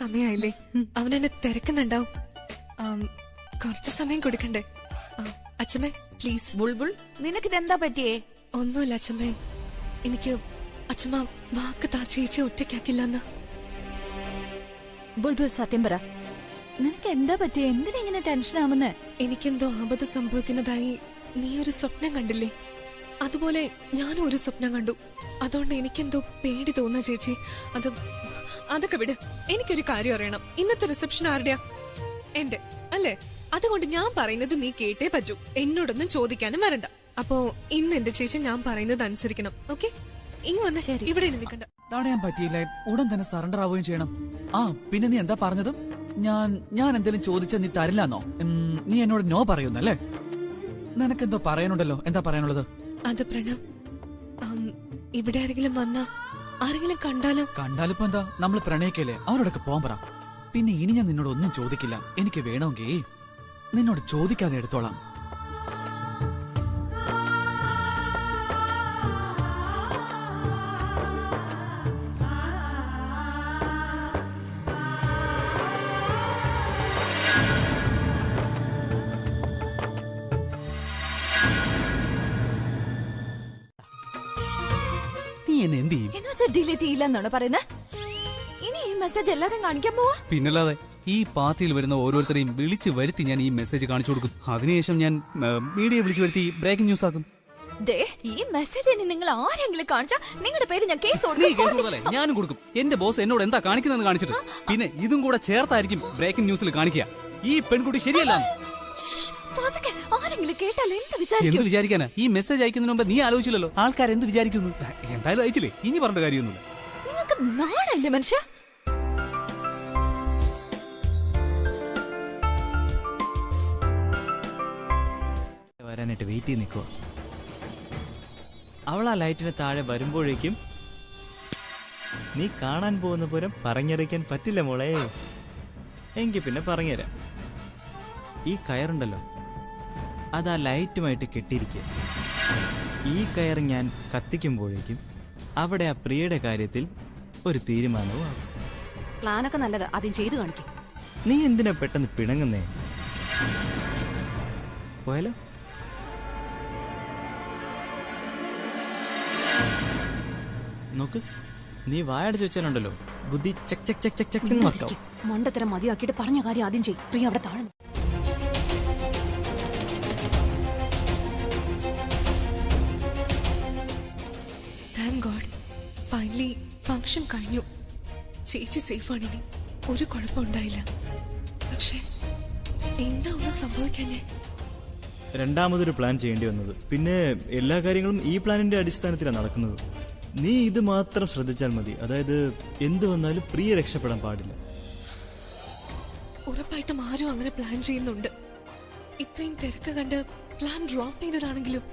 സമയായില്ലേ, അവനെന്നെ തിരക്കുന്നുണ്ടാവും. കുറച്ച് സമയം കൊടുക്കണ്ടേ? അച്ഛമ്മേ പ്ലീസ്. ബുൾബുൾ, നിനക്കിതെന്താ പറ്റിയേ? ഒന്നുമില്ല അച്ഛമ്മേ, എനിക്ക് അച്ഛമ്മ വാക്ക് താ ചേച്ചി ഒറ്റയ്ക്കാക്കില്ലെന്ന്. ബുൾബുൾ സത്യം പറ, നിനക്ക് എന്താ പറ്റിയ? എന്തിനെങ്ങനെ ടെൻഷൻ ആവുന്നേ? എനിക്കെന്തോ ആപത്ത് സംഭവിക്കുന്നതായി നീ ഒരു സ്വപ്നം കണ്ടില്ലേ, അതുപോലെ ഞാനും ഒരു സ്വപ്നം കണ്ടു. അതുകൊണ്ട് എനിക്കെന്തോ പേടി തോന്നാ ചേച്ചി. അതൊക്കെ വിട്. എനിക്കൊരു കാര്യം അറിയണം. ഇന്നത്തെ റിസപ്ഷൻ ആരുടെയാ? എന്റെ അല്ലേ? അതുകൊണ്ട് ഞാൻ പറയുന്നത് നീ കേട്ടേ പറ്റൂ. എന്നോടൊന്നും ചോദിക്കാനും വരണ്ട. അപ്പോ ഇന്ന് എന്റെ ചേച്ചി ഞാൻ പറയുന്നത് അനുസരിക്കണം. ഓക്കെ? ഇങ്ങ് വന്ന ശരി, ഇവിടെ നിൽക്കണ്ട. തടയാൻ പറ്റിയില്ല, ഉടൻ തന്നെ സറണ്ടർ ആവുകയും ചെയ്യണം. പിന്നെ നീ എന്താ പറഞ്ഞത്? ഞാൻ എന്തെങ്കിലും ചോദിച്ചാൽ നീ തരില്ലെന്നോ? നീ എന്നോട് നോ പറയുന്നല്ലേ? നിനക്കെന്തോ പറയാനുണ്ടല്ലോ, എന്താ പറയാനുള്ളത്? അത് പ്രണവ്, ഇവിടെ ആരെങ്കിലും വന്നാ, ആരെങ്കിലും കണ്ടാലിപ്പോ എന്താ? നമ്മൾ പ്രണയിക്കല്ലേ, അവരോടൊക്കെ പോകാൻ പറ. പിന്നെ ഇനി ഞാൻ നിന്നോട് ഒന്നും ചോദിക്കില്ല. എനിക്ക് വേണമെങ്കിൽ നിന്നോട് ചോദിക്കാതെ എടുത്തോളാം. ഡിലീറ്റ് ചെയ്യില്ലെന്നാണ് പറയുന്നത്. ഇനി ഈ മെസ്സേജ് എല്ലാരും കാണിക്കാൻ പോവാ? പിന്നല്ലാതെ ഈ പാർട്ടിയിൽ വരുന്ന ഓരോരുത്തരെയും വിളിച്ചു വരുത്തി ഞാൻ ഈ മെസ്സേജ് കാണിച്ചു കൊടുക്കും. അതിനുശേഷം ഞാൻ മീഡിയ വിളിച്ചു വരുത്തി ബ്രേക്കിംഗ് ന്യൂസ് ആക്കും. ഈ മെസ്സേജ് നിങ്ങൾ ആരെങ്കിലും കാണിച്ചാ നിങ്ങളുടെ പേര് ഞാൻ കേസ് കൊടുക്കും. ഞാനും കൊടുക്കും. എന്റെ ബോസ് എന്നോട് എന്താ കാണിക്കുന്നതെന്ന് കാണിച്ചിട്ട് പിന്നെ ഇതും കൂടെ ചേർത്തായിരിക്കും ബ്രേക്കിംഗ് ന്യൂസിൽ കാണിക്കുക. ഈ പെൺകുട്ടി ശരിയല്ല. ആരെങ്കിലും കേട്ടാൽ എന്ത് വിചാരിക്കാനാ? ഈ മെസ്സേജ് അയക്കുന്നതിന് മുമ്പ് നീ ആലോചിച്ചില്ലല്ലോ ആൾക്കാർ എന്ത് വിചാരിക്കുന്നു. എന്തായാലും അയച്ചില്ലേ, ഇനി പറഞ്ഞ കാര്യമൊന്നുമില്ല. നിങ്ങൾക്ക് നാണല്ലേ മനുഷ്യ? വരാനായിട്ട് വെയിറ്റ് ചെയ്ത് നിൽക്കുക. അവൾ ആ ലൈറ്റിന് താഴെ വരുമ്പോഴേക്കും നീ കാണാൻ പോകുന്ന പോലും പറഞ്ഞറിയിക്കാൻ പറ്റില്ല മോളെ. എങ്കിൽ പിന്നെ പറഞ്ഞുതരാം. ഈ കയറുണ്ടല്ലോ, അത് ആ ലൈറ്റുമായിട്ട് കെട്ടിയിരിക്കുക. ഈ കയർ ഞാൻ കത്തിക്കുമ്പോഴേക്കും അവിടെ ആ പ്രിയയുടെ കാര്യത്തിൽ ഒരു തീരുമാനവും ആകും. പ്ലാനൊക്കെ നല്ലത്, ആദ്യം ചെയ്തു കാണിക്കും. നീ എന്തിനാ പെട്ടെന്ന് പിണങ്ങുന്നേ? പോയാലോ? നോക്ക്, നീ വായടച്ച് വെച്ചാലുണ്ടല്ലോ ബുദ്ധി check check check check check നോക്കാം. മണ്ടത്തരം മതിയാക്കിയിട്ട് പറഞ്ഞ കാര്യം ആദ്യം ചെയ്യും. പ്രിയ അവിടെ താഴെ. താങ്ക് ഗോഡ്, ഫൈനലി ഫംഗ്ഷൻ കഴിഞ്ഞു. ചേച്ചി സേഫാണ്. ഇനി ഒരു കുഴപ്പമുണ്ടായില്ല. പക്ഷേ എന്താ ഒന്നും സംഭവിക്കാഞ്ഞേ? രണ്ടാമതൊരു പ്ലാൻ ചെയ്യേണ്ടി വന്നത്. പിന്നെ എല്ലാ കാര്യങ്ങളും ഈ പ്ലാനിന്റെ അടിസ്ഥാനത്തിലാണ് നടക്കുന്നത്. നീ ഇത് മാത്രം ശ്രദ്ധിച്ചാൽ മതി. അതായത് എന്ത് വന്നാലും പ്രിയ രക്ഷപ്പെടാൻ പാടില്ല. ഉറപ്പായിട്ടും ആരും അങ്ങനെ പ്ലാൻ ചെയ്യുന്നുണ്ട്. ഇത്രയും തിരക്ക് കണ്ട് പ്ലാൻ ഡ്രോപ്പ് ചെയ്തതാണെങ്കിലും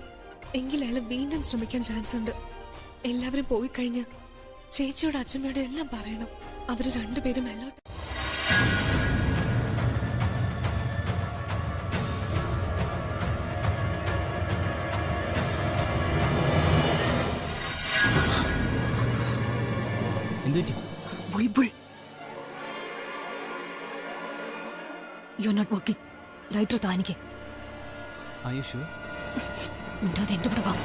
എങ്കിൽ അയാൾ വീണ്ടും ശ്രമിക്കാൻ ചാൻസ് ഉണ്ട്. എല്ലാവരും പോയി കഴിഞ്ഞ് ചേച്ചിയോട് അച്ഛമ്മയോട് എല്ലാം പറയണം. അവര് രണ്ടുപേരും a lot. You're not working. Lighter താനിക്ക്. Are you sure? ഉണ്ടാതെ എന്റെ കൂടെ വാ.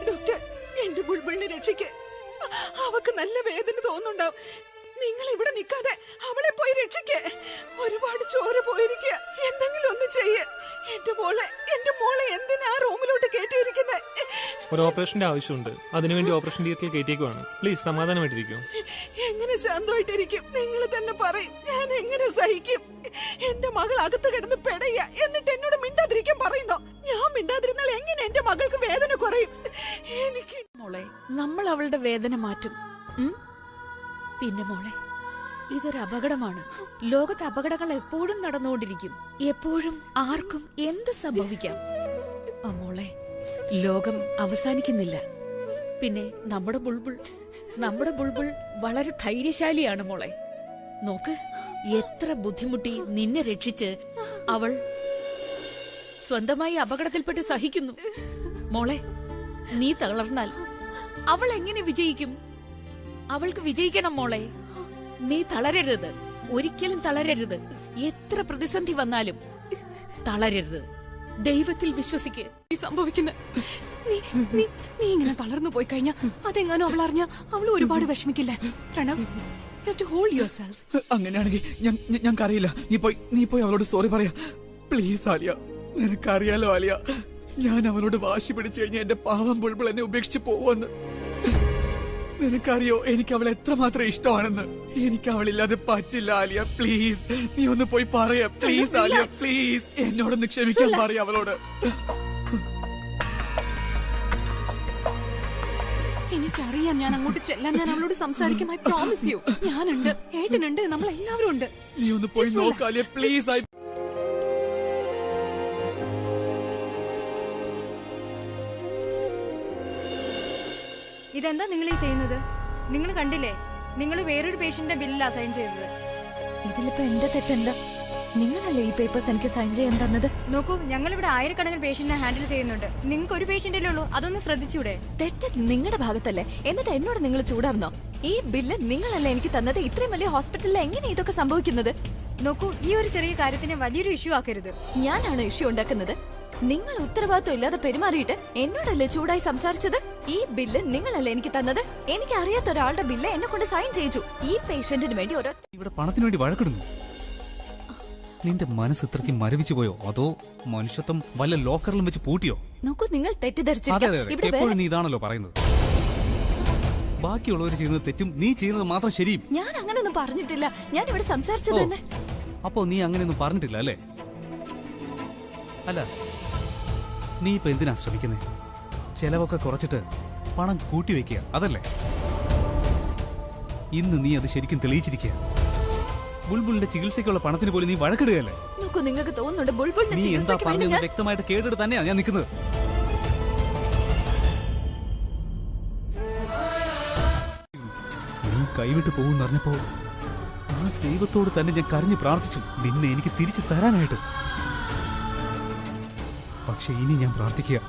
ഡോക്ടർ, എന്റെ ബുൾബുളിനെ രക്ഷിക്ക്. അവക്ക് നല്ല വേദന തോന്നുന്നുണ്ടാവും. നിങ്ങൾ ഇവിടെ നിൽക്കാതെ അവളെ പോയി രക്ഷിക്ക്. ഒരുപാട് ചോര പോയിരിക്കുക. എന്തെങ്കിലും ഒന്ന് ചെയ്യ്. എന്റെ മോളെ എന്തിനാ റൂമിലോട്ട് കയറ്റിയിരിക്കുന്നത്? ഒരു ഓപ്പറേഷന്റെ ആവശ്യമുണ്ട്. അതിനുവേണ്ടി ഓപ്പറേഷൻ തിയേറ്ററിൽ കയറ്റിയേക്കുവാണ്. പ്ലീസ് സമാധാനമായിട്ടിരിക്കും. എങ്ങനെ ശാന്തമായിട്ടിരിക്കും? നിങ്ങൾ തന്നെ പറയും. ഞാൻ എങ്ങനെ സഹിക്കും? എന്റെ മകൾ അകത്ത് കിടന്ന് പെടയ, എന്നിട്ട് എന്നോട് മിണ്ടാതിരിക്കാൻ പറയുന്നോ? ഞാൻ മിണ്ടാതിരുന്നാൽ എങ്ങനെ എന്റെ മകൾക്ക് വേദന കുറയും? എനിക്ക് മോളെ, നമ്മൾ അവളുടെ വേദന മാറ്റും. പിന്നെ മോളെ, ഇതൊരു അപകടമാണ്. ലോകത്ത് അപകടങ്ങൾ എപ്പോഴും നടന്നുകൊണ്ടിരിക്കും. എപ്പോഴും ആർക്കും എന്ത് സംഭവിക്കാം. മോളെ, ലോകം അവസാനിക്കുന്നില്ല. പിന്നെ നമ്മുടെ ബുൾബുൾ വളരെ ധൈര്യശാലിയാണ് മോളെ. നോക്ക്, എത്ര ബുദ്ധിമുട്ടി നിന്നെ രക്ഷിച്ച് അവൾ സ്വന്തമായി അപകടത്തിൽപ്പെട്ട് സഹിക്കുന്നു. മോളെ, നീ തളർന്നാൽ അവൾ എങ്ങനെ വിജയിക്കും? അവൾക്ക് വിജയിക്കണം മോളെ. നീ തളരരുത്, ഒരിക്കലും തളരരുത്. എത്ര പ്രതിസന്ധി വന്നാലും തളരരുത്. ദൈവത്തിൽ വിശ്വസിക്ക്. ഈ സംഭവിക്കുന്ന നീ ഇങ്ങനെ തളർന്നു പോയി കഴിഞ്ഞാ അതെങ്ങാനും അവൾ അറിഞ്ഞ അവൾ ഒരുപാട് വിഷമിക്കില്ലേ? Pranav, you have to hold yourself. അങ്ങനെയാണെങ്കിൽ ഞങ്ങൾക്കറിയില്ല. നീ പോയി അവളോട് സോറി പറയാ പ്ലീസ് ആലിയ. നിനക്കറിയാലോ ആലിയ, ഞാൻ അവളോട് വാശി പിടിച്ചു കഴിഞ്ഞാൽ എന്റെ പാവം ബുൾബുൾ എന്നെ ഉപേക്ഷിച്ച് പോവെന്ന്. നിനക്കറിയോ എനിക്ക് അവളെ എത്രമാത്രം ഇഷ്ടമാണെന്ന്. എനിക്ക് അവളില്ലാതെ പറ്റില്ല ആലിയ. പ്ലീസ് നീ ഒന്ന് പോയി പറയാ പ്ലീസ് ആലിയ, പ്ലീസ് എന്നോടൊന്ന് ക്ഷമിക്കാൻ പറയാ അവളോട്. എനിക്കറിയാം, ഞാൻ അങ്ങോട്ട് ചെല്ലാൻ, ഞാൻ അവളോട് സംസാരിക്കും. I promise U. ഞാനുണ്ട്, ഏട്ടനുണ്ട്, നമ്മൾ എല്ലാവരും ഉണ്ട്. നീ ഒന്ന് പോയി നോക്കാലിയ പ്ലീസ്. ഇതെന്താ നിങ്ങൾ ഈ ചെയ്യുന്നത്? നിങ്ങൾ കണ്ടില്ലേ, നിങ്ങൾ വേറൊരു പേഷ്യന്റിന്റെ ബില്ലിലാ സൈൻ ചെയ്തത്. ഇതിലിപ്പോ എന്റെ തെറ്റെന്താ? നിങ്ങളല്ലേ ഈ പേപ്പേഴ്സ് എനിക്ക് സൈൻ ചെയ്യാൻ തന്നത്? നോക്കൂ, ഞങ്ങൾ ഇവിടെ ആയിരക്കണക്കിന് പേഷ്യന്റിനെ ഹാൻഡിൽ ചെയ്യുന്നുണ്ട്. നിങ്ങൾക്ക് ഒരു പേഷ്യന്റല്ലേ ഉള്ളൂ, അതൊന്ന് ശ്രദ്ധിച്ചൂടെ? തെറ്റ് നിങ്ങളുടെ ഭാഗത്തല്ലേ, എന്നിട്ട് എന്നോട് നിങ്ങൾ ചൂടാവുന്നോ? ഈ ബില്ല് നിങ്ങളല്ലേ എനിക്ക് തന്നത്. ഇത്രയും വലിയ ഹോസ്പിറ്റലിൽ എങ്ങനെ ഇതൊക്കെ സംഭവിക്കുന്നത്? നോക്കൂ, ഈ ഒരു ചെറിയ കാര്യത്തിന് വലിയൊരു ഇഷ്യൂ ആക്കരുത്. ഞാനാണ് ഇഷ്യൂ ഉണ്ടാക്കുന്നത്. നിങ്ങൾ ഉത്തരവാദിത്വം ഇല്ലാതെ പെരുമാറിയിട്ട് എന്നോടല്ലേ ചൂടായി സംസാരിച്ചത്? ഈ ബില്ല് നിങ്ങളല്ലേ എനിക്ക് തന്നത്. എനിക്ക് അറിയാത്ത ഒരാളുടെ ബില്ല് എന്നെ കൊണ്ട് സൈൻ ചെയ്യിച്ചു. ഈ പേഷ്യന്റിന് വേണ്ടി ഇവിടെ പണത്തിന് വേണ്ടി വഴക്കിടുന്നു. നിന്റെ മനസ്സ് ഇത്രയ്ക്ക് മരവിച്ചു പോയോ, അതോ മനുഷ്യത്വം വല്ല ലോക്കറിലും വെച്ച് പൂട്ടിയോ? നോക്കൂ, നിങ്ങൾ തെറ്റിദ്ധരിച്ചിരിക്കും. എപ്പോഴും നീ ഇതാണല്ലോ പറയുന്നത്. ബാക്കിയുള്ളവർ ചെയ്യുന്നത് തെറ്റും, നീ ചെയ്യുന്നത് മാത്രം ശരിയും. ഞാൻ അങ്ങനെയൊന്നും പറഞ്ഞിട്ടില്ല. ഞാൻ ഇവിടെ സംസാരിച്ചത് തന്നെ. അപ്പോ നീ അങ്ങനെയൊന്നും പറഞ്ഞിട്ടില്ല അല്ലേ? അല്ല, നീ ഇപ്പൊ എന്തിനാ ശ്രമിക്കുന്നേ? ചെലവൊക്കെ കുറച്ചിട്ട് പണം കൂട്ടിവെക്കുക, അതല്ലേ? ഇന്ന് നീ അത് ശരിക്കും തെളിയിച്ചിരിക്കുക. ബുൾബുളിന്റെ ചികിത്സയ്ക്കുള്ള പണത്തിന് പോലും നീ വഴക്കിടുകയല്ലേ? നോക്കൂ, നിങ്ങൾക്ക് തോന്നുന്നുണ്ട് ബുൾബുളിന്റെ നീ എന്താ ചികിത്സയ്ക്ക് പറഞ്ഞെന്ന് വേണ്ടി വ്യക്തമായിട്ട് കേട്ടിട്ട് തന്നെയാ ഞാൻ നിൽക്കുന്നത്. നീ കൈവിട്ട് പോകുന്നറിഞ്ഞപ്പോ ആ ദൈവത്തോട് തന്നെ ഞാൻ കരഞ്ഞു പ്രാർത്ഥിച്ചു, നിന്നെ എനിക്ക് തിരിച്ചു തരാനായിട്ട്. പക്ഷെ ഇനി ഞാൻ പ്രാർത്ഥിക്കുക,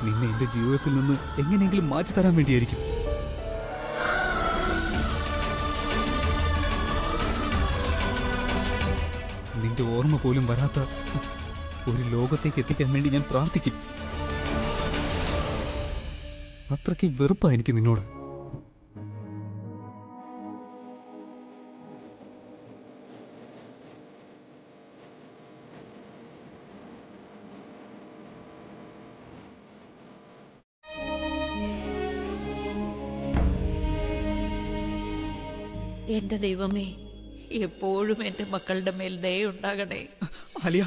നിന്നെ എന്റെ ജീവിതത്തിൽ നിന്ന് എങ്ങനെയെങ്കിലും മാറ്റി തരാൻ വേണ്ടിയായിരിക്കും. നിന്റെ ഓർമ്മ പോലും വരാത്ത ഒരു ലോകത്തേക്ക് എത്തിക്കാൻ വേണ്ടി ഞാൻ പ്രാർത്ഥിക്കും. അത്രയ്ക്ക് വെറുപ്പാ എനിക്ക് നിന്നോട്. എന്റെ ദൈവമേ, എപ്പോഴും എന്റെ മക്കളുടെ മേൽ ദയുണ്ടാകണേ. ആലിയ,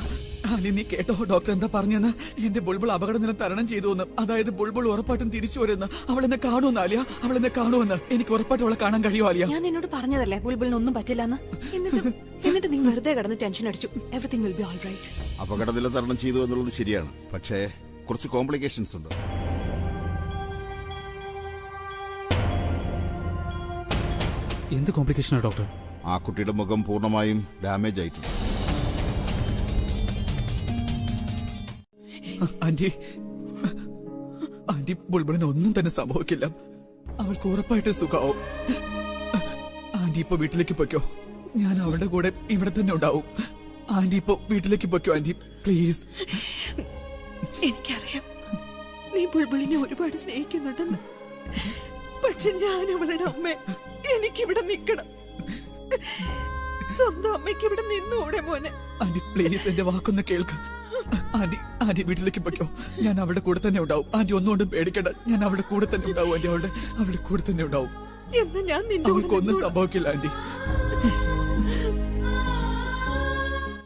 നീ കേട്ടോ ഡോക്ടർ എന്താ പറഞ്ഞെന്ന്? എന്റെ ബുൾബുൾ അപകടനില തരണം ചെയ്തു എന്ന്. അതായത് ബുൾബുൾ ഉറപ്പായിട്ടും തിരിച്ചു വരുമെന്ന്. അവൾ എന്നെ കാണുമെന്ന് ആലിയ, അവൾ എന്നെ കാണുമെന്ന്. എനിക്ക് ഉറപ്പായിട്ടും അവളെ കാണാൻ കഴിയും ആലിയ. ഞാൻ നിന്നോട് പറഞ്ഞതല്ലേ ബുൾബുളിന് ഒന്നും പറ്റില്ലെന്ന്. എന്നിട്ട് നീ വെറുതെ കിടന്ന് ടെൻഷൻ അടിച്ചു. Everything will be all right. അപകടനില തരണം ചെയ്തു എന്നുള്ളത് ശരിയാണ്, പക്ഷേ കുറച്ച് കോംപ്ലിക്കേഷൻസ് ഉണ്ട്. എന്ത് കോംപ്ലിക്കേഷനാണ് ഡോക്ടർ? ആ കുട്ടിയുടെ മുഖം പൂർണ്ണമായും ഡാമേജ് ആയിട്ടുണ്ട്. ആന്റി, ബുൾബുളിന് ഒന്നും തന്നെ സംഭവിക്കില്ല. അവൾക്ക് ഉറപ്പായിട്ട് സുഖാവും. ആന്റി ഇപ്പൊ വീട്ടിലേക്ക് പൊയ്ക്കോ. ഞാൻ അവളുടെ കൂടെ ഇവിടെ തന്നെ ഉണ്ടാവും. ആന്റി ഇപ്പൊ വീട്ടിലേക്ക് പൊയ്ക്കോ ആന്റി, പ്ലീസ്. എനിക്കറിയാം നീ ബുൾബുളിനെ ഒരുപാട് സ്നേഹിക്കുന്നുണ്ടെന്ന്. പക്ഷെ ഞാൻ അവളുടെ അമ്മ, എനിക്കിവിടെ നിക്കണം. സ്വന്തം അമ്മയ്ക്ക് ഇവിടെ നിന്നൂടെ മോനെ? ആന്റി പ്ലീസ്, എന്റെ വാക്കൊന്ന് കേൾക്ക്. ആന്റി വീട്ടിലേക്ക് പൊയ്ക്കോ. ഞാൻ അവളുടെ കൂടെ തന്നെ ഉണ്ടാവും. ആന്റി ഒന്നുകൊണ്ടും പേടിക്കണ്ട. ഞാൻ അവളുടെ കൂടെ തന്നെ ഉണ്ടാവും ആന്റി. അവളുടെ കൂടെ തന്നെ ഉണ്ടാവും. എന്ന് ഞാൻ നിന്റെ അവൾക്കൊന്നും സംഭവിക്കില്ല ആന്റി.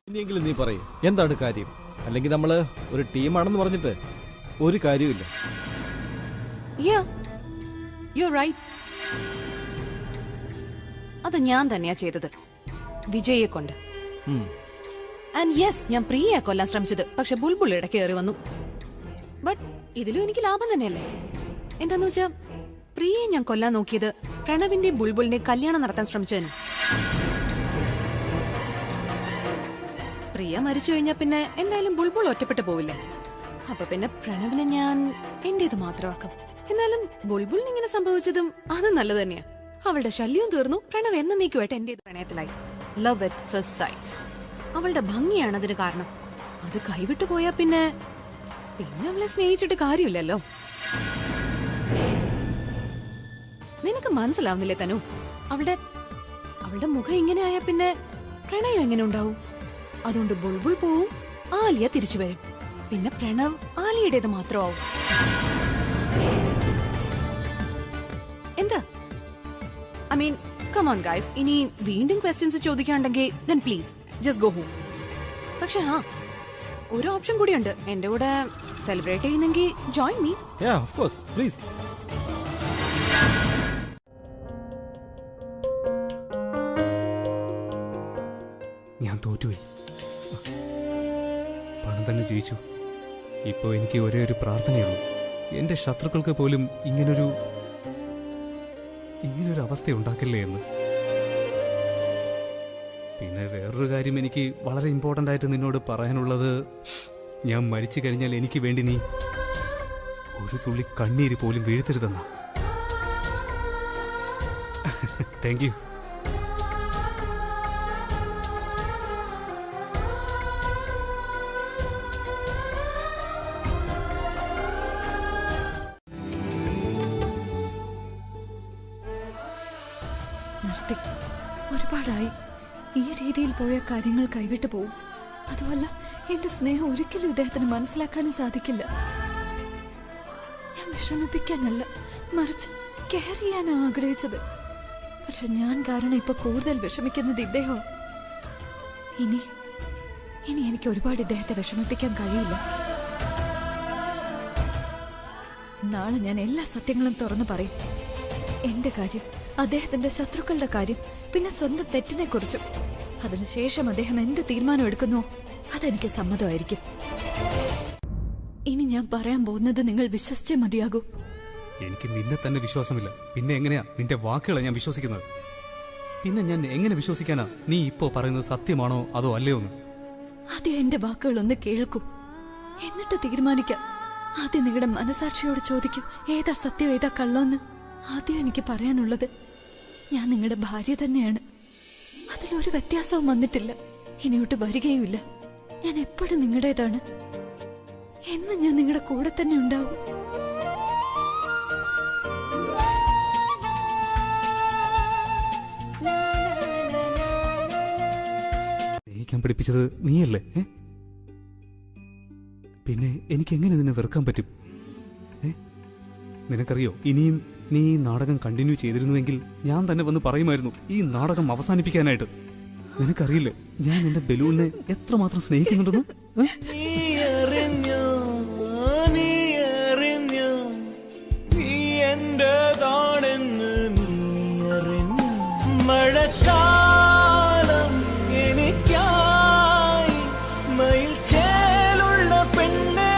ഇനിയെങ്കിലും നീ പറയും എന്താണ് കാര്യം? അല്ലെങ്കിൽ നമ്മള് ഒരു ടീമാണെന്ന് പറഞ്ഞിട്ട് ഒരു കാര്യമില്ല. Yeah, you're right. അത് ഞാൻ തന്നെയാ ചെയ്തത്, വിജയെ കൊണ്ട്. ആൻഡ് യെസ്, ഞാൻ പ്രിയയെ കൊല്ലാൻ ശ്രമിച്ചത്. പക്ഷെ ബുൾബുൾ ഇടയ്ക്ക് കയറി വന്നു. ബട്ട് ഇതിലും എനിക്ക് ലാഭം തന്നെയല്ലേ. എന്താന്ന് വെച്ചാ പ്രിയയെ ഞാൻ കൊല്ലാൻ നോക്കിയത് പ്രണവിന്റെ ബുൾബുളിന്റെ കല്യാണം നടത്താൻ ശ്രമിച്ചതിന്. പ്രിയ മരിച്ചു കഴിഞ്ഞാൽ പിന്നെ എന്തായാലും ബുൾബുൾ ഒറ്റപ്പെട്ടു പോവില്ലേ. അപ്പൊ പിന്നെ പ്രണവിനെ ഞാൻ എന്റേത് മാത്രമാക്കും. എന്നാലും ബുൾബുളിന് ഇങ്ങനെ സംഭവിച്ചതും അത് നല്ലത് തന്നെയാ. അവളുടെ ശല്യവും തീർന്നു. പ്രണവ് എന്നേക്കുമായിട്ട് എന്റേത് പ്രണയത്തിലായി. Love at first sight. അവളുടെ ഭംഗിയാണ് അതിന് കാരണം. അത് കൈവിട്ടു പോയാ പിന്നെ അവളെ സ്നേഹിച്ചിട്ട് കാര്യമില്ലല്ലോ. നിനക്ക് മനസ്സിലാവുന്നില്ലേ തനു? അവളുടെ മുഖം ഇങ്ങനെ ആയാ പിന്നെ പ്രണയം എങ്ങനെ ഉണ്ടാവും? അതുകൊണ്ട് ബുൾബുൾ പോവും, ആലിയ തിരിച്ചു വരും. പിന്നെ പ്രണവ് ആലിയുടേത് മാത്രമാവും. എന്താ? I mean come on guys, ഇനി വീണ്ടും ക്വസ്റ്റ്യൻസ് ചോദിക്കാണ്ടെങ്കിൽ then please just go home. പക്ഷെ ഒരു ഓപ്ഷൻ കൂടിയുണ്ട്. എന്റെ കൂടെ സെലിബ്രേറ്റ് ചെയ്യുന്നെങ്കിൽ join me. Yeah, of course, please. ഞാൻ തോറ്റുപോയി. പണം തന്നെ ജയിച്ചു. ഇപ്പോ എനിക്ക് ഒരേ ഒരു പ്രാർത്ഥനയുള്ളൂ, എന്റെ ശത്രുക്കൾക്ക് പോലും ഇങ്ങനൊരു അവസ്ഥ ഉണ്ടാക്കില്ലേ എന്ന്. പിന്നെ വേറൊരു കാര്യം എനിക്ക് വളരെ ഇമ്പോർട്ടൻ്റ് ആയിട്ട് നിന്നോട് പറയാനുള്ളത്, ഞാൻ മരിച്ചു കഴിഞ്ഞാൽ എനിക്ക് വേണ്ടി നീ ഒരു തുള്ളി കണ്ണീര് പോലും വീഴ്ത്തരുതെന്നാ. Thank you. ഒരുപാടായി ഈ രീതിയിൽ പോയ കാര്യങ്ങൾ കൈവിട്ടു പോവും. അതുമല്ല, എന്റെ സ്നേഹം ഒരിക്കലും ഇദ്ദേഹത്തിന് മനസ്സിലാക്കാനും സാധിക്കില്ല. ഞാൻ വിഷമിപ്പിക്കാനല്ല, മറിച്ച് കെയർ ചെയ്യാനാണ് ആഗ്രഹിച്ചത്. പക്ഷെ ഞാൻ കാരണം ഇപ്പൊ കൂടുതൽ വിഷമിക്കുന്നത് ഇദ്ദേഹം. ഇനി എനിക്ക് ഒരുപാട് ഇദ്ദേഹത്തെ വിഷമിപ്പിക്കാൻ കഴിയില്ല. നാളെ ഞാൻ എല്ലാ സത്യങ്ങളും തുറന്നു പറയും. എന്റെ കാര്യം, അദ്ദേഹത്തിന്റെ ശത്രുക്കളുടെ കാര്യം, പിന്നെ സ്വന്തം തെറ്റിനെ കുറിച്ചും. അതിനുശേഷം അദ്ദേഹം എന്ത് തീരുമാനം എടുക്കുന്നോ അതെനിക്ക് സമ്മതമായിരിക്കും. ഇനി ഞാൻ പറയാൻ പോകുന്നത് നിങ്ങൾ വിശ്വസിച്ചേ മതിയാകൂ. എനിക്ക് നിന്നെ തന്നെ വിശ്വാസമില്ല, പിന്നെ എങ്ങനെയാ നിന്റെ വാക്കുകളെ ഞാൻ വിശ്വസിക്കുന്നത്? പിന്നെ ഞാൻ എങ്ങനെ വിശ്വസിക്കാനാ നീ ഇപ്പോ പറയുന്നത് സത്യമാണോ അതോ അല്ലയോന്ന്? ആദ്യം എന്റെ വാക്കുകളൊന്ന് കേൾക്കൂ, എന്നിട്ട് തീരുമാനിക്കാം. ആദ്യം നിങ്ങളുടെ മനസാക്ഷിയോട് ചോദിക്കൂ, ഏതാ സത്യം ഏതാ കള്ളോന്ന്. ആദ്യം എനിക്ക് പറയാനുള്ളത്, ഞാൻ നിങ്ങളുടെ ഭാര്യ തന്നെയാണ്. അതിലൊരു വ്യത്യാസവും വന്നിട്ടില്ല, ഇനിയോട്ട് വരികയുമില്ല. ഞാൻ എപ്പോഴും നിങ്ങളുടേതാണ്. എന്നും ഞാൻ നിങ്ങളുടെ കൂടെ തന്നെ ഉണ്ടാവും. സ്നേഹിക്കാൻ പഠിപ്പിച്ചത് നീയല്ലേ? പിന്നെ എനിക്ക് എങ്ങനെ നിന്നെ വെറുക്കാൻ പറ്റും? നിനക്കറിയോ, ഇനിയും നീ ഈ നാടകം കണ്ടിന്യൂ ചെയ്തിരുന്നുവെങ്കിൽ ഞാൻ തന്നെ വന്ന് പറയുമായിരുന്നു ഈ നാടകം അവസാനിപ്പിക്കാനായിട്ട്. നിനക്കറിയില്ലേ ഞാൻ എന്റെ ബലൂണിനെ എത്രമാത്രം സ്നേഹിക്കുന്നുണ്ടെന്ന്? മഴക്കാലം എനിക്കായി മയിൽ ചേലുള്ള പെണ്ണെ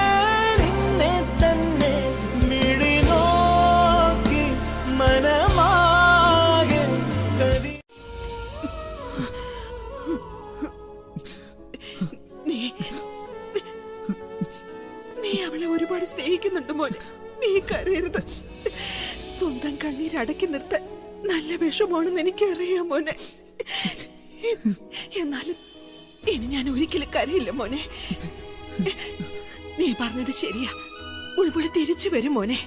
നിന്നെ തന്നെ മിഴി നോക്കി മനമാകെ കതി. നീ അവളെ ഒരുപാട് സ്നേഹിക്കുന്നുണ്ട് മോനെ. നീ കരയരുത്. സ്വന്തം കണ്ണീര് അടക്കി നിർത്താൻ നല്ല വിഷമാണെന്ന് എനിക്കറിയാം മോനെ. എന്നാലും ഇനി ഞാൻ ഒരിക്കലും കരയില്ല മോനെ. നീ പറഞ്ഞത് ശരിയാ. ഉൾപുളി തിരിച്ചു വരും മോനെ.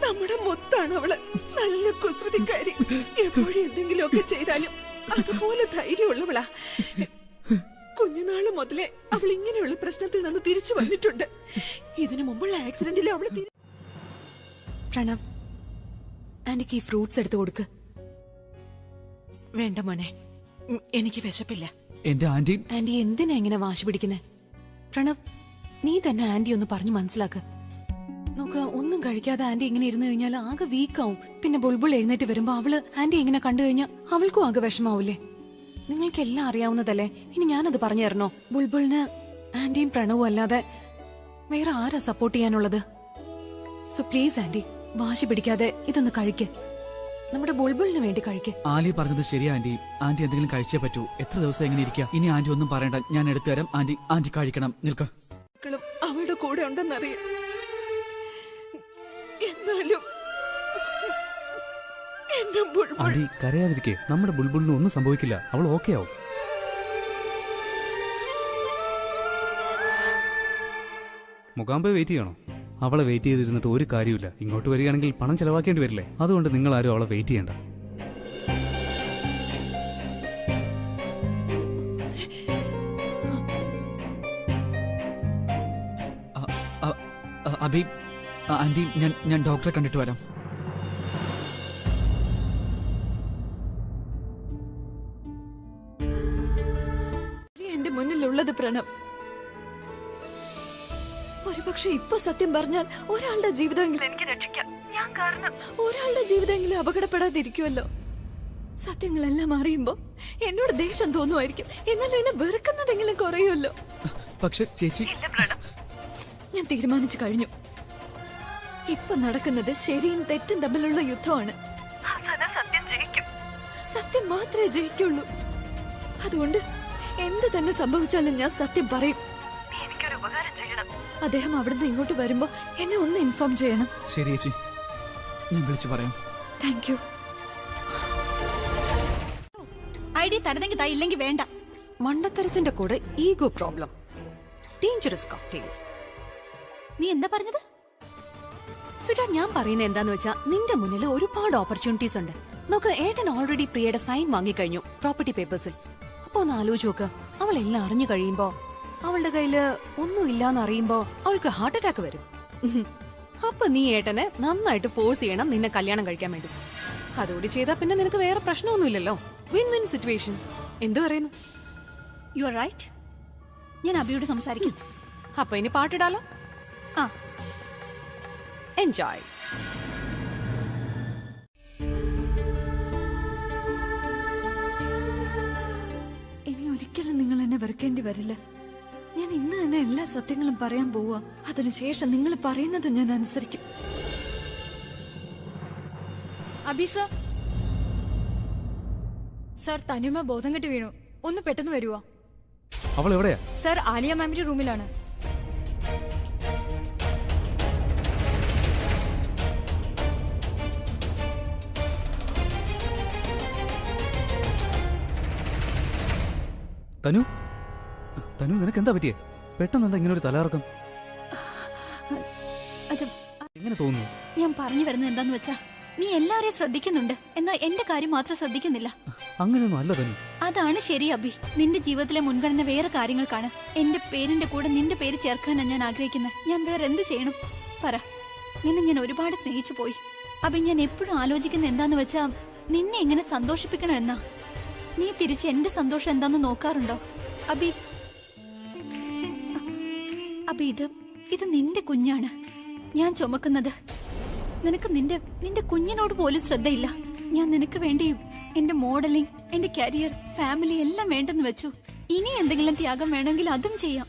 നമ്മുടെ മുത്താണ് അവള്. നല്ല കുസൃതിക്കാരി. എപ്പോഴും എന്തെങ്കിലുമൊക്കെ ചെയ്താലും അതുപോലെ ധൈര്യമുള്ളവളാ. കുഞ്ഞുനാള് മുതലേ അവൾ ഇങ്ങനെയുള്ള പ്രശ്നത്തിൽ നിന്ന് തിരിച്ചു വന്നിട്ടുണ്ട്. ഇതിനു മുമ്പുള്ള ആക്സിഡന്റിൽ അവള് പ്രണവ്, ആന്റിക്ക് ഈ ഫ്രൂട്ട്സ് എടുത്തു കൊടുക്ക്. വേണ്ട മോനെ, എനിക്ക് വിശപ്പില്ല. എന്റെ ആന്റി എന്തിനാ ഇങ്ങനെ വാശി പിടിക്കുന്നേ? പ്രണവ്, നീ തന്നെ ആന്റി ഒന്ന് പറഞ്ഞു മനസ്സിലാക്ക്. നോക്ക്, ഒന്നും കഴിക്കാതെ ആന്റി ഇങ്ങനെ ഇരുന്ന് കഴിഞ്ഞാൽ ആകെ വീക്കാവും. പിന്നെ ബുൾബുൾ എഴുന്നേറ്റ് വരുമ്പോ അവള് ആന്റി ഇങ്ങനെ കണ്ടു കഴിഞ്ഞാൽ അവൾക്കും ആകെ വിഷമാവൂലേ? നിങ്ങൾക്ക് എല്ലാം അറിയാവുന്നതല്ലേ, ഇനി ഞാനത് പറഞ്ഞു തരണോ? ബുൾബുളിന് ആന്റിയും പ്രണവും അല്ലാതെ വേറെ ആരാ സപ്പോർട്ട് ചെയ്യാനുള്ളത്? സോ പ്ലീസ് ആന്റി, വാശി പിടിക്കാതെ ഇതൊന്ന് കഴിക്ക്. നമ്മുടെ ബുൾബുളിന് വേണ്ടി കഴിക്ക്. ആലി പറഞ്ഞത് ശരിയാ ആന്റി. ആന്റി എന്തെങ്കിലും കഴിച്ചേ പറ്റൂ. എത്ര ദിവസം എങ്ങനെ ഇരിക്കുക? ഇനി ആന്റി ഒന്നും പറയണ്ട, ഞാൻ എടുത്തു തരാം. ആന്റി കഴിക്കണം. നിൽക്ക. അവളുടെ കൂടെ ഉണ്ടെന്നറിയാം. എന്നാലും ആന്റി കരയാതിരിക്കേ. നമ്മുടെ ബുൾബുളിന് ഒന്നും സംഭവിക്കില്ല. അവൾ ഓക്കെ ആവും. മുഖാമ്പെ വെയിറ്റ് ചെയ്യണോ? അവളെ വെയിറ്റ് ചെയ്തിരുന്നിട്ട് ഒരു കാര്യമില്ല. ഇങ്ങോട്ട് വരികയാണെങ്കിൽ പണം ചെലവാക്കേണ്ടി വരില്ലേ? അതുകൊണ്ട് നിങ്ങൾ ആരും അവളെ വെയിറ്റ് ചെയ്യണ്ട. അബി, ആന്റി ഞാൻ ഡോക്ടറെ കണ്ടിട്ട് വരാം. എന്റെ മുന്നിലുള്ളത് പ്രണവ്. ഒരുപക്ഷെ ഇപ്പൊ സത്യം പറഞ്ഞാൽ ഒരാളുടെ ജീവിതമെങ്കിലും എനിക്ക് രക്ഷിക്കാം. ഞാൻ കാരണം ഒരാളുടെ ജീവിതമെങ്കിലും അപകടപ്പെടാതിരിക്കുമല്ലോ. സത്യങ്ങളെല്ലാം അറിയുമ്പോ എന്നോട് ദേഷ്യം തോന്നുമായിരിക്കും, എന്നാലും എന്നെ വെറുക്കുന്നതെങ്കിലും കുറയുമല്ലോ. പക്ഷെ ചേച്ചി, ഞാൻ തീരുമാനിച്ചു കഴിഞ്ഞു. ഇപ്പൊ നടക്കുന്നത് ശരിയും തെറ്റും തമ്മിലുള്ള യുദ്ധമാണ്. സത്യം മാത്രമേ ജയിക്കുള്ളൂ. അതുകൊണ്ട് എന്ത് തന്നെ സംഭവിച്ചാലും ഞാൻ സത്യം പറയും. അദ്ദേഹം അവിടുന്ന് ഇങ്ങോട്ട് വരുമ്പോ എന്നെ ഒന്ന് ഇൻഫോം ചെയ്യണം. ശരി ചേച്ചി, ഞാൻ വിളിച്ചു പറയാം. Thank you. ഐഡിയ തരുന്നെങ്കിൽ ഇല്ലെങ്കിൽ വേണ്ട. മണ്ടത്തരത്തിന്റെ കൂടെ ഈഗോ പ്രോബ്ലം. Dangerous cocktail. നീ എന്താ പറഞ്ഞത്? സ്വീറ്റാ, ഞാൻ പറയുന്നത് എന്താന്ന് വെച്ചാ, നിന്റെ മുന്നിൽ ഒരുപാട് ഓപ്പർച്യൂണിറ്റീസ് ഉണ്ട്. നോക്ക്, ഏട്ടൻ ഓൾറെഡി പ്രിയയുടെ സൈൻ വാങ്ങിക്കഴിഞ്ഞു പ്രോപ്പർട്ടി പേപ്പേഴ്സിൽ. അപ്പൊ ഒന്ന് ആലോചിച്ച് നോക്ക്, അവൾ എല്ലാം അറിഞ്ഞു കഴിയുമ്പോ, അവളുടെ കയ്യില് ഒന്നും ഇല്ലാന്ന് അറിയുമ്പോ അവൾക്ക് ഹാർട്ട് അറ്റാക്ക് വരും. അപ്പൊ നീ ഏട്ടനെ നന്നായിട്ട് ഫോഴ്സ് ചെയ്യണം നിന്നെ കല്യാണം കഴിക്കാൻ വേണ്ടി. അതുകൂടി ചെയ്താ പിന്നെ നിനക്ക് വേറെ പ്രശ്നമൊന്നുമില്ലല്ലോ. Win win situation. എന്തു പറയുന്നു? You are right. ഞാൻ അബിയോട് സംസാരിക്കും. അപ്പൊ ഇനി പാട്ടിടാലോ? ആ, എൻജോയ്. ഇനി ഒരിക്കലും നിങ്ങൾ എന്നെ വെറുക്കേണ്ടി വരില്ല. ഞാൻ ഇന്ന് തന്നെ എല്ലാ സത്യങ്ങളും പറയാൻ പോവാ. അതിനുശേഷം നിങ്ങൾ പറയുന്നത് ഞാൻ അനുസരിക്കും. അബി സർ, സർ തനുമ ബോധം കെട്ട് വീണു. ഒന്ന് പെട്ടെന്ന് വരുവാ. അവൾ എവിടെയാ? സർ ആലിയ മാമിന്റെ റൂമിലാണ്. തനു, നിനക്ക് എന്താ പറ്റിയേ? പെട്ടെന്ന് എന്താ ഇങ്ങനെ ഒരു തലകറക്കം? എങ്ങനെ തോന്നുന്നു? ഞാൻ പറഞ്ഞു വരുന്നത് എന്താന്ന് വെച്ചാ, നീ എല്ലാവരെയും ശ്രദ്ധിക്കുന്നുണ്ട്, എന്നാൽ എന്റെ കാര്യം മാത്രം ശ്രദ്ധിക്കുന്നില്ല. അങ്ങനെയൊന്നും അല്ല തനു. അതാണ് ശരി അബി. നിന്റെ ജീവിതത്തിലെ മുൻഗണന വേറെ കാര്യങ്ങൾക്കാണ്. എന്റെ പേരിന്റെ കൂടെ നിന്റെ പേര് ചേർക്കാനാണ് ഞാൻ ആഗ്രഹിക്കുന്നത്. ഞാൻ വേറെ എന്ത് ചെയ്യണം പറ? നിന്നെ ഞാൻ ഒരുപാട് സ്നേഹിച്ചു പോയി അബി. ഞാൻ എപ്പോഴും ആലോചിക്കുന്ന എന്താന്ന് വെച്ചാ, നിന്നെ എങ്ങനെ സന്തോഷിപ്പിക്കണം എന്നാ. നീ തിരിച്ച് എന്റെ സന്തോഷം എന്താന്ന് നോക്കാറുണ്ടോ അബി? അബി, ഇത് നിന്റെ കുഞ്ഞാണ് ഞാൻ ചുമക്കുന്നത്. നിനക്ക് നിന്റെ കുഞ്ഞിനോട് പോലും ശ്രദ്ധയില്ല. ഞാൻ നിനക്ക് വേണ്ടി എന്റെ മോഡലിംഗ്, എന്റെ കരിയർ, ഫാമിലി എല്ലാം വേണ്ടെന്ന് വെച്ചു. ഇനി എന്തെങ്കിലും ത്യാഗം വേണമെങ്കിൽ അതും ചെയ്യാം.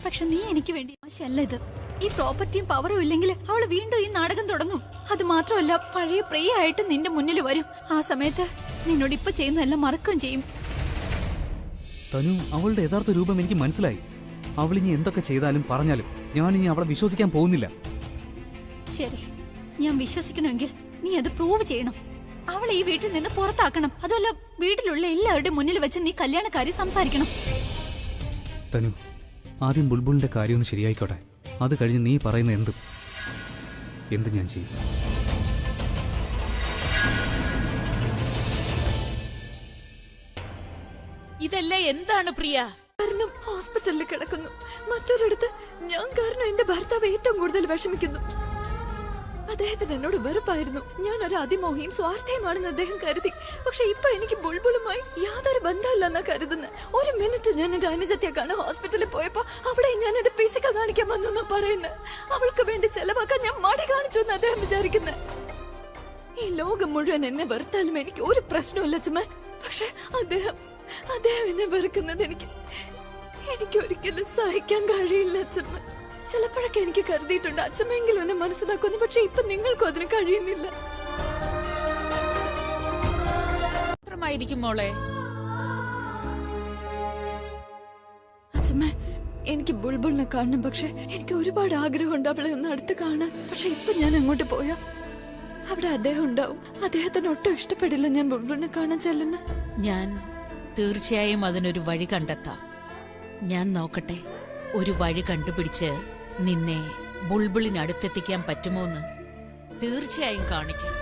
പക്ഷെ നീ എനിക്ക് വേണ്ടി ആവശ്യമല്ല ഇത്. ഈ പ്രോപ്പർട്ടിയും പവറും ഇല്ലെങ്കിൽ അവള് വീണ്ടും ഈ നാടകം തുടങ്ങും. അത് മാത്രമല്ല, പഴയ പ്രിയായിട്ട് നിന്റെ മുന്നിൽ വരും. ആ സമയത്ത് നിന്നോട് ഇപ്പൊ ചെയ്യുന്നതെല്ലാം മറക്കുകയും ചെയ്യും. തനു, അവളുടെ യഥാർത്ഥ രൂപം എനിക്ക് മനസ്സിലായി. അവളിനി എന്തൊക്കെ ചെയ്താലും പറഞ്ഞാലും ഞാനിനി അവളെ വിശ്വസിക്കാൻ പോകുന്നില്ല. ശരി, ഞാൻ വിശ്വസിക്കണമെങ്കിൽ നീ അത് പ്രൂവ് ചെയ്യണം. അവളെ ഈ വീട്ടിൽ നിന്ന് പുറത്താക്കണം. അതുമല്ല, വീട്ടിലുള്ള എല്ലാവരുടെയും മുന്നിൽ വെച്ച് നീ കല്യാണക്കാരി സംസാരിക്കണം. തനു, ആദ്യം ബുൾബുളിന്റെ കാര്യം ഒന്ന് ശരിയായിക്കോട്ടെ. അത് കഴിഞ്ഞ് നീ പറയുന്ന എന്ത് ഞാൻ ചെയ്യും. ഇതെല്ലാം എന്താണ് പ്രിയ? കാരണം ഹോസ്പിറ്റലിൽ കിടക്കുന്നു. മറ്റൊരിടത്ത് ഞാൻ കാരണം എന്റെ ഭർത്താവ് ഏറ്റവും കൂടുതൽ വിഷമിക്കുന്നു. അദ്ദേഹത്തിന് എന്നോട് വെറുപ്പായിരുന്നു. ഞാൻ ഒരു അതിമോഹിയും സ്വാർത്ഥയുമാണെന്ന് അദ്ദേഹം കരുതി. പക്ഷെ ഇപ്പൊ എനിക്ക് ബുൾബുളുമായി യാതൊരു ബന്ധമില്ലെന്നാ കരുതുന്നത്. ഒരു മിനിറ്റ് ഞാൻ എന്റെ അനുജത്തിയെ കാണാൻ ഹോസ്പിറ്റലിൽ പോയപ്പോ അവിടെ ഞാൻ എന്റെ പിശുക്ക കാണിക്കാൻ വന്നു പറയുന്നത്. അവൾക്ക് വേണ്ടി ചെലവാക്കാൻ ഞാൻ മടി കാണിച്ചു എന്ന് അദ്ദേഹം വിചാരിക്കുന്നത്. ഈ ലോകം മുഴുവൻ എന്നെ വെറുത്താലും എനിക്ക് ഒരു പ്രശ്നമില്ല അച്ഛമ്മ. പക്ഷെ അദ്ദേഹം എന്നെ വെറുക്കുന്നത് എനിക്ക് ഒരിക്കലും സഹിക്കാൻ കഴിയില്ല അച്ഛമ്മ. ചിലപ്പോഴൊക്കെ എനിക്ക് കരുതിയിട്ടുണ്ട് അച്ഛമ്മെങ്കിലും എന്നെ മനസ്സിലാക്കുന്നു. പക്ഷെ ഇപ്പൊ നിങ്ങൾക്കും അതിന് കഴിയുന്നില്ല. മോളെ അച്ഛമ്മ, എനിക്ക് ബുൾബുളിനെ കാണണം. പക്ഷെ എനിക്ക് ഒരുപാട് ആഗ്രഹമുണ്ട് അവളെ ഒന്ന് അടുത്ത് കാണാൻ. പക്ഷെ ഇപ്പൊ ഞാൻ അങ്ങോട്ട് പോയാ അവിടെ അദ്ദേഹം ഉണ്ടാവും. അദ്ദേഹത്തിന് ഒട്ടും ഇഷ്ടപ്പെടില്ല ഞാൻ ബുൾബുളിനെ കാണാൻ ചെല്ലുന്ന. ഞാൻ തീർച്ചയായും അതിനൊരു വഴി കണ്ടെത്താം. ഞാൻ നോക്കട്ടെ, ഒരു വഴി കണ്ടുപിടിച്ച് നിന്നെ ബുൾബുളിനടുത്തെത്തിക്കാൻ പറ്റുമോന്ന് തീർച്ചയായും കാണിക്കാം.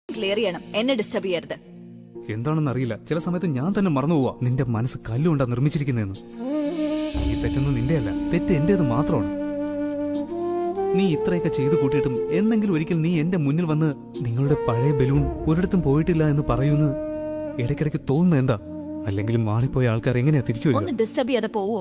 ക്ലിയർ ചെയ്യണം. എന്നെ ഡിസ്റ്റർബ് ചെയ്യരുത്. എന്താണെന്ന് അറിയില്ല, ചില സമയത്ത് ഞാൻ തന്നെ മറന്നു പോവാ നിന്റെ മനസ്സ് കല്ലുകൊണ്ടാ നിർമ്മിച്ചിരിക്കുന്നതെന്ന്. ഈ തെറ്റൊന്നും നിന്റെയല്ല, തെറ്റ് എന്റേത് മാത്രമാണ്. നീ ഇത്രയൊക്കെ ചെയ്തു കൂട്ടിയിട്ടും എന്തെങ്കിലും ഒരിക്കൽ നീ എന്റെ മുന്നിൽ വന്ന് നിങ്ങളുടെ പഴയ ബലൂൺ ഒരിടത്തും പോയിട്ടില്ല എന്ന് പറയുമെന്ന് ഇടയ്ക്കിടയ്ക്ക് തോന്നുന്നത് എന്താ? അല്ലെങ്കിൽ മാറിപ്പോയ ആൾക്കാർ എങ്ങനെയാ തിരിച്ചു വരിക? ഒന്ന് ഡിസ്റ്റർബ് ചെയ്യാതെ പോവോ?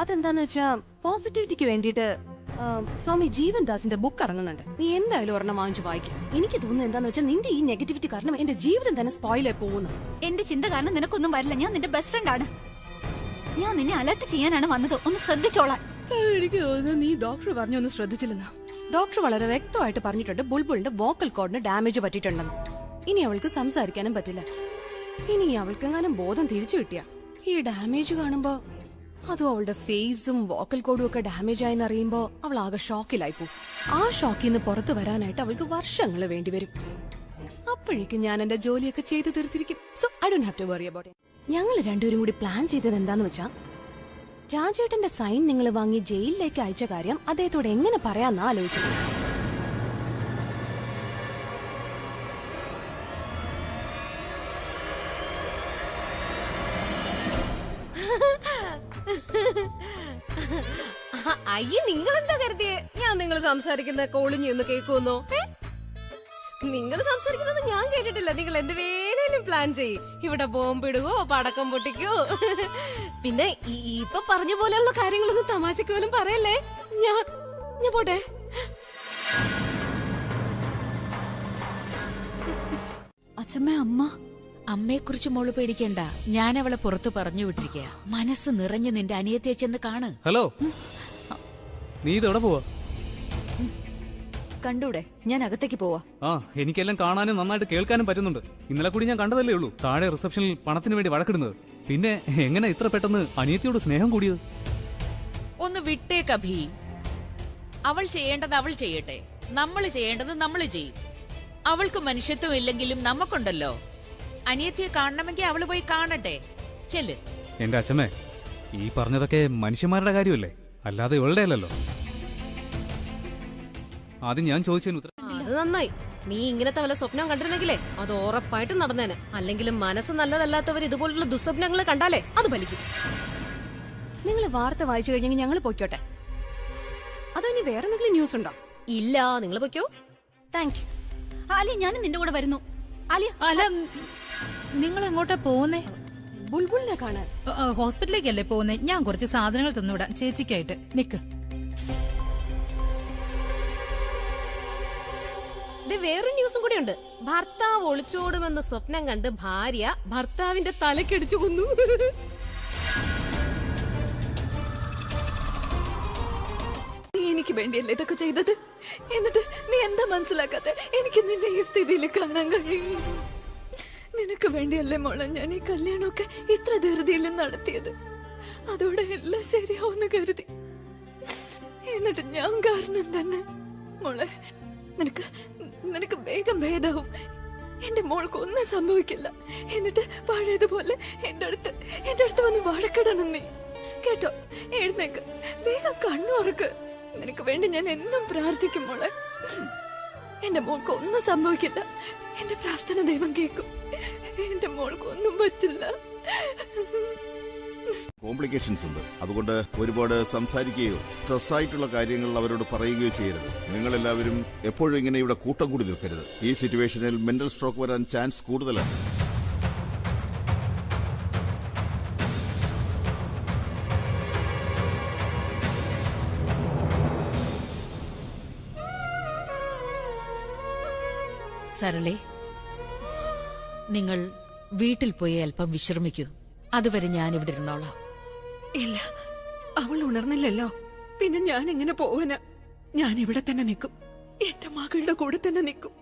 അതെന്താന്ന് വെച്ചാ പോസിറ്റിവിറ്റിക്ക് വേണ്ടിയിട്ട് സ്വാമി ജീവൻ ദാസിന്റെ ബുക്ക് ഇറങ്ങുന്നുണ്ട്. നീ എന്തായാലും ഒരെണ്ണം വാങ്ങിച്ചു വായിക്കും. എനിക്ക് തോന്നുന്നത് എന്താന്ന് വെച്ചാൽ നിന്റെ ഈ നെഗറ്റിവിറ്റി കാരണം എന്റെ ജീവിതം തന്നെ സ്പോയിലായി പോകുന്നു. എന്റെ ചിന്ത കാരണം നിനക്കൊന്നും വരില്ല. ഞാൻ നിന്റെ ബെസ്റ്റ് ഫ്രണ്ട് ആണ്. ഞാൻ നിന്നെ അലർട്ട് ചെയ്യാനാണ് വന്നത്. ഒന്ന് ശ്രദ്ധിച്ചോളാൻ. എനിക്ക് തോന്നുന്നു നീ ഡോക്ടർ പറഞ്ഞൊന്നും ശ്രദ്ധിച്ചില്ലെന്നാ. ഡോക്ടർ വളരെ വ്യക്തമായിട്ട് പറഞ്ഞിട്ടുണ്ട് ബുൾബുളിന്റെ വോക്കൽ കോഡിന് ഡാമേജ് പറ്റിയിട്ടുണ്ടെന്ന്. ഇനി അവൾക്ക് സംസാരിക്കാനും പറ്റില്ല. ഇനി അവൾക്കെങ്ങാനും ബോധം തിരിച്ചു കിട്ടിയ ഈ ഡാമേജ് കാണുമ്പോ, അതും അവളുടെ ഫേസും വോക്കൽ കോഡും ഒക്കെ ഡാമേജ് ആയെന്ന് അറിയുമ്പോ അവൾ ആകെ ഷോക്കിലായി പോകും. ആ ഷോക്കിൽ നിന്ന് പുറത്തു വരാനായിട്ട് അവൾക്ക് വർഷങ്ങൾ വേണ്ടിവരും. അപ്പോഴേക്കും ഞാൻ എന്റെ ജോലിയൊക്കെ ചെയ്തു തീർത്തിരിക്കും. So I don't have to worry about it. ഞങ്ങൾ രണ്ടുപേരും കൂടി പ്ലാൻ ചെയ്തത് എന്താന്ന് വെച്ചാ, രാജേട്ടന്റെ സൈൻ നിങ്ങൾ വാങ്ങി ജയിലിലേക്ക് അയച്ച കാര്യം അദ്ദേഹത്തോട് എങ്ങനെ പറയാന്നാ ആലോചിച്ചത്. അയ്യ നിങ്ങൾ എന്താ കരുതിയേ ഞാൻ നിങ്ങൾ സംസാരിക്കുന്ന കോളിഞ്ഞ് എന്ന് കേൾക്കുമെന്നോ? നിങ്ങൾ സംസാരിക്കുന്നത് ഞാൻ കേട്ടിട്ടില്ല. നിങ്ങൾ എന്ത് വേണേലും പ്ലാൻ ചെയ്യും. ഇവിടെ ബോംബിടുകയോ പടക്കം പൊട്ടിക്കോ. പിന്നെ ഇപ്പൊ പറഞ്ഞ പോലെയുള്ള കാര്യങ്ങളൊന്നും തമാശക്ക് പോലും പറയല്ലേ. ഞാൻ പോട്ടെ. അച്ഛമ്മ, അമ്മ. അമ്മയെക്കുറിച്ച് മോള് പേടിക്കണ്ട. ഞാൻ അവളെ പുറത്ത് പറഞ്ഞു വിട്ടിരിക്കുക. മനസ്സ് നിറഞ്ഞ് നിന്റെ അനിയത്തിയെ ചെന്ന് കാണ്. ഹലോ, നീ ഇതെവിടെ പോവാ? കണ്ടൂടെ, ഞാൻ അകത്തേക്ക് പോവാ. ആ, എനിക്കെല്ലാം കാണാനും നന്നായിട്ട് കേൾക്കാനും പറ്റുന്നുണ്ട്. ഇന്നലെ കൂടി ഞാൻ കണ്ടതല്ലേ ഉള്ളൂ താഴെ റിസപ്ഷനിൽ പണത്തിന് വേണ്ടി വഴക്കിടുന്നത്. പിന്നെ എങ്ങനെ ഇത്ര പെട്ടെന്ന് അനിയത്തിയോട് സ്നേഹം കൂടിയത്? ഒന്ന് വിട്ടേക്കഭി. അവൾ ചെയ്യേണ്ടത് അവൾ ചെയ്യട്ടെ, നമ്മൾ ചെയ്യേണ്ടത് നമ്മൾ ചെയ്യും. അവൾക്ക് മനുഷ്യത്വം ഇല്ലെങ്കിലും നമുക്കുണ്ടല്ലോ. അനിയത്തിയെ കാണണമെങ്കിൽ അവള് പോയി കാണട്ടെ. ചെല്ല്. എന്റെ അച്ഛമ്മേ, ഈ പറഞ്ഞതൊക്കെ മനുഷ്യന്മാരുടെ കാര്യമല്ലേ, അല്ലാതെ ഇവളുടെ അല്ലല്ലോ. ആദ്യം ഞാൻ ചോദിച്ചതിന് ഉത്തരം. അത് നന്നായി. നീ ഇങ്ങനത്തെ വല്ല സ്വപ്നം കണ്ടിരുന്നെങ്കിലേ അത് ഉറപ്പായിട്ടും നടന്നേനെ. അല്ലെങ്കിലും മനസ്സ് നല്ലതല്ലാത്തവർ ഇതുപോലുള്ള ദുസ്വപ്നങ്ങൾ കണ്ടാലേ അത് ഫലിക്കും. നിങ്ങൾ വാർത്ത വായിച്ചു കഴിഞ്ഞെങ്കിൽ ഞങ്ങൾ പൊയ്ക്കോട്ടെ. അതോ ഇനി വേറെ എന്തെങ്കിലും ന്യൂസ് ഉണ്ടോ? ഇല്ല, നിങ്ങൾ പൊയ്ക്കോ. Thank you. ആലിയ, ഞാനും നിന്റെ കൂടെ വരുന്നു. ആലിയ, അല്ല, നിങ്ങൾ എങ്ങോട്ടാ പോകുന്നേ? ബുൾബുളിനെ കാണാൻ. ഹോസ്പിറ്റലിലേക്കല്ലേ പോകുന്നേ? ഞാൻ കുറച്ച് സാധനങ്ങൾ തന്നുവിടാം ചേച്ചിക്കായിട്ട്. നിക്ക്. വേറൊരു ന്യൂസും കൂടെ ഉണ്ട്. ഭർത്താവ് ഒളിച്ചോടുമെന്ന് സ്വപ്നം കണ്ട് ഭാര്യ ഭർത്താവിന്റെ തലക്കടിച്ചു കൊന്നു. നീ എനിക്ക് വേണ്ടിയല്ലേ ഇതൊക്കെ ചെയ്തത്? എന്നിട്ട് നീ എന്താ മനസ്സിലാക്കാത്തെ? എനിക്ക് നിന്നെ ഈ സ്ഥിതിയിൽ കാണാൻ കഴിയും. നിനക്ക് വേണ്ടിയല്ലേ മോളെ ഞാൻ ഈ കല്യാണമൊക്കെ ഇത്ര ധൃതിയിൽ നടത്തിയത്. അതോടെ എല്ലാം ശരിയാവുന്ന കരുതി. എന്നിട്ട് ഞാൻ കാരണം തന്നെ മോളെ നിനക്ക് വേഗം ഭേദാവും. എന്റെ മോൾക്ക് ഒന്നും സംഭവിക്കില്ല. എന്നിട്ട് പഴയതുപോലെ എന്റെ അടുത്ത് വന്ന് വഴക്കിടണം നീ, കേട്ടോ? എഴുന്നേക്ക്, വേഗം കണ്ണുറക്ക്. നിനക്ക് വേണ്ടി ഞാൻ എന്നും പ്രാർത്ഥിക്കും മോളെ. എന്റെ മോൾക്ക് ഒന്നും സംഭവിക്കില്ല. എന്റെ പ്രാർത്ഥന ദൈവം കേൾക്കും. എന്റെ മോൾക്ക് ഒന്നും പറ്റില്ല. കോംപ്ലിക്കേഷൻസ് ഉണ്ട്. അതുകൊണ്ട് ഒരുപാട് സംസാരിക്കുകയോ സ്ട്രെസ് ആയിട്ടുള്ള കാര്യങ്ങൾ അവരോട് പറയുകയോ ചെയ്യരുത്. നിങ്ങൾ എല്ലാവരും എപ്പോഴും ഇങ്ങനെ ഇവിടെ കൂട്ടം കൂടി നിൽക്കരുത്. ഈ സിറ്റുവേഷനിൽ മെന്റൽ സ്ട്രോക്ക് വരാൻ ചാൻസ് കൂടുതലാണ്. സരളേ, നിങ്ങൾ വീട്ടിൽ പോയി അല്പം വിശ്രമിക്കൂ. അതുവരെ ഞാൻ ഇവിടെ ഇരുന്നോളാം. ഇല്ല, അവൾ ഉണർന്നില്ലല്ലോ. പിന്നെ ഞാൻ എങ്ങനെ പോവാനാ? ഞാൻ ഇവിടെ തന്നെ നിൽക്കും. എന്റെ മകളുടെ കൂടെ തന്നെ നിൽക്കും.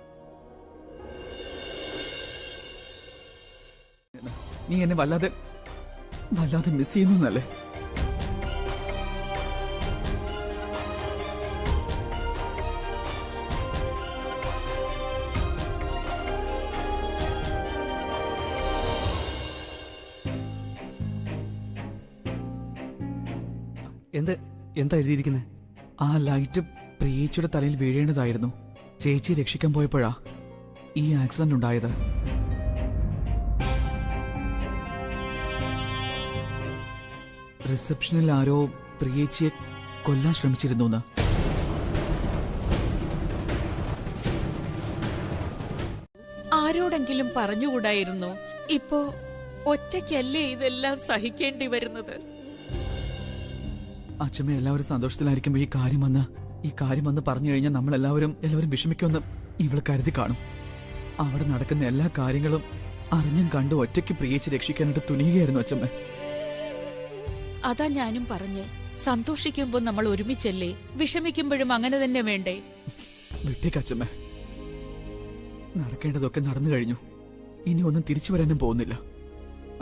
നീ എന്നെ വല്ലാതെ മിസ് ചെയ്യുന്നല്ലേ? എന്താ എഴുതിയിരിക്കുന്നത്? ആ ലൈറ്റ് പ്രിയേച്ചിയുടെ തലയിൽ വീഴേണ്ടതായിരുന്നു. ചേച്ചി രക്ഷിക്കാൻ പോയപ്പോഴാ ഈ ആക്സിഡന്റ് ഉണ്ടായത്. റിസപ്ഷനിൽ ആരോ പ്രിയേച്ചിയെ കൊല്ലാൻ ശ്രമിച്ചിരുന്നു. ആരോടെങ്കിലും പറഞ്ഞുകൂടായിരുന്നു? ഇപ്പോ ഒറ്റയ്ക്കല്ലേ ഇതെല്ലാം സഹിക്കേണ്ടി വരുന്നത്? അച്ഛമ്മ എല്ലാവരും സന്തോഷത്തിലായിരിക്കുമ്പോ ഈ കാര്യം വന്ന് പറഞ്ഞു കഴിഞ്ഞാൽ നമ്മളെല്ലാവരും വിഷമിക്കുമെന്ന് ഇവള് കരുതി കാണും. അവിടെ നടക്കുന്ന എല്ലാ കാര്യങ്ങളും അറിഞ്ഞും കണ്ടും ഒറ്റയ്ക്ക് പ്രിയേച്ച് രക്ഷിക്കാനായിട്ട് തുനിയുകയായിരുന്നു അച്ഛമ്മ. അതാ ഞാനും പറഞ്ഞ്, സന്തോഷിക്കുമ്പോ നമ്മൾ ഒരുമിച്ചല്ലേ, വിഷമിക്കുമ്പോഴും അങ്ങനെ തന്നെ വേണ്ടേ? വിട്ടേക്ക് അച്ഛമ്മ. നടക്കേണ്ടതൊക്കെ നടന്നു കഴിഞ്ഞു. ഇനി ഒന്നും തിരിച്ചു വരാനും പോകുന്നില്ല.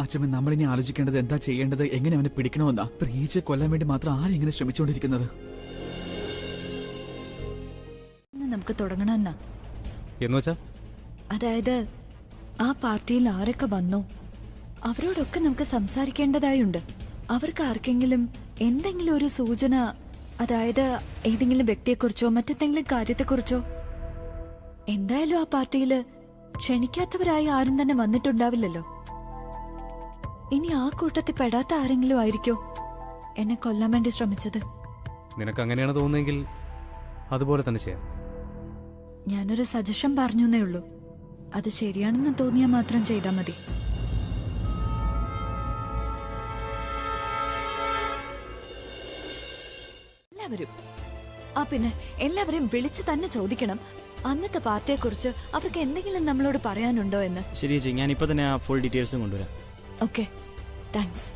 അച്ഛമ്മ, നമ്മളിനി ആലോചിക്കേണ്ടത് എന്താ ചെയ്യേണ്ടത്, എങ്ങനെ അവനെ പിടിക്കണമെന്നാ. പ്രിയേച്ചെ കൊല്ലാൻ വേണ്ടി മാത്രം ആരെങ്ങനെ ശ്രമിച്ചുകൊണ്ടിരിക്കുന്നത്? നമുക്ക് തുടങ്ങണമെന്നാ. എന്നുവെച്ചാ? അതായത് ആ പാർട്ടിയിൽ ആരൊക്കെ വന്നോ അവരോടൊക്കെ നമുക്ക് സംസാരിക്കേണ്ടതായുണ്ട്. അവർക്ക് ആർക്കെങ്കിലും എന്തെങ്കിലും ഒരു സൂചന, അതായത് ഏതെങ്കിലും വ്യക്തിയെക്കുറിച്ചോ മറ്റെന്തെങ്കിലും കാര്യത്തെക്കുറിച്ചോ. എന്തായാലും ആ പാർട്ടിയില് ക്ഷണിക്കാത്തവരായി ആരും തന്നെ വന്നിട്ടുണ്ടാവില്ലല്ലോ. ഇനി ആ കൂട്ടത്തിൽ പെടാത്ത ആരെങ്കിലും ആയിരിക്കോ എന്നെ കൊല്ലാൻ വേണ്ടി ശ്രമിച്ചത്. നിനക്ക് അങ്ങനെയാണ് തോന്നുന്നതെങ്കിൽ അതുപോലെ തന്നെ ചെയ്യാം. ഞാനൊരു സജഷൻ പറഞ്ഞേ ഉള്ളൂ. അത് ശരിയാണെന്ന് തോന്നിയാൽ മാത്രം ചെയ്താൽ മതി. എല്ലാവരും പിന്നെ എല്ലാവരെയും വിളിച്ചു തന്നെ ചോദിക്കണം അന്നത്തെ പാർട്ടിയെ കുറിച്ച് അവർക്ക് എന്തെങ്കിലും നമ്മളോട് പറയാനുണ്ടോ എന്ന്. ശരി ചേച്ചി, ഞാൻ ഇപ്പൊ തന്നെ ആ ഫുൾ ഡീറ്റെയിൽസും കൊണ്ടുവരാം. Okay, thanks.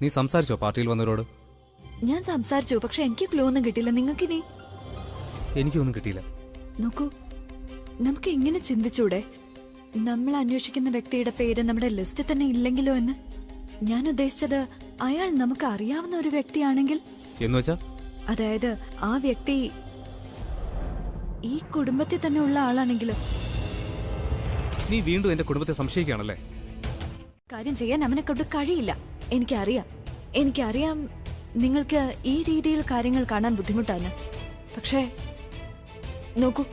നീ സംസാരിച്ചോ പാർട്ടിയിൽ വന്നവരോട്? ഞാൻ സംസാരിച്ചു, പക്ഷെ എനിക്ക് ക്ലൂ ഒന്നും കിട്ടിയില്ല. നിങ്ങൾക്കിനി? എനിക്കൊന്നും കിട്ടിയില്ല. നോക്കൂ, നമുക്ക് ഇങ്ങനെ ചിന്തിച്ചൂടെ, നമ്മൾ അന്വേഷിക്കുന്ന വ്യക്തിയുടെ പേര് നമ്മുടെ ലിസ്റ്റ് തന്നെ ഇല്ലെങ്കിലോ എന്ന്. ഞാൻ ഉദ്ദേശിച്ചത് അയാൾ നമുക്ക് അറിയാവുന്ന ഒരു വ്യക്തിയാണെങ്കിൽ. എന്നുവെച്ചാ? അതായത് ആ വ്യക്തി ഈ കുടുംബത്തിൽ തന്നെ ഉള്ള ആളാണെങ്കിലോ. നീ വീണ്ടും എന്റെ കുടുംബത്തെ സംശയിക്കുകയാണല്ലേ? കാര്യം ചെയ്യാൻ അവനെ കൊണ്ട് കഴിയില്ല. എനിക്കറിയാം നിങ്ങൾക്ക് ഈ രീതിയിൽ കാര്യങ്ങൾ കാണാൻ ബുദ്ധിമുട്ടാണ്. പക്ഷേ നോക്കൂ,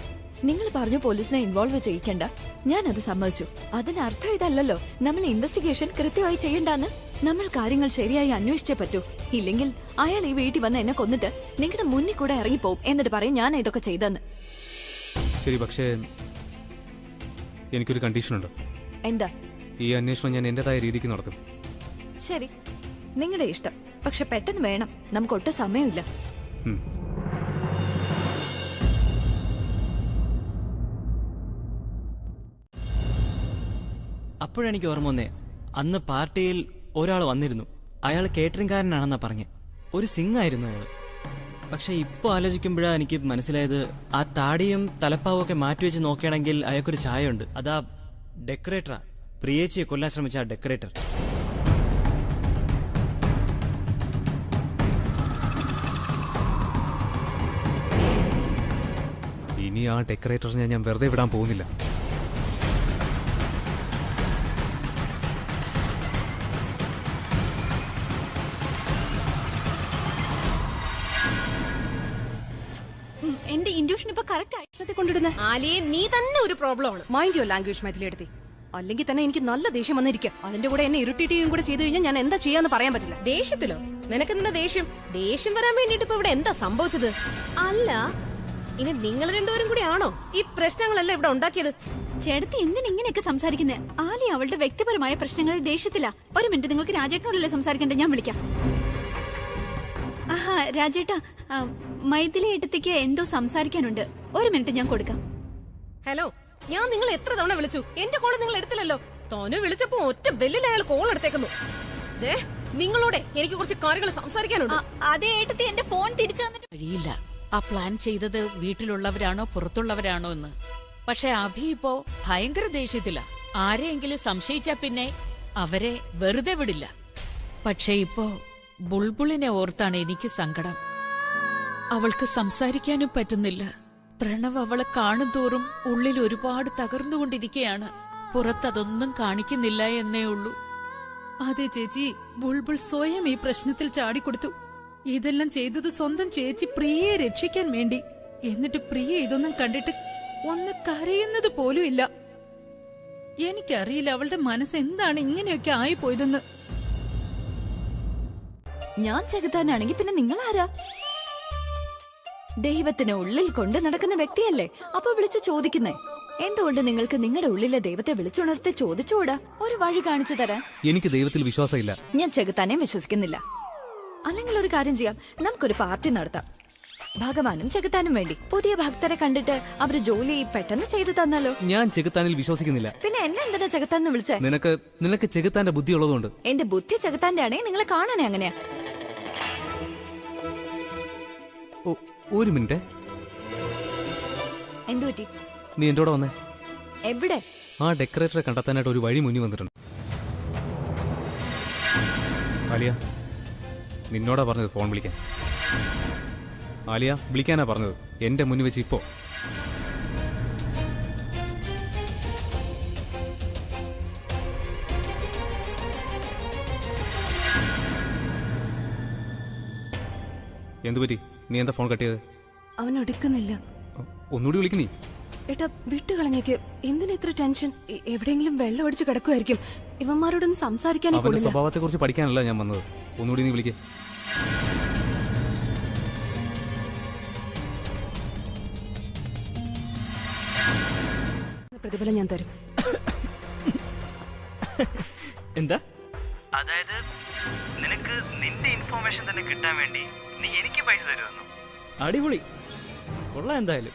നിങ്ങൾ പറഞ്ഞു പോലീസിനെ ഇൻവോൾവ് ചെയ്യിക്കണ്ട. ഞാനത് സമ്മതിച്ചു. അതിനർത്ഥം ഇതല്ലല്ലോ നമ്മൾ ഇൻവെസ്റ്റിഗേഷൻ കൃത്യമായി ചെയ്യണ്ടെന്ന്. നമ്മൾ കാര്യങ്ങൾ ശരിയായി അന്വേഷിച്ചേ പറ്റൂ. ഇല്ലെങ്കിൽ അയാൾ ഈ വീട്ടിൽ വന്ന് എന്നെ കൊന്നിട്ട് നിങ്ങളുടെ മുന്നിൽ കൂടെ ഇറങ്ങിപ്പോവും. എന്നിട്ട് പറയും ഞാൻ ഇതൊക്കെ ചെയ്തെന്ന്. ശരി, പക്ഷേ എനിക്കൊരു കണ്ടീഷനുണ്ട്. എന്താ? ഈ അന്വേഷണം ഞാൻ എന്റേതായ രീതിക്ക് നടത്തും. ശരി, നിങ്ങളുടെ ഇഷ്ടം. പക്ഷെ പെട്ടെന്ന് വേണം, നമുക്ക് ഒട്ടും സമയമില്ല. അപ്പോഴെനിക്ക് ഓർമ്മ വന്നേ, അന്ന് പാർട്ടിയിൽ ഒരാൾ വന്നിരുന്നു. അയാൾ കേറ്ററിംഗുകാരനാണെന്നാ പറഞ്ഞേ. ഒരു സിംഗായിരുന്നു അയാൾ. പക്ഷെ ഇപ്പൊ ആലോചിക്കുമ്പോഴാണ് എനിക്ക് മനസ്സിലായത്, ആ താടിയും തലപ്പാവും ഒക്കെ മാറ്റിവെച്ച് നോക്കുകയാണെങ്കിൽ അയാൾക്കൊരു ചായ ഉണ്ട്. അതാ ഡെക്കറേറ്ററാ, പ്രിയേച്ചിയെ കൊല്ലാൻ ശ്രമിച്ച ആ ഡെക്കറേറ്റർ. ഇനി ആ ഡെക്കറേറ്ററിനെ ഞാൻ വെറുതെ വിടാൻ പോകുന്നില്ല. എന്റെ ഇൻഡ്യൂഷൻ ഇപ്പൊ കറക്റ്റ് ആയിട്ട് കൊണ്ടിടുന്ന ആലിയെ നീ തന്നെ ഒരു പ്രോബ്ലം ആണ്. മൈൻഡ് യുവർ ലാംഗ്വേജ് മൈഥിലിയെടുത്തി. അല്ലെങ്കിൽ തന്നെ എനിക്ക് നല്ല ദേഷ്യം വന്നിരിക്കും. അതിന്റെ കൂടെ എന്നെ ഇറിറ്റേറ്റ് ചെയ്യുകയും കൂടെ ചെയ്തു കഴിഞ്ഞാൽ ഞാൻ എന്താ ചെയ്യാന്ന് പറയാൻ പറ്റില്ല. ദേഷ്യത്തിലോ? നിനക്ക് നിന്ന ദേഷ്യം വരാൻ വേണ്ടിട്ട് ഇപ്പൊ ഇവിടെ എന്താ സംഭവിച്ചത്? അല്ല, ഇനി നിങ്ങൾ രണ്ടുപേരും കൂടി ആണോ ഈ പ്രശ്നങ്ങളെല്ലാം ഇവിടെ ഉണ്ടാക്കിയത്? ചേട്ടത്തി എന്തിനിങ്ങനെയൊക്കെ സംസാരിക്കുന്നത്? ആലി അവളുടെ വ്യക്തിപരമായ പ്രശ്നങ്ങളിൽ ദേഷ്യത്തില്ല. ഒരു മിനിറ്റ്, നിങ്ങൾക്ക് രാജേട്ടനോടല്ലേ സംസാരിക്കണ്ടേ? ഞാൻ വിളിക്കാം. ആഹാ രാജേട്ടാ, മൈഥിലി ഏട്ടത്തിക്ക് എന്തോ സംസാരിക്കാനുണ്ട്. ഒരു മിനിറ്റ്, ഞാൻ കൊടുക്കാം. ഹലോ, ഞാൻ നിങ്ങൾ എത്ര തവണ വിളിച്ചു, എന്റെ കോള് നിങ്ങൾ എടുത്തില്ലല്ലോ. തോനു വിളിച്ചപ്പോ ഒറ്റ ബെല്ലിൽ അയാൾ കോൾ എടുത്തേക്കുന്നു. നിങ്ങളോടെ എനിക്ക് കുറച്ച് കാര്യങ്ങൾ സംസാരിക്കാനുണ്ട്. അതേ ഏട്ടത്തി, എന്റെ ഫോൺ തിരിച്ചു തന്നിട്ട് കഴിയില്ല. ആ പ്ലാൻ ചെയ്തത് വീട്ടിലുള്ളവരാണോ പുറത്തുള്ളവരാണോ എന്ന്. പക്ഷെ അഭി ഇപ്പോ ഭയങ്കര ദേഷ്യത്തില. ആരെയെങ്കിലും സംശയിച്ചാ പിന്നെ അവരെ വെറുതെ വിടില്ല. പക്ഷെ ഇപ്പോ ബുൾബുളിനെ ഓർത്താണ് എനിക്ക് സങ്കടം. അവൾക്ക് സംസാരിക്കാനും പറ്റുന്നില്ല. പ്രണവ് അവളെ കാണും തോറും ഉള്ളിൽ ഒരുപാട് തകർന്നുകൊണ്ടിരിക്കുകയാണ്. പുറത്തതൊന്നും കാണിക്കുന്നില്ല എന്നേ ഉള്ളൂ. അതെ ചേച്ചി, ബുൾബുൾ സ്വയം ഈ പ്രശ്നത്തിൽ ചാടിക്കൊടുത്തു. ഇതെല്ലാം ചെയ്തത് സ്വന്തം ചേച്ചി പ്രിയയെ രക്ഷിക്കാൻ വേണ്ടി. എന്നിട്ട് പ്രിയ ഇതൊന്നും കണ്ടിട്ട് ഒന്ന് കരയുന്നത് പോലും ഇല്ല. എനിക്കറിയില്ല അവളുടെ മനസ്സ് എന്താണ് ഇങ്ങനെയൊക്കെ ആയിപ്പോയതെന്ന്. ഞാൻ ചെകുത്താനാണെങ്കിൽ പിന്നെ നിങ്ങൾ ആരാ? ദൈവത്തിന് ഉള്ളിൽ കൊണ്ട് നടക്കുന്ന വ്യക്തിയല്ലേ. അപ്പൊ വിളിച്ചു ചോദിക്കുന്നേ. എന്തുകൊണ്ട് നിങ്ങൾക്ക് നിങ്ങളുടെ ഉള്ളിലെ ദൈവത്തെ വിളിച്ചുണർത്തി ചോദിച്ചുകൂടാ? ഒരു വഴി കാണിച്ചു തരാൻ. എനിക്ക് ദൈവത്തിൽ വിശ്വാസമില്ല. ഞാൻ ചെകുത്താനെയും വിശ്വസിക്കുന്നില്ല. അല്ലെങ്കിൽ ഒരു കാര്യം ചെയ്യാം, നമുക്കൊരു പാർട്ടി നടത്താം. ഭഗവാനും ചെകുത്താനും വേണ്ടി. പുതിയ ഭക്തരെ കണ്ടിട്ട് അവര് ജോലി പെട്ടെന്ന് ചെയ്തു തന്നാലോ? ഞാൻ ചെകുത്താനിൽ വിശ്വസിക്കുന്നില്ല. പിന്നെ എന്നെ എന്തിനാ ചെകുത്താന്ന് വിളിച്ചേ? നിനക്ക് ചെകുത്താന്റെ ബുദ്ധി ഉള്ളതുകൊണ്ട്. എന്റെ ബുദ്ധി ചെകുത്താന്റെ ആണേ നിങ്ങളെ കാണാനേ അങ്ങനെയാ. ഒരു മിനിറ്റ്. എന്തു പറ്റി? നീ എന്റെ കൂടെ വന്നേ. എവിടെ? ആ ഡെക്കറേറ്ററെ കണ്ടെത്താനായിട്ട് ഒരു വഴി മുന്നിൽ വന്നിട്ടുണ്ട്. ആലിയ, നിന്നോടാ പറഞ്ഞത് ഫോൺ വിളിക്കാൻ. ആലിയ, വിളിക്കാനാ പറഞ്ഞത്. എന്റെ മുന്നിൽ വെച്ച് ഇപ്പോ. എന്തുപറ്റി? നീ എന്താ ഫോൺ കട്ട് ചെയ്ത്? അവൻ എടുക്കുന്നില്ല. ഒന്നുകൂടി വിളിക്കുന്നീ. ഏട്ടാ, വിട്ടുകളഞ്ഞേക്ക്. എന്തിനാ ഇത്ര ടെൻഷൻ? എവിടെയെങ്കിലും വെള്ളം അടിച്ച് കിടക്കുമായിരിക്കും. ഇവന്മാരോടൊന്നും സംസാരിക്കാനേ കൊള്ളില്ല. സ്വഭാവത്തെ കുറിച്ച് പഠിക്കാനല്ല ഞാൻ വന്നത്. ഒന്നുകൂടി നീ വിളിക്കേ. പ്രതിഫലം ഞാൻ തരും. എന്താ? അതായത് നിനക്ക് നിന്റെ ഇൻഫോർമേഷൻ തന്നെ കിട്ടാൻ വേണ്ടി നീ എനിക്ക് പൈസ തരുമെന്നു. അടിപൊളി, കൊള്ളാം. എന്തായാലും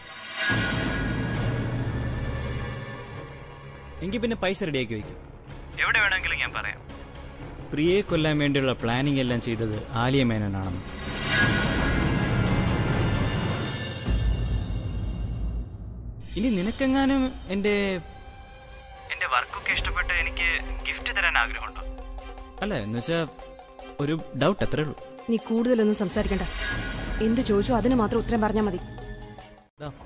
എങ്കിൽ പിന്നെ പൈസ റെഡിയാക്കി വയ്ക്കും. എവിടെ വേണമെങ്കിലും ഞാൻ പറയാം. പ്രിയയെ കൊല്ലാൻ വേണ്ടിയുള്ള പ്ലാനിങ് എല്ലാം ചെയ്തത് ആലിയ മേനോനാണെന്ന്. ഇനി നിനക്കെങ്ങാനും എൻ്റെ വർക്കൊക്കെ ഇഷ്ടപ്പെട്ട് എനിക്ക് ഗിഫ്റ്റ് തരാൻ ആഗ്രഹമുണ്ടോ? അല്ല, എന്നുവെച്ചാ ഒരു ഡൗട്ട്, അത്രേ ഉള്ളൂ. നീ കൂടുതലൊന്നും സംസാരിക്കണ്ട. എന്ത് ചോദിച്ചോ അതിന് മാത്രം ഉത്തരം പറഞ്ഞാൽ മതി.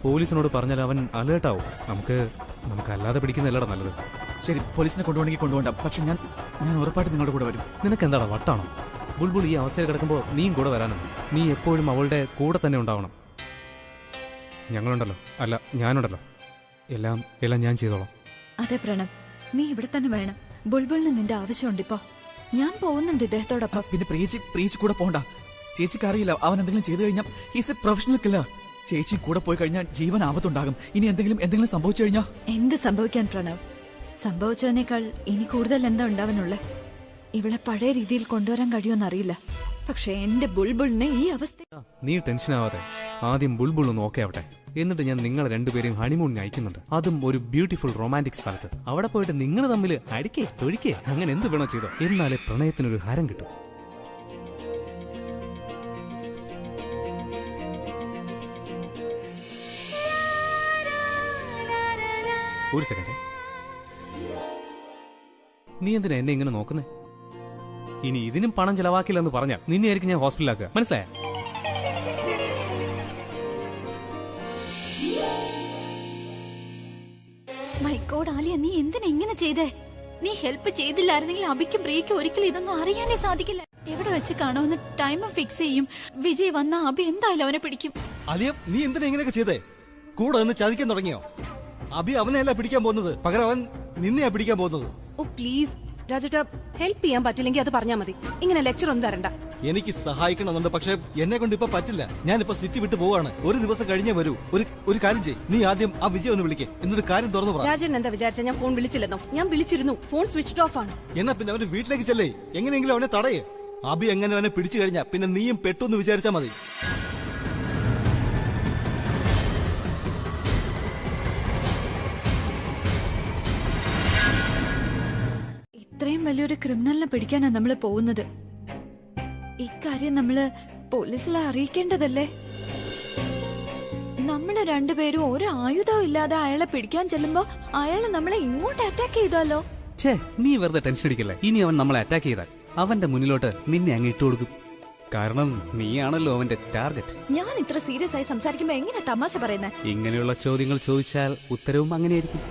പോലീസിനോട് പറഞ്ഞാൽ അവൻ അലേർട്ടാവും. നമുക്ക് അല്ലാതെ പിടിക്കുന്നതല്ലടാ നല്ലത്. ശരി, പോലീസിനെ കൊണ്ടുപോകണമെങ്കിൽ കൊണ്ടുപോകണ്ട. പക്ഷെ ഞാൻ ഉറപ്പായിട്ട് നിങ്ങളുടെ കൂടെ വരും. നിനക്ക് എന്താടാ വട്ടാണോ? ബുൾബുൾ ഈ അവസ്ഥയിൽ കിടക്കുമ്പോൾ നീയും കൂടെ വരാനുണ്ട്. നീ എപ്പോഴും അവളുടെ കൂടെ തന്നെ ഉണ്ടാവണം. ഞങ്ങളുണ്ടല്ലോ, അല്ല ഞാനുണ്ടല്ലോ, എല്ലാം ഞാൻ ചെയ്തോളാം. അതെ പ്രണവ്, നീ ഇവിടെ തന്നെ വേണം. ബുൾബുളിന് നിന്റെ ആവശ്യമുണ്ട് ഇപ്പൊ. ഞാൻ പോകുന്നുണ്ട് ഇദ്ദേഹത്തോടൊപ്പം. പിന്നെ പ്രിയച്ചി കൂടെ പോണ്ട. ചേച്ചിക്ക് അറിയില്ല, അവൻ എന്തെങ്കിലും ചെയ്തു കഴിഞ്ഞാൽ ഹീസ് എ പ്രൊഫഷണൽ കില്ലർ. ചേച്ചി കൂടെ പോയി കഴിഞ്ഞാൽ ജീവൻ ആപത്തുണ്ടാകും. ഇനി എന്തെങ്കിലും സംഭവിച്ചു കഴിഞ്ഞാൽ എന്ത് സംഭവിക്കാൻ പ്രണവ്? സംഭവിച്ചതിനേക്കാൾ ഇനി കൂടുതൽ എന്താ ഉണ്ടാവാനുള്ളേ? ഇവളെ പഴയ രീതിയിൽ കൊണ്ടുവരാൻ കഴിയുമെന്നറിയില്ല. പക്ഷെ എന്റെ ബുൾബുളിനെ ഈ അവസ്ഥ. നീ ടെൻഷൻ ആവാതെ ആദ്യം ബുൾബുൾ ഒന്ന് ഓക്കെ ആവട്ടെ. എന്നിട്ട് ഞാൻ നിങ്ങളെ രണ്ടുപേരെയും ഹണിമൂണിന് അയക്കുന്നുണ്ട്. അതും ഒരു ബ്യൂട്ടിഫുൾ റൊമാൻറ്റിക് സ്ഥലത്ത്. അവിടെ പോയിട്ട് നിങ്ങൾ തമ്മിൽ അടിക്കേ തൊഴിക്കേ അങ്ങനെ എന്ത് വേണോ ചെയ്തോ. എന്നാലേ പ്രണയത്തിനൊരു ഹരം കിട്ടും. ഒരു സെക്കൻഡ്, നീ എന്തിനാ എന്നെ ഇങ്ങനെ നോക്കുന്നേ? ഇനി ഇതിനും പണം ചെലവാക്കില്ലെന്ന് പറഞ്ഞാൽ നിന്നെയായിരിക്കും ഞാൻ ഹോസ്പിറ്റലാക്കുക. മനസ്സിലായ? മൈ ഗോഡ് ആലിയ, നീ എന്തിനാ ഇങ്ങനെ ചെയ്തേ? നീ ഹെൽപ്പ് ചെയ്തില്ലായിരുന്നെങ്കിൽ അബിക്കും പ്രിയയ്ക്കും ഒരിക്കലും ഇതൊന്നും അറിയാനേ സാധിക്കില്ല. എവിടെ വെച്ച് കാണുമെന്ന് ടൈം ഫിക്സ് ചെയ്യും. വിജയ് വന്ന അബി എന്തായാലും അവനെ പിടിക്കും. ആലിയ, നീ എന്തിനാ ഇങ്ങനെയൊക്കെ ചെയ്തേ? കൂടെ നിന്ന് ചതിക്കാൻ തുടങ്ങിയോ? അബി അവനെയല്ല പിടിക്കാൻ പോകുന്നത്, പകരം അവൻ നിന്നെയാ പിടിക്കാൻ പോകുന്നത്. ഓ പ്ലീസ് രാജേട്ടാ, ഹെൽപ്പ് ചെയ്യാൻ പറ്റില്ലെങ്കിൽ അത് പറഞ്ഞാൽ മതി. ഇങ്ങനെ ലെക്ചർ ഒന്നും തരണ്ട. എനിക്ക് സഹായിക്കണമെന്നുണ്ട്, പക്ഷെ എന്നെ കൊണ്ട് ഇപ്പൊ പറ്റില്ല. ഞാനിപ്പോ സിറ്റി വിട്ട് പോവാണ്. ഒരു ദിവസം കഴിഞ്ഞേ വരൂ. ഒരു കാര്യം ചെയ്യ്, നീ ആദ്യം ആ വിജയ് ഒന്ന് വിളിക്കേ, എന്നിട്ട് കാര്യം തുറന്നു പറ. രാജേട്ടൻ എന്താ വിചാരിച്ച ഞാൻ ഫോൺ വിളിച്ചില്ലെന്നോ? ഞാൻ വിളിച്ചിരുന്നു, ഫോൺ സ്വിച്ച് ഓഫ് ആണ്. എന്നാ പിന്നെ അവന്റെ വീട്ടിലേക്ക് ചെല്ലേ, എങ്ങനെയെങ്കിലും അവനെ തടയേ. അബി എങ്ങനെ അവനെ പിടിച്ചു കഴിഞ്ഞാ പിന്നെ നീയും പെട്ടെന്ന് വിചാരിച്ചാ മതി. ഇത്രയും വലിയൊരു ക്രിമിനലിനെ പിടിക്കാനാണ് നമ്മള് പോകുന്നത്. ഇക്കാര്യം നമ്മള് പോലീസിലെ അറിയിക്കേണ്ടതല്ലേ? നമ്മള് രണ്ടുപേരും ഒരു ആയുധവും ഇല്ലാതെ അയാളെ പിടിക്കാൻ ചെല്ലുമ്പോ അയാള് നമ്മളെ ഇങ്ങോട്ട് അറ്റാക്ക് ചെയ്താലോ? ഛേ, നീ വെറുതെ ടെൻഷൻ അടിക്കല്ലേ. ഇനി അവൻ നമ്മളെ അറ്റാക്ക് ചെയ്താൽ അവന്റെ മുന്നിലോട്ട് നിന്നെ അങ്ങ് ഇട്ടുകൊടുക്കും. കാരണം നീയാണല്ലോ അവന്റെ ടാർഗറ്റ്. ഞാൻ ഇത്ര സീരിയസ് ആയി സംസാരിക്കുമ്പോ എങ്ങനെ തമാശ പറയുന്നേ? ഇങ്ങനെയുള്ള ചോദ്യങ്ങൾ ചോദിച്ചാൽ ഉത്തരവും അങ്ങനെയായിരിക്കും.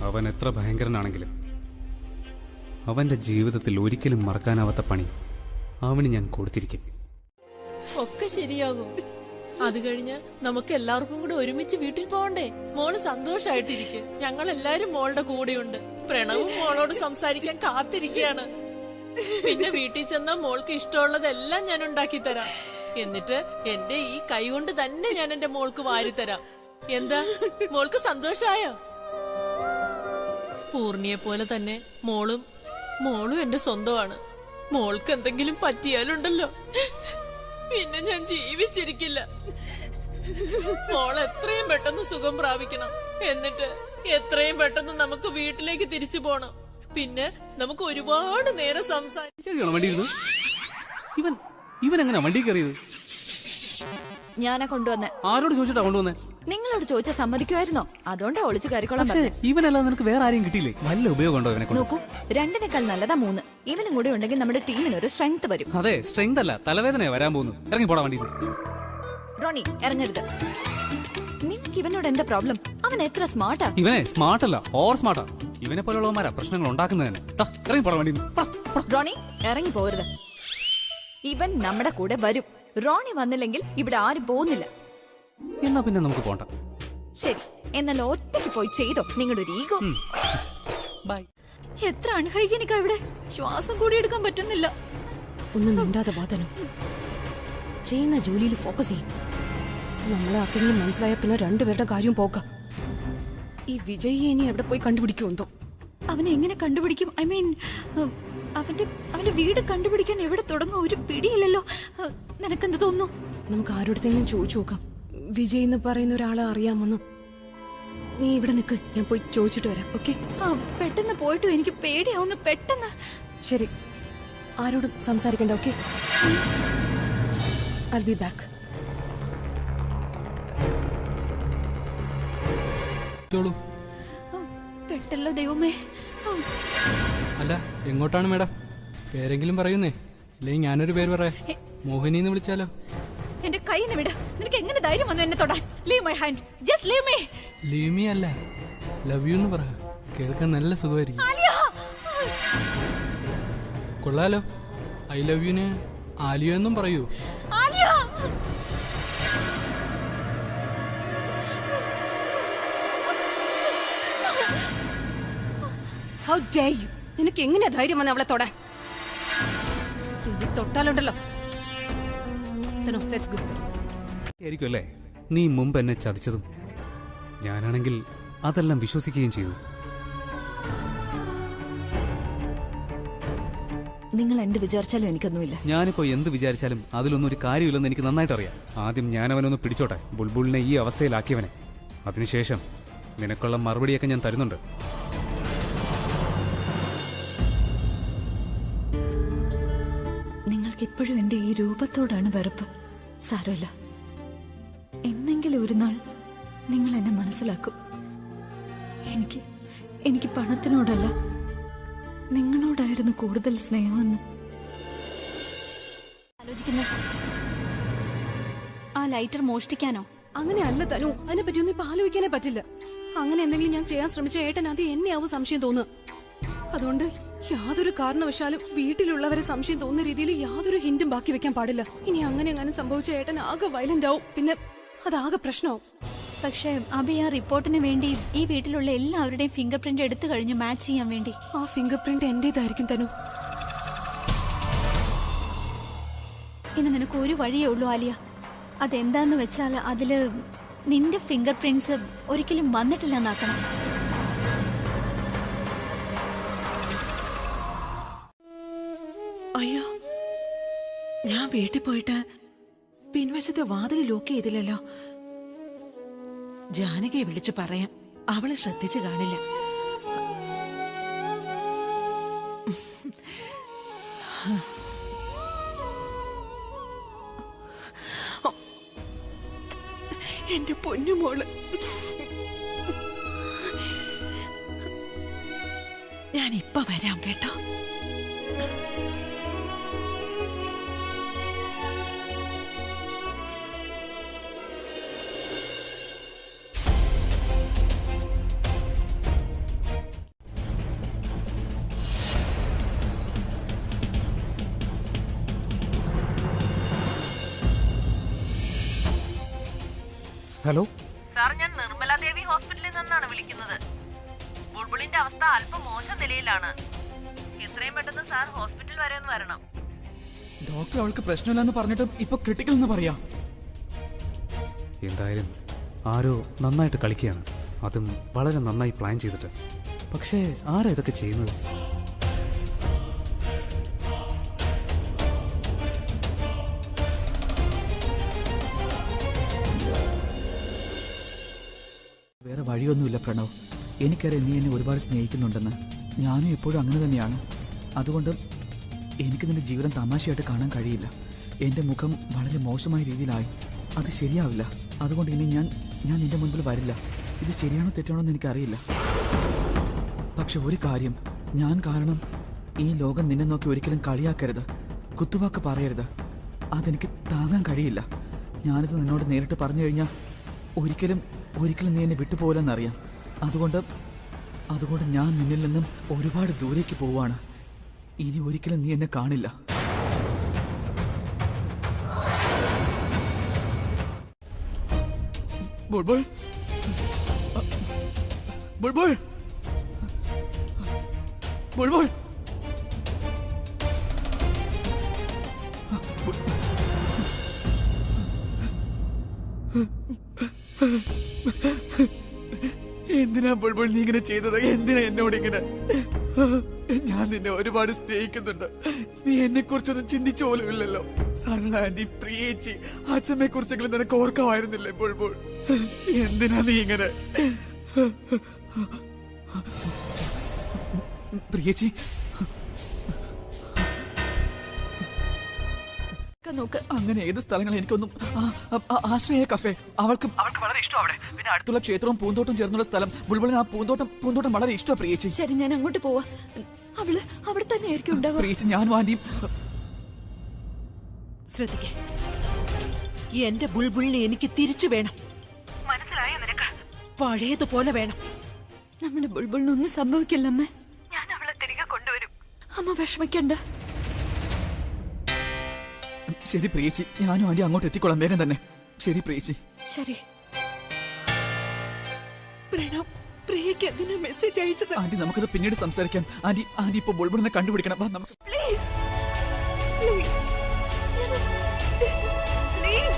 അവൻ എത്ര ഭയങ്കരനാണെങ്കിലും അവന്റെ ജീവിതത്തിൽ ഒരിക്കലും മറക്കാനാവാത്ത പണി അവന് ഞാൻ കൊടുത്തിരിക്കും. ഒക്കെ ശരിയാകും. അത് കഴിഞ്ഞ് നമുക്ക് എല്ലാവർക്കും കൂടെ ഒരുമിച്ച് വീട്ടിൽ പോകണ്ടേ? മോള് സന്തോഷായിട്ടിരിക്കും. ഞങ്ങൾ എല്ലാരും മോളുടെ കൂടെയുണ്ട്. പ്രണവും മോളോട് സംസാരിക്കാൻ കാത്തിരിക്കുകയാണ്. പിന്നെ വീട്ടിൽ ചെന്ന മോൾക്ക് ഇഷ്ടമുള്ളതെല്ലാം ഞാൻ ഉണ്ടാക്കി തരാം. എന്നിട്ട് എന്റെ ഈ കൈ കൊണ്ട് തന്നെ ഞാൻ എന്റെ മോൾക്ക് വാരിത്തരാം. എന്താ മോൾക്ക് സന്തോഷായോ? പൂർണിയെ പോലെ തന്നെ മോളും എന്റെ സ്വന്തമാണ്. മോൾക്ക് എന്തെങ്കിലും പറ്റിയാലുണ്ടല്ലോ പിന്നെ ഞാൻ ജീവിച്ചിരിക്കില്ല. മോൾ എത്രയും പെട്ടെന്ന് സുഖം പ്രാപിക്കണം. എന്നിട്ട് എത്രയും പെട്ടെന്ന് നമുക്ക് വീട്ടിലേക്ക് തിരിച്ചു പോണം. പിന്നെ നമുക്ക് ഒരുപാട് നേരം സംസാരിക്കും. ഇവൻ എങ്ങനെ വണ്ടി കയറിയത്? ഞാനാ കൊണ്ടുവന്നെ. ആരോട് ചോദിച്ചിട്ടാ കൊണ്ടുവന്നേ? നിങ്ങളോട് ചോദിച്ച സമ്മതിക്കുമായിരുന്നോ? അതുകൊണ്ടാ ഒളിച്ചു കയറിക്കോളാൻ പറഞ്ഞത്. ഇവനല്ലാതെ നിനക്ക് വേറെ ആരെയും കിട്ടിയില്ലേ? നല്ല ഉപയോഗം ഉണ്ടോ ഇവനെ കൊണ്ട്? നോക്കൂ, 2-നേക്കാൾ നല്ലതാ 3. ഇവനും കൂടെ ഉണ്ടെങ്കിൽ നമ്മുടെ ടീമിന് ഒരു സ്ട്രെങ്ത് വരും. അതെ, സ്ട്രെങ്ത് അല്ല, തലവേദനയാ വരാൻ പോകുന്നു. ഇറങ്ങി പോടാ വണ്ടി. റോണി ഇറങ്ങരുത്. നിങ്ങൾക്ക് ഇവനോട് എന്താ പ്രോബ്ലം? അവൻ എത്ര സ്മാർട്ടാ. ഇവനെ സ്മാർട്ട് അല്ല, ഓവർ സ്മാർട്ടാ. ഇവനെ പോലുള്ളവന്മാരാ പ്രശ്നങ്ങൾ ഉണ്ടാക്കുന്നതന്നെ. ഇറങ്ങി പോടാ വണ്ടി. റോണി ഇറങ്ങി പോരുത്. ഇവൻ നമ്മുടെ കൂടെ വരും. റോണി വന്നില്ലെങ്കിൽ ഇവിടെ ആരും പോകുന്നില്ല. എന്നാ പിന്നെ നമുക്ക് പോണ്ട. ശരി, എന്നാൽ ഒറ്റയ്ക്ക് പോയി ചെയ്തോ നിങ്ങളുടെ ഒരു ഈഗോ. ബൈ. എത്ര അൺഹൈജീനിക്കാ ഇവിടെ, ശ്വാസം കൂടി എടുക്കാൻ പറ്റുന്നില്ല. ഒന്നും മിണ്ടാതെ വാതനും ചെയ്യുന്ന ജോലിയിൽ ഫോക്കസ് ചെയ്യും. നമ്മളെ ആർക്കെങ്കിലും മനസ്സിലായ പിന്നെ രണ്ടുപേരുടെ കാര്യവും പോക്കാം. ഈ വിജയ് ഇനി എവിടെ പോയി കണ്ടുപിടിക്കുമെന്തോ. അവനെ എങ്ങനെ കണ്ടുപിടിക്കും? ഐ മീൻ അവന്റെ വീട് കണ്ടുപിടിക്കാൻ എവിടെ തുടങ്ങും? ഒരു പിടിയില്ലല്ലോ. നിനക്കെന്ത് തോന്നുന്നു? നമുക്ക് ആരോടത്തെങ്കിലും ചോദിച്ചു നോക്കാം. വിജയ് എന്ന് പറയുന്ന ഒരാളെ അറിയാമെന്ന്. നീ ഇവിടെ നിൽക്ക്, ഞാൻ പോയി ചോദിച്ചിട്ട് വരാം. ഓക്കെ? പെട്ടെന്ന് പോയിട്ടു, എനിക്ക് പേടിയാവുന്നു പെട്ടെന്ന്. ശരി, ആരോടും സംസാരിക്കണ്ട. Okay, I'll be back. പെട്ടല്ലോ ദൈവമേ. അല്ല, എങ്ങോട്ടാണ് മേഡം? പേരെങ്കിലും പറയുന്നേ, ഇല്ലെങ്കിൽ ഞാനൊരു പേര് പറയാം. മോഹിനി എന്ന് വിളിച്ചാലോ? എന്റെ കൈ വിട. നിനക്ക് എങ്ങനെ ധൈര്യം വന്നു എന്നെ തൊടാൻ? Leave my hand, just leave me. Leave me അല്ല, ലവ് യു എന്ന് പറ. കേൾക്കാൻ നല്ല സുഖമായിരിക്കും. കൊള്ളാലോ. ഐ ലവ് യുന് ആലിയ എന്നും പറയൂ. How dare you? നിനക്ക് എങ്ങനെയാ ധൈര്യം വന്ന് അവളെ തൊടാൻ? ഇനി തൊട്ടാലുണ്ടല്ലോ. Let's go. ആയിരിക്കും അല്ലേ നീ മുമ്പ് എന്നെ ചതിച്ചതും? ഞാനാണെങ്കിൽ അതെല്ലാം വിശ്വസിക്കുകയും ചെയ്തു. നിങ്ങൾ എന്ത് വിചാരിച്ചാലും എനിക്കൊന്നുമില്ല. ഞാനിപ്പോ എന്ത് വിചാരിച്ചാലും അതിലൊന്നും ഒരു കാര്യമില്ലെന്ന് എനിക്ക് നന്നായിട്ട് അറിയാം. ആദ്യം ഞാനവനൊന്ന് പിടിച്ചോട്ടെ, ബുൾബുളിനെ ഈ അവസ്ഥയിലാക്കിയവനെ. അതിനുശേഷം നിനക്കുള്ള മറുപടിയൊക്കെ ഞാൻ തരുന്നുണ്ട്. നിങ്ങൾക്കിപ്പോഴും എന്റെ ഈ രൂപത്തോടാണ് വെറുപ്പ്. സാരമില്ല, എന്നെങ്കിലും ഒരു നാൾ നിങ്ങൾ എന്നെ മനസ്സിലാക്കും. എനിക്ക് പണത്തിനോടല്ല, നിങ്ങളോടായിരുന്നു കൂടുതൽ സ്നേഹമെന്ന്. ആ ലൈറ്റർ മോഷ്ടിക്കാനോ? അങ്ങനെയല്ല തനു, അതിനെ പറ്റി ഒന്നും ഇപ്പൊ ആലോചിക്കാനേ പറ്റില്ല. അങ്ങനെ എന്തെങ്കിലും ഞാൻ ചെയ്യാൻ ശ്രമിച്ച ഏട്ടൻ അത് എന്നെയാവും സംശയം തോന്നുക. അതുകൊണ്ട് യാതൊരു കാരണവശാലും വീട്ടിലുള്ളവരെ സംശയം തോന്നുന്ന രീതിയിൽ യാതൊരു ഹിന്റും ബാക്കി വെക്കാൻ പാടില്ല. ഇനി അങ്ങനെ സംഭവിച്ച ഏട്ടൻ ആകെ വയലന്റ് ആവും, പിന്നെ അതാകെ പ്രശ്നമാവും. പക്ഷേ അഭി, ആ റിപ്പോർട്ടിന് വേണ്ടി ഈ വീട്ടിലുള്ള എല്ലാവരുടെയും ഫിംഗർ പ്രിന്റ് എടുത്തു കഴിഞ്ഞു മാച്ച് ചെയ്യാൻ വേണ്ടി. ആ ഫിംഗർ പ്രിന്റ് എന്റേതായിരിക്കും തനു. ഇനി നിനക്ക് ഒരു വഴിയേ ഉള്ളൂ ആലിയ. അതെന്താന്ന് വെച്ചാൽ അതില് നിന്റെ ഫിംഗർ പ്രിന്റ്സ് ഒരിക്കലും വന്നിട്ടില്ലെന്നാക്കണം. അയ്യോ, ഞാൻ വീട്ടിൽ പോയിട്ട് പിൻവശത്തെ വാതിൽ ലോക്ക് ചെയ്തില്ലല്ലോ. ജാനകിയെ വിളിച്ചു പറയാം, അവള് ശ്രദ്ധിച്ചു കാണില്ല. എന്റെ പൊന്നുമോള്, ഞാൻ ഇപ്പൊ വരാം കേട്ടോ. ഹലോ സാർ, ഞാൻ നിർമ്മല ദേവി ഹോസ്പിറ്റലിൽ നിന്നാണ് വിളിക്കുന്നത്. ബുൾബുളിന്റെ അവസ്ഥ അല്പം മോശം നിലയിലാണ്. എത്രയും പെട്ടെന്ന് സാർ ഹോസ്പിറ്റൽ വരെ ഒന്ന് വരണം. ഡോക്ടർ അവൾക്ക് പ്രശ്നമില്ലെന്ന് പറഞ്ഞിട്ടും ഇപ്പൊ ക്രിട്ടിക്കൽ എന്ന് പറയാ. എന്തായാലും ആരോ നന്നായിട്ട് കളിക്കുകയാണ്, അതും വളരെ നന്നായി പ്ലാൻ ചെയ്തിട്ട്. പക്ഷേ ആരാ ഇതൊക്കെ ചെയ്യുന്നത്? വേറെ വഴിയൊന്നുമില്ല പ്രണവ്. എനിക്കറിയാം നീ എന്നെ ഒരുപാട് സ്നേഹിക്കുന്നുണ്ടെന്ന്. ഞാനും എപ്പോഴും അങ്ങനെ തന്നെയാണ്. അതുകൊണ്ട് എനിക്ക് നിന്റെ ജീവിതം തമാശയായിട്ട് കാണാൻ കഴിയില്ല. എൻ്റെ മുഖം വളരെ മോശമായ രീതിയിലായി. അത് ശരിയാവില്ല. അതുകൊണ്ട് ഇനി ഞാൻ നിന്റെ മുൻപിൽ വരില്ല. ഇത് ശരിയാണോ തെറ്റാണോ എന്ന് എനിക്കറിയില്ല. പക്ഷെ ഒരു കാര്യം, ഞാൻ കാരണം ഈ ലോകം നിന്നെ നോക്കി ഒരിക്കലും കളിയാക്കരുത്, കുത്തുവാക്ക് പറയരുത്. അതെനിക്ക് താങ്ങാൻ കഴിയില്ല. ഞാനിത് നിന്നോട് നേരിട്ട് പറഞ്ഞു കഴിഞ്ഞാൽ ഒരിക്കലും നീ എന്നെ വിട്ടുപോലെന്നറിയാം. അതുകൊണ്ട് ഞാൻ നിന്നിൽ നിന്നും ഒരുപാട് ദൂരേക്ക് പോവാണ്. ഇനി ഒരിക്കലും നീ എന്നെ കാണില്ല. ബുൾബുൾ ബുൾബുൾ ബുൾബുൾ എന്തിനാ ബുൾബുൾ നീ ഇങ്ങനെ ചെയ്തത്? എന്തിനാ എന്നോട് ഇങ്ങനെ? ഞാൻ നിന്നെ ഒരുപാട് സ്നേഹിക്കുന്നുണ്ട്. നീ എന്നെ കുറിച്ചൊന്നും ചിന്തിച്ചു പോലും ഇല്ലല്ലോ. സരള ആന്റി, പ്രിയേച്ചി, അച്ഛമ്മയെ കുറിച്ചെങ്കിലും നിനക്ക് ഓർക്കാമായിരുന്നില്ലേ ബുൾബുൾ? എന്തിനാ നീ ഇങ്ങനെ? പ്രിയേച്ചി നോക്ക്, അങ്ങനെ ഏത് സ്ഥലങ്ങൾ എനിക്കൊന്നും. ആശ്രയ കഫേ അവൾക്ക് വളരെ ഇഷ്ടം. അവിടെ പിന്നെ അടുത്തുള്ള ക്ഷേത്രവും പൂന്തോട്ടം ചേർന്നുള്ള സ്ഥലം. ബുൾബുളിന് ആ പൂന്തോട്ടം വളരെ ഇഷ്ടമാണ് പ്രിയേച്ചി. ശരി, ഞാൻ അങ്ങോട്ട് പോവാ. അവള് അവിടെ തന്നെ ആയിരിക്കും ഉണ്ടാവുക. പ്രിയേച്ചി, ഞാനും ആന്റിയും ശ്രദ്ധിക്കേ. എന്റെ ബുൾബുളിനെ എനിക്ക് തിരിച്ചു വേണം. മനസ്സിലായോ നിനക്ക്? പഴയതുപോലെ വേണം. നമ്മുടെ ബുൾബുളിനൊന്നും സംഭവിക്കില്ല അമ്മ. ഞാൻ അവളെ തിരികെ കൊണ്ടുവരും. അമ്മ വിഷമിക്കണ്ട. ശരി പ്രിയേച്ചി, ഞാനും ആന്റി അങ്ങോട്ട് എത്തിക്കൊള്ളാം വേഗം തന്നെ. ശരി പ്രിയേച്ചി. ശരി. പ്രിയക്ക് എന്തിനാ മെസ്സേജ് അയച്ചത്? ആന്റി, നമുക്കത് പിന്നീട് സംസാരിക്കാം. ആന്റി ഇപ്പൊ ബുൾബുളിനെ കണ്ടുപിടിക്കണം. നമുക്ക് പ്ലീസ് പ്ലീസ് പ്ലീസ്.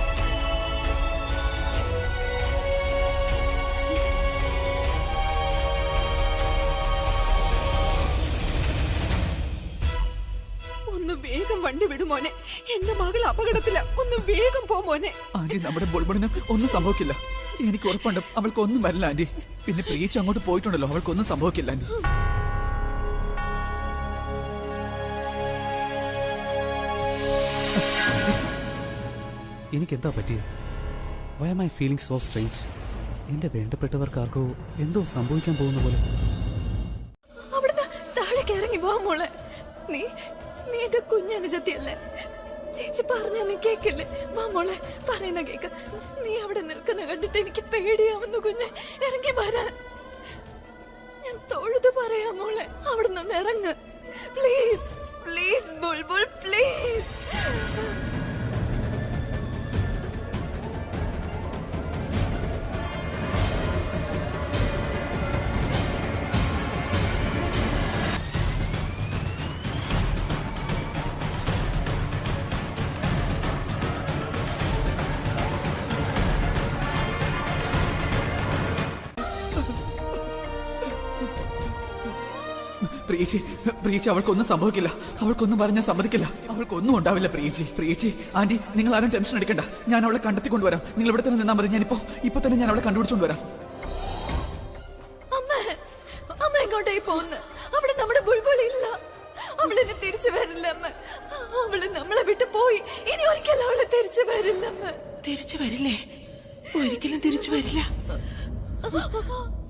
ഒന്ന് വേഗം വണ്ടി വിടും മോനെ. എന്റെ മകൾ അപകടത്തില. ഒന്ന് വേഗം പോ മോനെ. ആന്റി, നമ്മുടെ ബുൾബുളിന് ഒന്നും സംഭവിക്കില്ല. എനിക്ക് ഉറപ്പുണ്ട് അവൾക്ക് ഒന്നും വരില്ല ആന്റി. പിന്നെ പ്രിയേച്ചി അങ്ങോട്ട് പോയിട്ടുണ്ടല്ലോ, അവൾക്കൊന്നും സംഭവിക്കില്ല ആന്റി. എനിക്കെന്താ പറ്റിയത്? Why am I feeling so strange? എന്റെ വേണ്ടപ്പെട്ടവർക്കാർക്കോ എന്തോ സംഭവിക്കാൻ പോകുന്ന പോലെ. അവിടുന്ന് താഴേക്ക് ഇറങ്ങി പോ മോളെ. നീ എന്റെ കുഞ്ഞനുജത്തിയല്ലേ? ചേച്ചി പറഞ്ഞ നീ കേക്കില്ലേ? വാ മോളെ, പറയുന്ന കേക്ക്. നീ അവിടെ നിൽക്കുന്ന കണ്ടിട്ട് എനിക്ക് പേടിയാവുന്നു കുഞ്ഞെ. ഇറങ്ങി വരാൻ ഞാൻ തൊഴുതു പറയാം മോളെ. അവിടെ നിന്ന് ഇറങ്ങ് പ്ലീസ്. Please Bulbul, please. പ്രിയേച്ചി, അവൾക്കൊന്നും സംഭവിക്കില്ല. അവൾക്കൊന്നും പറഞ്ഞാൽ സമ്മതിക്കില്ല. അവൾക്കൊന്നും ഉണ്ടാവില്ല പ്രിയേച്ചി. ആന്റി, നിങ്ങൾ ആരും ടെൻഷൻ എടുക്കണ്ട. ഞാൻ അവളെ കണ്ടെത്തിക്കൊണ്ടുവരാം. നിങ്ങൾ ഇവിടെ തന്നെ നിന്നാൽ മതി. ഇപ്പൊ തന്നെ ഞാൻ അവളെ കണ്ടുപിടിച്ചോണ്ടുവരാം. അമ്മ എങ്ങോട്ടായി പോകുന്നു? അവിടെ നമ്മുടെ ബുൾബുൾ ഇല്ല. അവളിന് തിരിച്ചു വരില്ല അമ്മ. അവള് നമ്മളെ വിട്ടു പോയി. ഇനി ഒരിക്കലും അവള് തിരിച്ചു വരില്ല അമ്മ. തിരിച്ചു വരില്ലേ? ഒരിക്കലും തിരിച്ചു വരില്ല.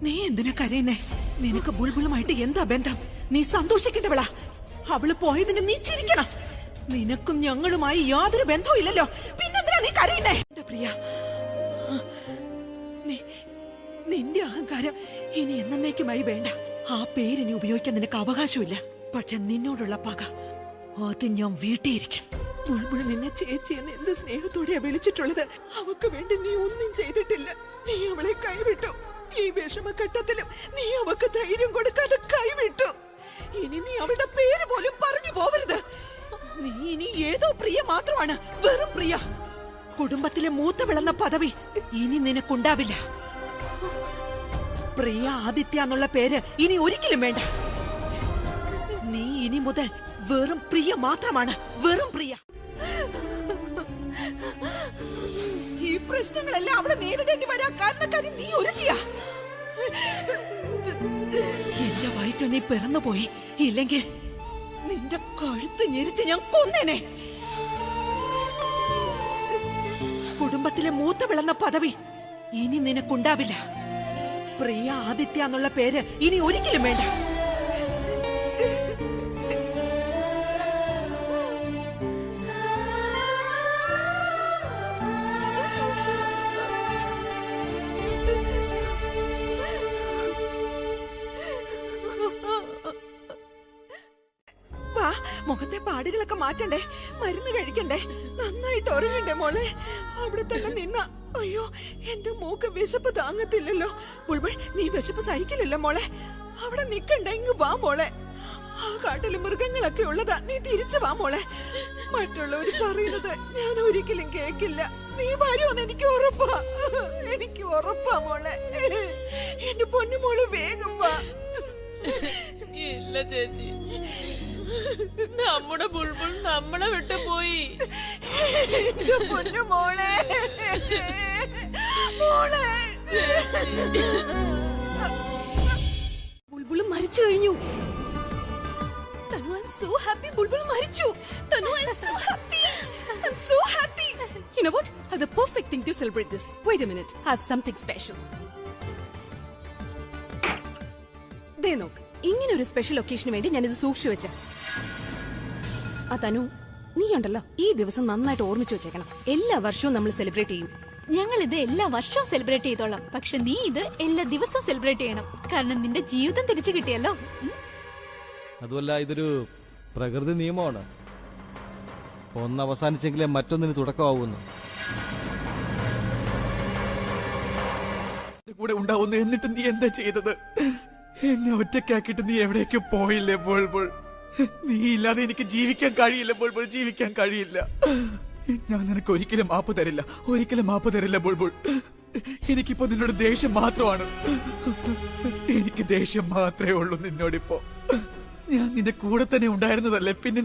നീ എന്തിനാ കരയുന്നേ? നിനക്ക് ബുൾബുളുമായിട്ട് എന്താ ബന്ധം? നീ സന്തോഷിക്കേണ്ടവളാ. അവള് പോയതിന് നീ ചിരിക്കണം. നിനക്കും ഞങ്ങളുമായി യാതൊരു ബന്ധവും ഇല്ലല്ലോ. പിന്നെന്തിനാ നീ കരയുന്നേ? പ്രിയ, നിന്റെ അഹങ്കാരം ഇനി എന്നേക്കുമായി വേണ്ട. ആ പേരിനി ഉപയോഗിക്കാൻ നിനക്ക് അവകാശമില്ല. പക്ഷെ നിന്നോടുള്ള പക അത് ഞാൻ വീട്ടിയിരിക്കും. ബുൾബുൾ നിന്നെ ചേച്ചി എന്ന് എന്ത് സ്നേഹത്തോടെയാ വിളിച്ചിട്ടുള്ളത്. അവക്ക് വേണ്ടി നീ ഒന്നും ചെയ്തിട്ടില്ല. നീ അവളെ കൈവിട്ടു. ഈ വിഷമഘട്ടത്തിലും നീ അവക്ക് ധൈര്യം കൊടുക്കാതെ കൈവിട്ടു. ഇനി നീ അവളുടെ പേര് പോലും പറഞ്ഞു പോവരുത്. നീ ഇനി ഏതോ പ്രിയ മാത്രമാണ്, വെറും പ്രിയ. കുടുംബത്തിലെ മൂത്ത വിളന്ന പദവി ഇനി നിനക്കുണ്ടാവില്ല. പ്രിയ ആദിത്യ എന്നുള്ള പേര് ഇനി ഒരിക്കലും വേണ്ട. നീ ഇനി മുതൽ വെറും പ്രിയ മാത്രമാണ്, വെറും പ്രിയ. ഈ പ്രശ്നങ്ങളെല്ലാം അവളെ നേരിടേണ്ടി വരാൻ കാരണക്കാരി നീ ഒരുത്തിയാ. എന്റെ വയറ്റു നീ പിറന്നുപോയി. ഇല്ലെങ്കിൽ നിന്റെ കഴുത്ത് ഞെരിച്ച് ഞാൻ കൊന്നേനെ. കുടുംബത്തിലെ മൂത്ത വിളന്ന പദവി ഇനി നിനക്കുണ്ടാവില്ല. പ്രിയ ആദിത്യ എന്നുള്ള പേര് ഇനി ഒരിക്കലും വേണ്ട. മുഖത്തെ പാടുകളൊക്കെ മാറ്റണ്ടേ? മരുന്ന് കഴിക്കണ്ടേ? നന്നായിട്ട് ഉറങ്ങണ്ടേ മോളെ? അവിടെ തന്നെ നിന്ന അയ്യോ, എന്റെ മോക്ക് വിശപ്പ് താങ്ങത്തില്ലല്ലോ. ബുൾബുൾ, നീ വിശപ്പ് സഹിക്കില്ലല്ലോ മോളെ. അവിടെ നിക്കണ്ട, ഇങ്ങ് വാ മോളെ. ആ കാട്ടില് മൃഗങ്ങളൊക്കെ ഉള്ളതാ, നീ തിരിച്ചു വാ മോളെ. മറ്റുള്ളവർ പറയുന്നത് ഞാൻ ഒരിക്കലും കേക്കില്ല. നീ വരുമെന്ന് എനിക്ക് ഉറപ്പാ, എനിക്ക് ഉറപ്പാ മോളെ. എന്റെ പൊന്നുമോള് വേഗം വാ. ഇല്ല ചേച്ചി, നമ്മുടെ ബുൾബുൾ നമ്മളെ വിട്ടു പോയി. എന്റെ പൊന്നുമോളെ, മോളെ. ബുൾബുൾ മരിച്ചു കഴിഞ്ഞു. Tanu, I am so happy. Bulbul മരിച്ചു. Tanu, I am so happy. I am so happy. You know what? I have the perfect thing to celebrate this. Wait a minute. I have something special. ദേ നോക്ക്, ഇങ്ങനെ ഒരു സ്പെഷ്യൽ ഒക്കേഷന് വേണ്ടി ഞാനിത് സൂക്ഷിച്ചു വെച്ച. ആ തനു, നീ ഉണ്ടല്ലോ, ഈ ദിവസം നന്നായിട്ട് ഓർമ്മിച്ചു വെച്ചേക്കണം. എല്ലാ വർഷവും നമ്മൾ സെലിബ്രേറ്റ് ചെയ്യും. ഞങ്ങൾ ഇത് എല്ലാ വർഷവും സെലിബ്രേറ്റ് ചെയ്തോളാം. പക്ഷെ നീ ഇത് എല്ലാ ദിവസവും സെലിബ്രേറ്റ് ചെയ്യണം. കാരണം നിന്റെ ജീവിതം തിരിച്ചു കിട്ടിയല്ലോ. അതുമല്ല, ഇതൊരു പ്രകൃതി നിയമമാണ്. ഒന്ന് അവസാനിച്ചെങ്കിലേ മറ്റൊന്നിന് തുടക്കമാവുന്നു. കൂടെ ഉണ്ടാവുന്നു. എന്നിട്ട് നീ എന്താ ചെയ്തത്? എന്നെ ഒറ്റയ്ക്കാക്കിട്ട് നീ എവിടേക്ക് പോയില്ലേ ബുൾബുൾ? നീ ഇല്ലാതെ എനിക്ക് ജീവിക്കാൻ കഴിയില്ല ബുൾബുൾ, ജീവിക്കാൻ കഴിയില്ല. ഞാൻ നിനക്ക് ഒരിക്കലും മാപ്പ് തരില്ല, ഒരിക്കലും മാപ്പ് തരില്ല ബുൾബുൾ. എനിക്കിപ്പോ നിന്നോട് ദേഷ്യം മാത്രമാണ്. എനിക്ക് ദേഷ്യം മാത്രമേ ഉള്ളൂ നിന്നോടിപ്പോ. ഞാൻ നിന്റെ കൂടെ തന്നെ ഉണ്ടായിരുന്നതല്ലേ, പിന്നെ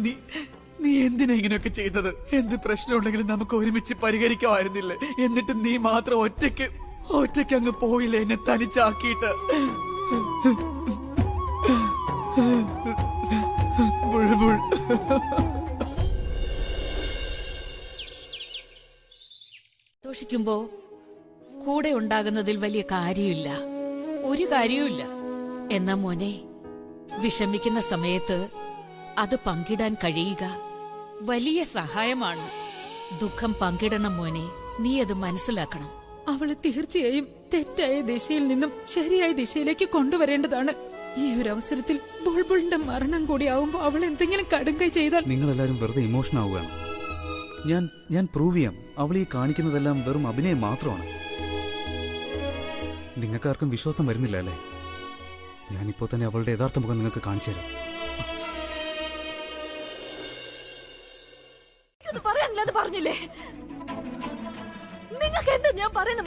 നീ എന്തിനാ ഇങ്ങനെയൊക്കെ ചെയ്തത്? എന്ത് പ്രശ്നമുണ്ടെങ്കിലും നമുക്ക് ഒരുമിച്ച് പരിഹരിക്കാമായിരുന്നില്ലേ? എന്നിട്ട് നീ മാത്രം ഒറ്റയ്ക്ക് അങ്ങ് പോയില്ലേ എന്നെ തനിച്ചാക്കിയിട്ട്? ബുൾബുൾ, സന്തോഷിക്കുമ്പോ കൂടെ ഉണ്ടാകുന്നതിൽ വലിയ കാര്യമില്ല, ഒരു കാര്യവുമില്ല. എന്നാ മോനെ, വിഷമിക്കുന്ന സമയത്ത് അത് പങ്കിടാൻ കഴിയുക വലിയ സഹായമാണ്. ദുഃഖം പങ്കിടണം മോനെ, നീ അത് മനസ്സിലാക്കണം. അവളെ തീർച്ചയായും തെറ്റായ ദിശയിൽ നിന്നും ശരിയായ ദിശയിലേക്ക് കൊണ്ടുവരേണ്ടതാണ്. ഈ ഒരു അവസരത്തിൽ ബുൾബുളിന്റെ മരണം കൂടി ആവുമ്പോ അവൾ എന്തെങ്കിലും കടുങ്കൈ ചെയ്താൽ നിങ്ങളെല്ലാരും വെറുതെ ഇമോഷൻ ആവുകയാണ്. ഞാൻ പ്രൂവ് ചെയ്യാം, അവൾ ഈ കാണിക്കുന്നതെല്ലാം വെറും അഭിനയം മാത്രമാണ്. നിങ്ങൾക്കാർക്കും വിശ്വാസം വരുന്നില്ല അല്ലേ? ഞാനിപ്പോ തന്നെ അവളുടെ യഥാർത്ഥ മുഖം നിങ്ങൾക്ക് കാണിച്ചു തരാം. പറയാനില്ലാതെ പറഞ്ഞില്ലേ? നിങ്ങൾക്ക് എന്താ ഞാൻ പറയുന്നത്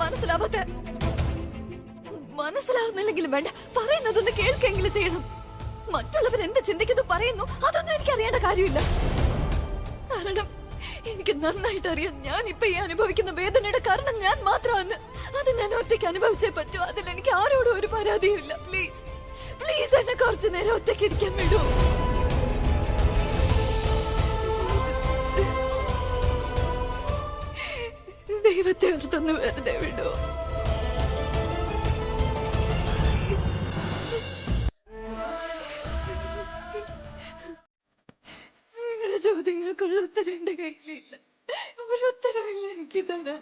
മനസ്സിലാവുന്നില്ലെങ്കിലും വേണ്ട, പറയുന്നതൊന്ന് കേൾക്കെങ്കിലും ചെയ്യണം. മറ്റുള്ളവർ എന്ത് ചിന്തിക്കുന്നു പറയുന്നു അതൊന്നും എനിക്ക് അറിയേണ്ട കാര്യമില്ല. കാരണം എനിക്ക് നന്നായിട്ട് അറിയാം ഞാൻ ഇപ്പൊ ഈ അനുഭവിക്കുന്ന വേദനയുടെ കാരണം ഞാൻ മാത്രമാണ്. അത് ഞാൻ ഒറ്റയ്ക്ക് അനുഭവിച്ചേ പറ്റൂ. അതിൽ എനിക്ക് ആരോടും ഒരു പരാതിയുമില്ല. പ്ലീസ് പ്ലീസ് എന്നെ കുറച്ചു നേരം ഒറ്റയ്ക്ക് ഇരിക്കാൻ വിടൂ. ദൈവത്തെ ഓർത്തൊന്ന് വെറുതെ വിടൂ. നിങ്ങളുടെ ചോദ്യങ്ങൾക്കുള്ള ഉത്തരം എന്റെ കയ്യിലില്ല. ഒരു ഉത്തരവില്ല എനിക്ക് തരാൻ.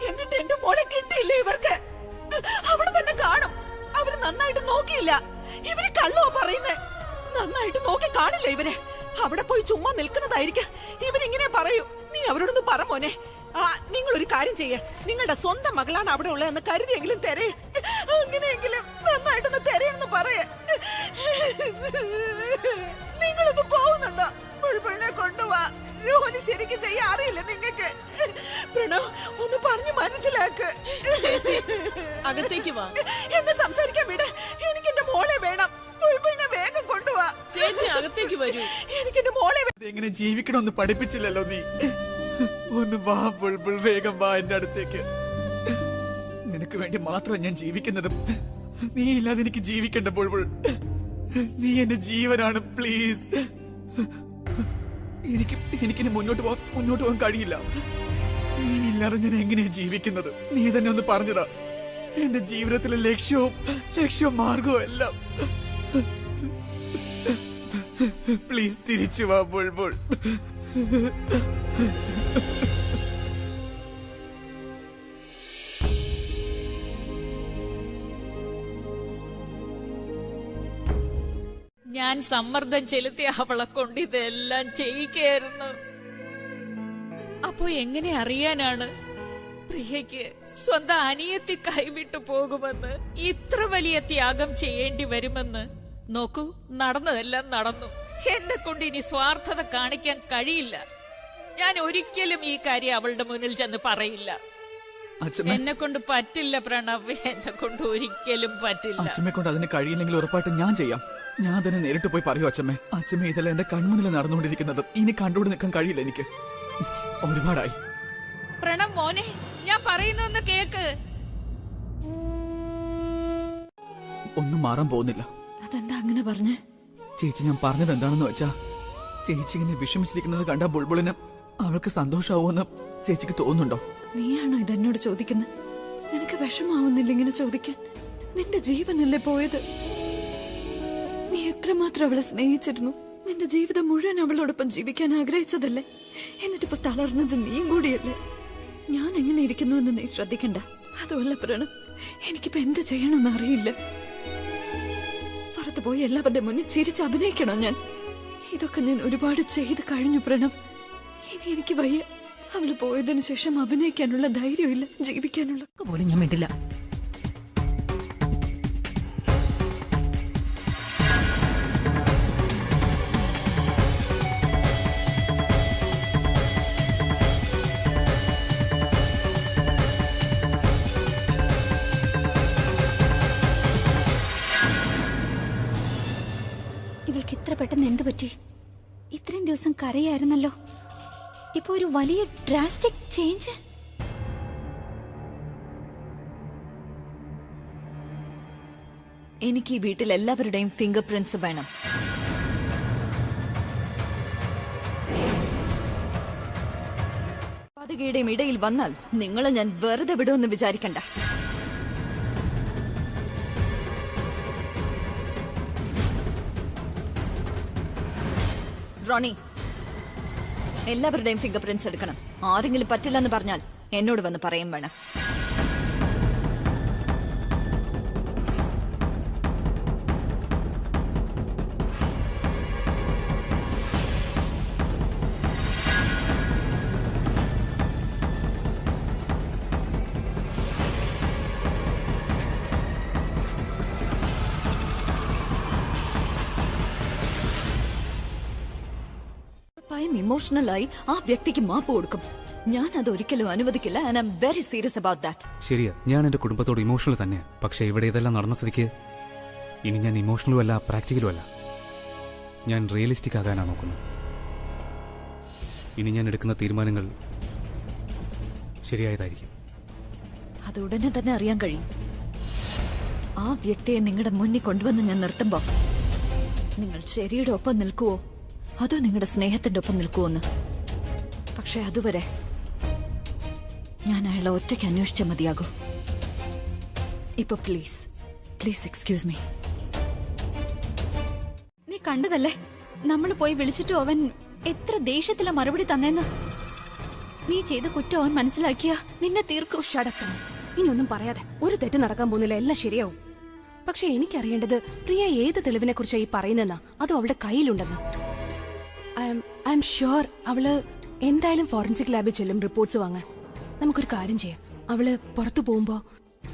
എന്നിട്ട് എന്റെ മോളെ കിട്ടിയില്ലേ ഇവർക്ക്? അവിടെ തന്നെ കാണും. അവര് നന്നായിട്ട് നോക്കിയില്ല. ഇവര് കള്ളോ പറയുന്നേ? നന്നായിട്ട് നോക്കി കാണില്ല ഇവരെ. അവിടെ പോയി ചുമ്മാ നിൽക്കുന്നതായിരിക്കും ഇവരിങ്ങനെ പറയൂ. നീ അവരോടൊന്ന് പറ മോനെ. നിങ്ങൾ ഒരു കാര്യം ചെയ്യ, നിങ്ങളുടെ സ്വന്തം മകളാണ് അവിടെ ഉള്ളതെന്ന് കരുതിയെങ്കിലും തെരേ, അങ്ങനെയെങ്കിലും നന്നായിട്ടൊന്ന് തെരയെന്ന് പറയ. നിങ്ങളൊന്ന് പോകുന്നുണ്ടോ? ബുൾബുളിനെ കൊണ്ടുപോവാ. ജോലി ശരിക്കും ചെയ്യാൻ അറിയില്ല നിങ്ങൾക്ക്. പ്രണവ് ഒന്ന് പറഞ്ഞു മനസ്സിലാക്ക്. അകത്തേക്ക് വാ. എന്നെ സംസാരിക്കാൻ വിട്. എനിക്ക് എന്റെ മോളെ വേണം. ബുൾബുളിനെ വേഗം കൊണ്ടുപോവാ. ചേച്ചി അകത്തേക്ക് വരൂ. എനിക്ക് എന്റെ മോളെ എങ്ങനെ ജീവിക്കണമെന്ന് പഠിപ്പിച്ചില്ലല്ലോ നീ. ഒന്ന് വാ ബുൾബുൾ, വേഗം വാ എന്റെ അടുത്തേക്ക്. നിനക്ക് വേണ്ടി മാത്രം ഞാൻ ജീവിക്കുന്നതും നീ ഇല്ലാതെ എനിക്ക് ജീവിക്കണ്ട ബുൾബുൾ. നീ എന്റെ ജീവനാണ്. പ്ലീസ്, എനിക്കിനി മുന്നോട്ട് പോകാൻ കഴിയില്ല. നീ ഇല്ലാതെ ഞാൻ എങ്ങനെയാ ജീവിക്കുന്നത്? നീ തന്നെ ഒന്ന് പറഞ്ഞതാ. എന്റെ ജീവിതത്തിലെ ലക്ഷ്യവും മാർഗവും എല്ലാം. പ്ലീസ് തിരിച്ചു വാ ബുൾബുൾ. ഞാൻ സമ്മർദ്ദം ചെലുത്തി അവളെ കൊണ്ട് ഇതെല്ലാം ചെയ്യിക്കായിരുന്നു. അപ്പോ എങ്ങനെ അറിയാനാണ് പ്രിയയ്ക്ക് സ്വന്തം അനിയത്തി കൈവിട്ടു പോകുമെന്ന്, ഇത്ര വലിയ ത്യാഗം ചെയ്യേണ്ടി വരുമെന്ന്? നോക്കൂ, നടന്നതെല്ലാം നടന്നു. എന്നെ കൊണ്ട് ഇനി സ്വാർത്ഥത കാണിക്കാൻ കഴിയില്ല. ഞാൻ ഒരിക്കലും ഈ കാര്യം അവളുടെ മുന്നിൽ ചെന്ന് പറയില്ല. എന്നെ കൊണ്ട് പറ്റില്ല പ്രണവ്, എന്നെ കൊണ്ട് ഒരിക്കലും പറ്റില്ല. അച്ഛമ്മയെ കൊണ്ട് അതിന് കഴിയില്ലെങ്കിൽ ഉറപ്പായിട്ട് ഞാൻ ചെയ്യാം. ഞാൻ തന്നെ നേരിട്ട് പോയി പറയൂ അച്ഛമ്മേ. അച്ഛമ്മ ഇതെല്ലാം എന്റെ കൺമുന്നിൽ നടന്നുകൊണ്ടിരിക്കുന്നത് ഇനി കണ്ടുകൊണ്ട് നിൽക്കാൻ കഴിയില്ല എനിക്ക്. ഒരുപാടായി. പ്രണവ് മോനെ, ഞാൻ പറയുന്നൊന്ന് കേക്ക്. ഒന്നും മാറാൻ പോകുന്നില്ല. അതെന്താ അങ്ങനെ പറഞ്ഞേ? ചേച്ചി, ഞാൻ പറഞ്ഞത് എന്താണെന്ന് വെച്ചാ, ചേച്ചി ഇങ്ങനെ വിഷമിച്ചിരിക്കുന്നത് കണ്ട ബുൾബുളിന് അവൾക്ക് സന്തോഷമാവുമെന്ന് ചേച്ചിക്ക് തോന്നുന്നുണ്ടോ? നീയാണോ ഇതെന്നോട് ചോദിക്കുന്നത്? നിനക്ക് വിഷമാവുന്നില്ല ഇങ്ങനെ ചോദിക്കാൻ? നിന്റെ ജീവനല്ലേ പോയത്? നീ എത്രമാത്രം അവളെ സ്നേഹിച്ചിരുന്നു. നിന്റെ ജീവിതം മുഴുവൻ അവളോടൊപ്പം ജീവിക്കാൻ ആഗ്രഹിച്ചതല്ലേ? എന്നിട്ടിപ്പോ തളർന്നത് നീയും കൂടിയല്ലേ? ഞാൻ എങ്ങനെ ഇരിക്കുന്നു എന്ന് നീ ശ്രദ്ധിക്കണ്ട. അതുമല്ല പ്രണവ്, എനിക്കിപ്പോ എന്ത് ചെയ്യണമെന്ന് അറിയില്ല. പുറത്തു പോയി എല്ലാവരുടെ മുന്നിൽ ചിരിച്ച് അഭിനയിക്കണോ ഞാൻ? ഇതൊക്കെ ഞാൻ ഒരുപാട് ചെയ്ത് കഴിഞ്ഞു പ്രണവ്. ഇനി എനിക്ക് വയ്യ. അവള് പോയതിനു ശേഷം അഭിനയിക്കാനുള്ള ധൈര്യമില്ല, ജീവിക്കാനുള്ള പോലും ഞാൻ വേണ്ടില്ല. ഇവൾക്ക് ഇത്ര പെട്ടെന്ന് എന്ത് പറ്റി? ഇത്രയും ദിവസം കരയായിരുന്നല്ലോ, ഇപ്പൊ ഒരു വലിയ ഡ്രാസ്റ്റിക് ചേഞ്ച്. എനിക്ക് ഈ വീട്ടിൽ എല്ലാവരുടെയും ഫിംഗർ പ്രിന്റ്സ് വേണം. പാതകയുടെയും ഇടയിൽ വന്നാൽ നിങ്ങളെ ഞാൻ വെറുതെ വിടുമെന്ന് വിചാരിക്കണ്ട. റോണി, എല്ലാവരുടെയും ഫിംഗർ പ്രിന്റ്സ് എടുക്കണം. ആരെങ്കിലും പറ്റില്ലെന്ന് പറഞ്ഞാൽ എന്നോട് വന്ന് പറയും വേണം. ഇമോഷണലായി ആ വ്യക്തിക്ക് മാപ്പ് കൊടുക്കും. ഞാൻ അത് ഒരിക്കലും അനുവദിക്കില്ല. And I am very serious about that. ശരിയാ, ഞാൻ എന്റെ കുടുംബത്തോട് ഇമോഷണൽ തന്നെയാ. പക്ഷെ ഇവിടെ ഇതെല്ലാം നടന്ന സ്ഥിതിക്ക് ഇനി ഞാൻ ഇമോഷണലും അല്ല പ്രാക്ടിക്കലും അല്ല. ഞാൻ റിയലിസ്റ്റിക് ആകാനാണ് നോക്കുന്നത്. ഇനി ഞാൻ എടുക്കുന്ന തീരുമാനങ്ങൾ ശരിയായതായിരിക്കും. അത് ഉടനെ തന്നെ അറിയാൻ കഴിയും. ആ വ്യക്തിയെ നിങ്ങളുടെ മുന്നിൽ കൊണ്ടുവന്ന് ഞാൻ നിർത്തുമ്പോ നിങ്ങൾ ശരിയുടെ ഒപ്പം നിൽക്കുവോ അതോ നിങ്ങളുടെ സ്നേഹത്തിന്റെ ഒപ്പം നിൽക്കുവോന്ന്. പക്ഷെ അതുവരെ ഞാൻ അയാളെ ഒറ്റയ്ക്ക് അന്വേഷിച്ച മതിയാകൂ. ഇപ്പൊ പ്ലീസ് എക്സ്ക്യൂസ് മീ. നീ കണ്ടതല്ലേ നമ്മൾ പോയി വിളിച്ചിട്ട് അവൻ എത്ര ദേഷ്യത്തില മറുപടി തന്നേന്ന്. നീ ചെയ്ത കുറ്റം അവൻ മനസ്സിലാക്കിയ നിന്നെ തീർക്കും. ഷടത്തം. ഇനി ഒന്നും പറയാതെ. ഒരു തെറ്റ് നടക്കാൻ പോകുന്നില്ല, എല്ലാം ശരിയാവും. പക്ഷെ എനിക്കറിയേണ്ടത് പ്രിയ ഏത് തെളിവിനെ കുറിച്ചാണ് ഈ പറയുന്നെന്നാ, അതോ അവളുടെ കയ്യിലുണ്ടെന്ന്. ഐ എം ഷുവർ അവള് എന്തായാലും ഫോറൻസിക് ലാബിൽ ചെല്ലും റിപ്പോർട്ട്സ് വാങ്ങാൻ. നമുക്കൊരു കാര്യം ചെയ്യാം. അവള് പുറത്തു പോകുമ്പോ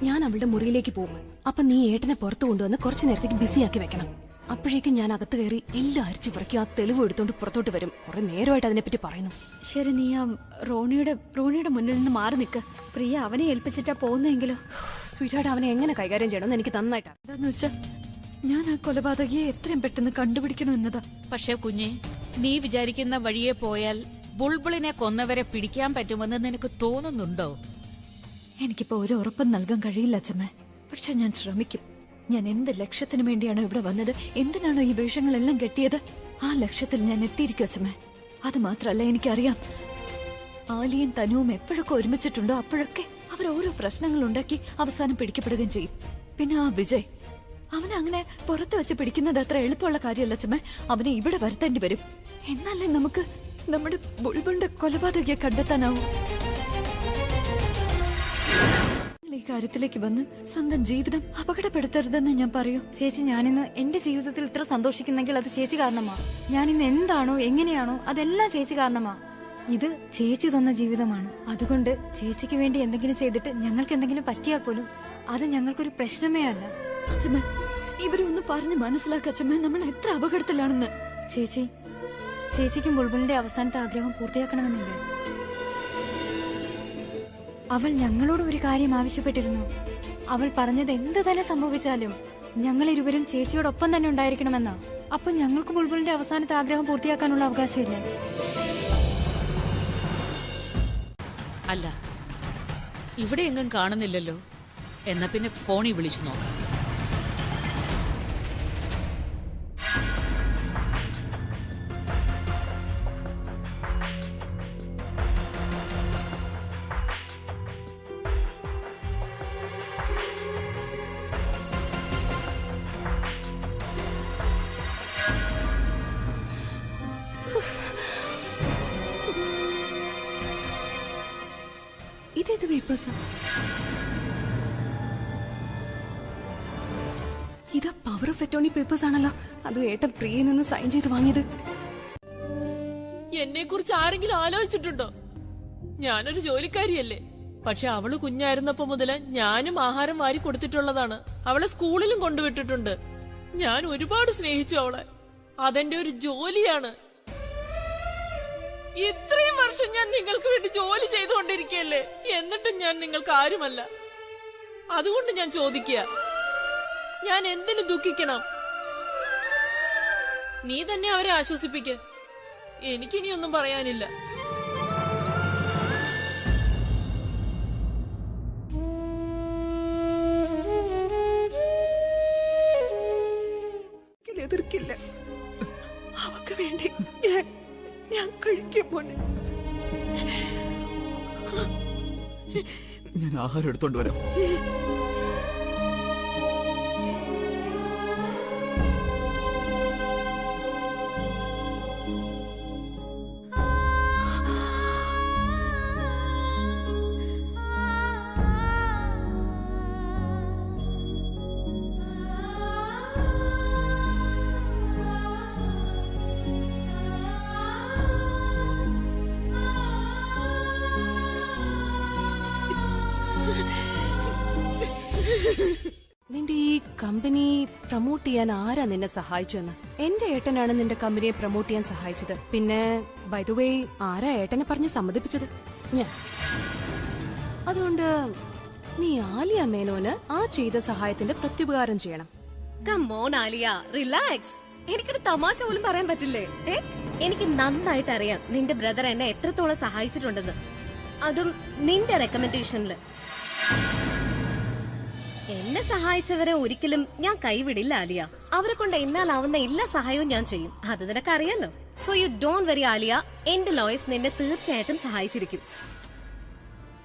ഞാൻ അവളുടെ മുറിയിലേക്ക് പോകും. അപ്പൊ നീ ഏട്ടനെ പുറത്തു കൊണ്ടുവന്ന് കുറച്ചു നേരത്തേക്ക് ബിസിയാക്കി വെക്കണം. അപ്പോഴേക്കും ഞാൻ അകത്ത് കയറി എല്ലാം അരിച്ചു പുറക്കി ആ തെളിവ് എടുത്തോണ്ട് പുറത്തോട്ട് വരും. കുറെ നേരമായിട്ട് അതിനെപ്പറ്റി പറയുന്നു. ശരി, നീ ആ റോണിയുടെ മുന്നിൽ നിന്ന് മാറി നിൽക്ക്. പ്രിയ അവനെ ഏൽപ്പിച്ചിട്ടാ പോകുന്നെങ്കിലോ? സ്വീറ്റായിട്ട് അവനെ എങ്ങനെ കൈകാര്യം ചെയ്യണമെന്ന് എനിക്ക് നന്നായിട്ടാ. എന്താന്ന് വെച്ചാ ഞാൻ ആ കൊലപാതകയെ എത്രയും പെട്ടെന്ന് കണ്ടുപിടിക്കണം എന്നതാ. പക്ഷേ കുഞ്ഞെ, നീ വിചാരിക്കുന്ന വഴിയെ പോയാൽ ബുൾബുളിനെ കൊന്നവരെ പിടിക്കാൻ പറ്റുമെന്ന് നിനക്ക് തോന്നുന്നുണ്ടോ? എനിക്കിപ്പോ ഒരു ഉറപ്പും നൽകാൻ കഴിയില്ല അച്ഛമ്മ. പക്ഷെ ഞാൻ ശ്രമിക്കും. ഞാൻ എന്ത് ലക്ഷ്യത്തിനു വേണ്ടിയാണോ ഇവിടെ വന്നത്, എന്തിനാണോ ഈ വേഷങ്ങളെല്ലാം കെട്ടിയത്, ആ ലക്ഷ്യത്തിൽ ഞാൻ എത്തിയിരിക്കും അച്ഛമ്മ. അത് മാത്രല്ല, എനിക്കറിയാം ആലിയും തനുവും എപ്പോഴൊക്കെ ഒരുമിച്ചിട്ടുണ്ടോ അപ്പോഴൊക്കെ അവർ ഓരോ പ്രശ്നങ്ങൾ ഉണ്ടാക്കി അവസാനം പിടിക്കപ്പെടുകയും ചെയ്യും. പിന്നെ ആ വിജയ്, അവനെ അങ്ങനെ പുറത്ത് വെച്ച് പിടിക്കുന്നത് അത്ര എളുപ്പമുള്ള കാര്യമല്ല അച്ഛമ്മ. അവനെ ഇവിടെ വരുത്തേണ്ടി വരും. എന്നാലേ നമുക്ക് നമ്മുടെ ബുൾബുളിന്റെ കൊലപാതകയെ കണ്ടെത്താനാവും. ഈ കാര്യത്തിലേക്ക് വന്ന് സ്വന്തം ജീവിതം അപകടപ്പെടുത്തരുതെന്ന് ഞാൻ പറയൂ. ചേച്ചി, ഞാനിന്ന് എന്റെ ജീവിതത്തിൽ ഇത്ര സന്തോഷിക്കുന്നെങ്കിൽ അത് ചേച്ചി കാരണമാ. ഞാനിന്ന് എന്താണോ എങ്ങനെയാണോ അതെല്ലാം ചേച്ചി കാരണമാ. ഇത് ചേച്ചി തന്ന ജീവിതമാണ്. അതുകൊണ്ട് ചേച്ചിക്ക് വേണ്ടി എന്തെങ്കിലും ചെയ്തിട്ട് ഞങ്ങൾക്ക് എന്തെങ്കിലും പറ്റിയാൽ പോലും അത് ഞങ്ങൾക്കൊരു പ്രശ്നമേ അല്ല. അച്ഛമ്മ, ഇവരൊന്ന് പറഞ്ഞ് മനസ്സിലാക്ക അച്ഛമ്മ, നമ്മൾ എത്ര അപകടത്തിലാണെന്ന്. ചേച്ചിക്കും ബുൾബുളിന്റെ അവസാനത്തെ ആഗ്രഹം പൂർത്തിയാക്കണമെന്നില്ലേ? അവൾ ഞങ്ങളോട് ഒരു കാര്യം ആവശ്യപ്പെട്ടിരുന്നു. അവൾ പറഞ്ഞത് എന്ത് തന്നെ സംഭവിച്ചാലും ഞങ്ങൾ ഇരുവരും ചേച്ചിയോടൊപ്പം തന്നെ ഉണ്ടായിരിക്കണമെന്നാ. അപ്പൊ ഞങ്ങൾക്ക് ബുൾബുളിന്റെ അവസാനത്തെ ആഗ്രഹം പൂർത്തിയാക്കാനുള്ള അവകാശമില്ലേ? അല്ല, ഇവിടെ എങ്ങും കാണുന്നില്ലല്ലോ. എന്നാ പിന്നെ ഫോണിൽ വിളിച്ചു നോക്കാം. ഇതേത് പേപ്പേഴ്സാ? ഇത് പവർ ഓഫ് അറ്റോർണി പേപ്പേഴ്സ് ആണല്ലോ. അത് ഏട്ടൻ പ്രിയയിൽ നിന്ന് സൈൻ ചെയ്ത് വാങ്ങിയത്. എന്നെ കുറിച്ച് ആരെങ്കിലും ആലോചിച്ചിട്ടുണ്ടോ? ഞാനൊരു ജോലിക്കാരിയല്ലേ. പക്ഷെ അവള് കുഞ്ഞായിരുന്നപ്പോ മുതല് ഞാനും ആഹാരം വാരി കൊടുത്തിട്ടുള്ളതാണ്. അവളെ സ്കൂളിലും കൊണ്ടുവിട്ടിട്ടുണ്ട്. ഞാൻ ഒരുപാട് സ്നേഹിച്ചു അവളെ. അതെന്റെ ഒരു ജോലിയാണ്. ഇത്രയും വർഷം ഞാൻ നിങ്ങൾക്ക് വേണ്ടി ജോലി ചെയ്തുകൊണ്ടിരിക്കുകയല്ലേ, എന്നിട്ടും ഞാൻ നിങ്ങൾക്ക് ആരുമല്ല. അതുകൊണ്ട് ഞാൻ ചോദിക്കുക, ഞാൻ എന്തിനു ദുഃഖിക്കണം? നീ തന്നെ അവരെ ആശ്വസിപ്പിക്ക. എനിക്കിനിയൊന്നും പറയാനില്ല. എതിർക്കില്ല. അവക്ക് വേണ്ടി ഞാൻ കഴിക്കും മോനെ. ഞാൻ ആഹാരം എടുത്തോണ്ട് വരാം. നിന്റെ ഈ കമ്പനി പ്രൊമോട്ട് ചെയ്യാൻ ആരാ നിന്നെ സഹായിച്ചെന്ന്? എന്റെ ഏട്ടനാണ് നിന്റെ കമ്പനിയെ പ്രൊമോട്ട് ചെയ്യാൻ സഹായിച്ചത്. പിന്നെ ബൈ ദ വേ, ആരാ ഏട്ടനെ പറഞ്ഞ് സമ്മതിപ്പിച്ചത്? ഞാൻ. അതുകൊണ്ട് നീ ആലിയ മേനോന് ആ ചെയ്ത സഹായത്തിന്റെ പ്രത്യുപകാരം ചെയ്യണം. Come on Aliya, relax. എനിക്കൊരു തമാശ പോലും പറയാൻ പറ്റില്ലേ? എനിക്ക് നന്നായിട്ട് അറിയാം നിന്റെ ബ്രദർ എന്നെ എത്രത്തോളം സഹായിച്ചിട്ടുണ്ടെന്ന്. അതും നിന്റെ റെക്കമെൻഡേഷനില്. എന്നെ സഹായിച്ചവരെ ഒരിക്കലും ഞാൻ കൈവിടില്ല ആലിയ. അവരെ കൊണ്ട് എന്നാലാവുന്ന എല്ലാ സഹായവും ഞാൻ ചെയ്യും. അത് നിനക്കറിയാലോ. So you don't worry Aliya. എന്റെ ലോയേഴ്സ് നിന്നെ തീർച്ചയായിട്ടും സഹായിച്ചിരിക്കും.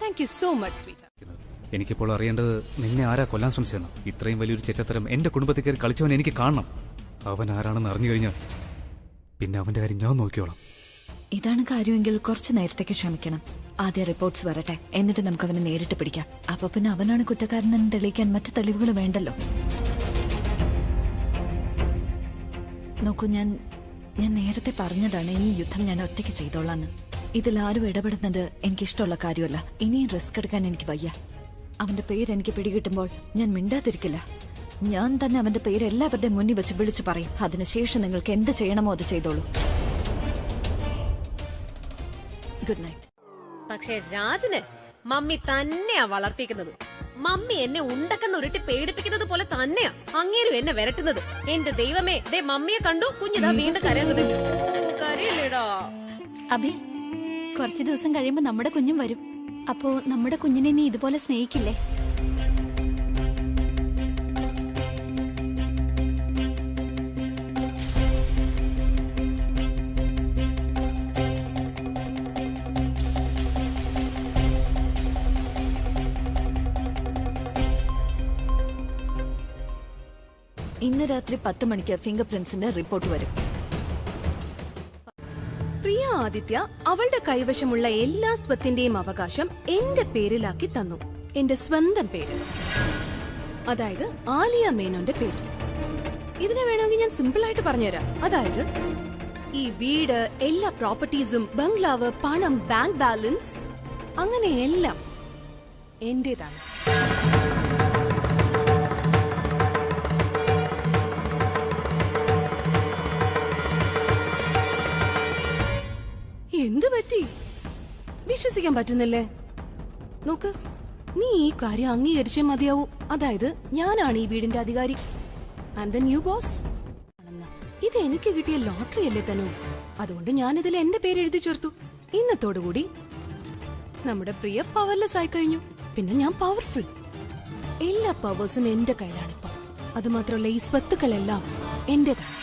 Thank you so much sweet. എനിക്കിപ്പോൾ അറിയേണ്ടത് നിന്നെ ആരാ കൊല്ലാൻ ശ്രമിച്ചെന്ന്. ഇത്രയും വലിയൊരു ചെറ്റത്തരം എന്റെ കുടുംബത്തിൽ കയറി കളിച്ചവൻ എനിക്ക് കാണണം. അവൻ ആരാണെന്ന് അറിഞ്ഞു കഴിഞ്ഞാൽ പിന്നെ അവന്റെ കാര്യം ഞാൻ നോക്കിയോളാം. ഇതാണ് കാര്യമെങ്കിൽ കുറച്ചു നേരത്തേക്ക് ക്ഷമിക്കണം. ആദ്യ റിപ്പോർട്ട്സ് വരട്ടെ, എന്നിട്ട് നമുക്ക് അവനെ നേരിട്ട് പിടിക്കാം. അപ്പൊ പിന്നെ അവനാണ് കുറ്റക്കാരനെന്ന് തെളിയിക്കാൻ മറ്റു തെളിവുകൾ വേണ്ടല്ലോ. നോക്കൂ, ഞാൻ നേരത്തെ പറഞ്ഞതാണ് ഈ യുദ്ധം ഞാൻ ഒറ്റയ്ക്ക് ചെയ്തോളാന്ന്. ഇതിലാരും ഇടപെടുന്നത് എനിക്കിഷ്ടമുള്ള കാര്യമല്ല. ഇനിയും റിസ്ക് എടുക്കാൻ എനിക്ക് വയ്യ. അവന്റെ പേര് എനിക്ക് പിടികിട്ടുമ്പോൾ ഞാൻ മിണ്ടാതിരിക്കില്ല. ഞാൻ തന്നെ അവന്റെ പേര് എല്ലാവരുടെയും മുന്നിൽ വെച്ച് വിളിച്ചു പറയും. അതിനുശേഷം നിങ്ങൾക്ക് എന്ത് ചെയ്യണമോ അത് ചെയ്തോളൂ. Good night. പക്ഷെ രാജന് മമ്മി തന്നെയാ വളർത്തിക്കുന്നത്. മമ്മി എന്നെ ഉണ്ടക്കണ്ണ് ഉരുട്ടി പേടിപ്പിക്കുന്നത് പോലെ തന്നെയാ അങ്ങേരും എന്നെ വരട്ടുന്നത്. എന്റെ ദൈവമേ, ദേ മമ്മിയെ കണ്ടു കുഞ്ഞിതാ വീണ്ടും കരയുന്നതില്ല. ഓ കരയില്ലേടാ. അബി, കുറച്ചു ദിവസം കഴിയുമ്പോ നമ്മുടെ കുഞ്ഞും വരും. അപ്പോ നമ്മുടെ കുഞ്ഞിനെ നീ ഇതുപോലെ സ്നേഹിക്കില്ലേ? ഇന്ന് രാത്രി 10 മണിക്ക് ഫിംഗർ പ്രിന്റ്സിന്റെ റിപ്പോർട്ട് വരും. പ്രിയ ആദിത്യ അവളുടെ കൈവശമുള്ള എല്ലാ സ്വത്തിന്റെയും അവകാശം എന്റെ പേരിലാക്കി തന്നു. എന്റെ സ്വന്തം പേര്, അതായത് ആലിയ മേനോന്റെ പേര്. ഇതിനെ വേണമെങ്കിൽ ഞാൻ സിമ്പിൾ ആയിട്ട് പറഞ്ഞുതരാം. അതായത് ഈ വീട്, എല്ലാ പ്രോപ്പർട്ടീസും, ബംഗ്ലാവ്, പണം, ബാങ്ക് ബാലൻസ്, അങ്ങനെ എല്ലാം എന്റേതാണ്. എന്ത് പറ്റി? വിശ്വസിക്കാൻ പറ്റുന്നില്ലേ? നോക്ക്, നീ ഈ കാര്യം അംഗീകരിച്ചേ മതിയാവൂ. അതായത് ഞാനാണ് ഈ വീടിന്റെ അധികാരി. I am the new boss. ഇത് എനിക്ക് കിട്ടിയ ലോട്ടറി അല്ലേ തനു? അതുകൊണ്ട് ഞാനിതിൽ എന്റെ പേര് എഴുതി ചേർത്തു. ഇന്നത്തോടുകൂടി നമ്മുടെ പ്രിയ പവർലെസ് ആയി കഴിഞ്ഞു. പിന്നെ ഞാൻ പവർഫുൾ. എല്ലാ പവേഴ്സും എന്റെ കയ്യിലാണിപ്പോ. അത് മാത്രമല്ല, ഈ സ്വത്തുക്കളെല്ലാം എന്റേതാണ്.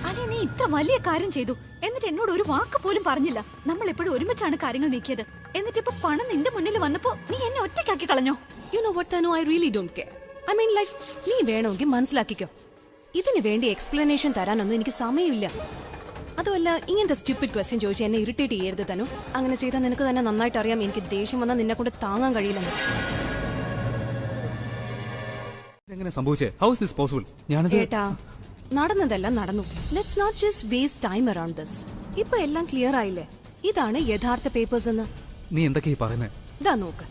അല്ലെ, നീ ഇത്ര വലിയ കാര്യം ചെയ്തു, എന്നിട്ട് എന്നോട് ഒരു വാക്ക് പോലും പറഞ്ഞില്ല. നമ്മൾ എപ്പോഴും ഒരുമിച്ചാണ് കാര്യങ്ങൾ നീക്കിയത്. എന്നിട്ട് ഇപ്പൊ പണം നിന്റെ മുന്നിൽ വന്നപ്പോ നീ എന്നെ ഒറ്റയ്ക്കാക്കി കളഞ്ഞോ? You know what Tanu, I really don't care. I mean like, നീ വേണമെങ്കിൽ മനസ്സിലാക്കിക്കോ. ഇതിന് വേണ്ടി എക്സ്പ്ലനേഷൻ തരാനൊന്നും എനിക്ക് സമയമില്ല. അതുമല്ല, ഇങ്ങനത്തെ സ്റ്റുപ്പിഡ് ക്വസ്റ്റ്യൻ ചോദിച്ച് എന്നെ ഇറിറ്റേറ്റ് ചെയ്യരുത് തനു. അങ്ങനെ ചെയ്താൽ നിനക്ക് തന്നെ നന്നായിട്ട് അറിയാം എനിക്ക് ദേഷ്യം വന്നാൽ നിന്നെ കൊണ്ട് താങ്ങാൻ കഴിയില്ലെന്ന്. എങ്ങനെ സംഭവിച്ചേ? How is this possible? ഞാനത് ഏട്ടാ, നടന്നതെല്ലാം നടന്നു. Let's not just waste time around this. ഇപ്പൊ എല്ലാം ക്ലിയർ ആയില്ലേ? ഇതാണ് യഥാർത്ഥ പേപ്പേഴ്സ് എന്ന്. നീ എന്തൊക്കെയാ പറയുന്നത്? ഇതാ നോക്ക്.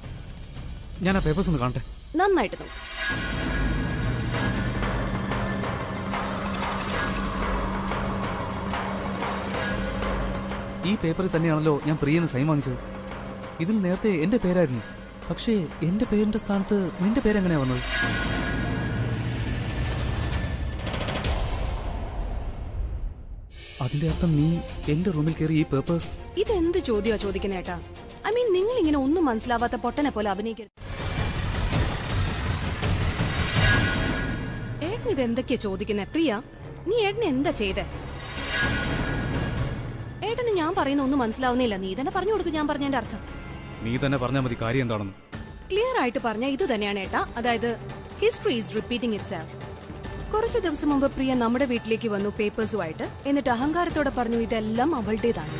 ഞാൻ ആ പേപ്പേഴ്സ് ഒന്ന് കാണട്ടെ. നന്നായിട്ട് നോക്ക്. ഈ പേപ്പറിൽ തന്നെയാണല്ലോ ഞാൻ പ്രിയെന്ന് സൈൻ വാങ്ങിച്ചത്. ഇതിൽ നേരത്തെ എന്റെ പേരായിരുന്നു. പക്ഷേ എന്റെ പേരിന്റെ സ്ഥാനത്ത് നിന്റെ പേരെങ്ങനെയാ വന്നത്? അതിന്റെ അർത്ഥം നീ എന്റെ റൂമിൽ കയറി ഈ പേപ്പേഴ്സ്... ഇതെന്ത് ചോദ്യമാ ചോദിക്കുന്ന ഏട്ടാ? ഐ മീൻ, നിങ്ങൾ ഇങ്ങനെ ഒന്നും മനസ്സിലാവാത്ത പൊട്ടനെ പോലെ അഭിനയിക്കരുത്. ഏട്ടൻ ഇത് എന്തൊക്കെയാ ചോദിക്കുന്നേ? പ്രിയ, നീ ഏട്ടന് എന്താ ചെയ്തേ? ഏട്ടന് ഞാൻ പറയുന്ന ഒന്നും മനസ്സിലാവുന്നില്ല. നീ തന്നെ പറഞ്ഞു കൊടുക്കും ഞാൻ പറഞ്ഞതിന്റെ അർത്ഥം. നീ തന്നെ പറഞ്ഞാൽ മതി കാര്യം എന്താണെന്ന്. ക്ലിയർ ആയിട്ട് പറഞ്ഞ ഇത് തന്നെയാണ് ഏട്ടാ. അതായത് ഹിസ്റ്ററി ഈസ് റിപ്പീറ്റിംഗ് ഇറ്റ്സെൽഫ്. കുറച്ചു ദിവസം മുമ്പ് പ്രിയ നമ്മുടെ വീട്ടിലേക്ക് വന്നു പേപ്പേഴ്സുമായിട്ട്. എന്നിട്ട് അഹങ്കാരത്തോടെ പറഞ്ഞു ഇതെല്ലാം അവളുടേതാണ്.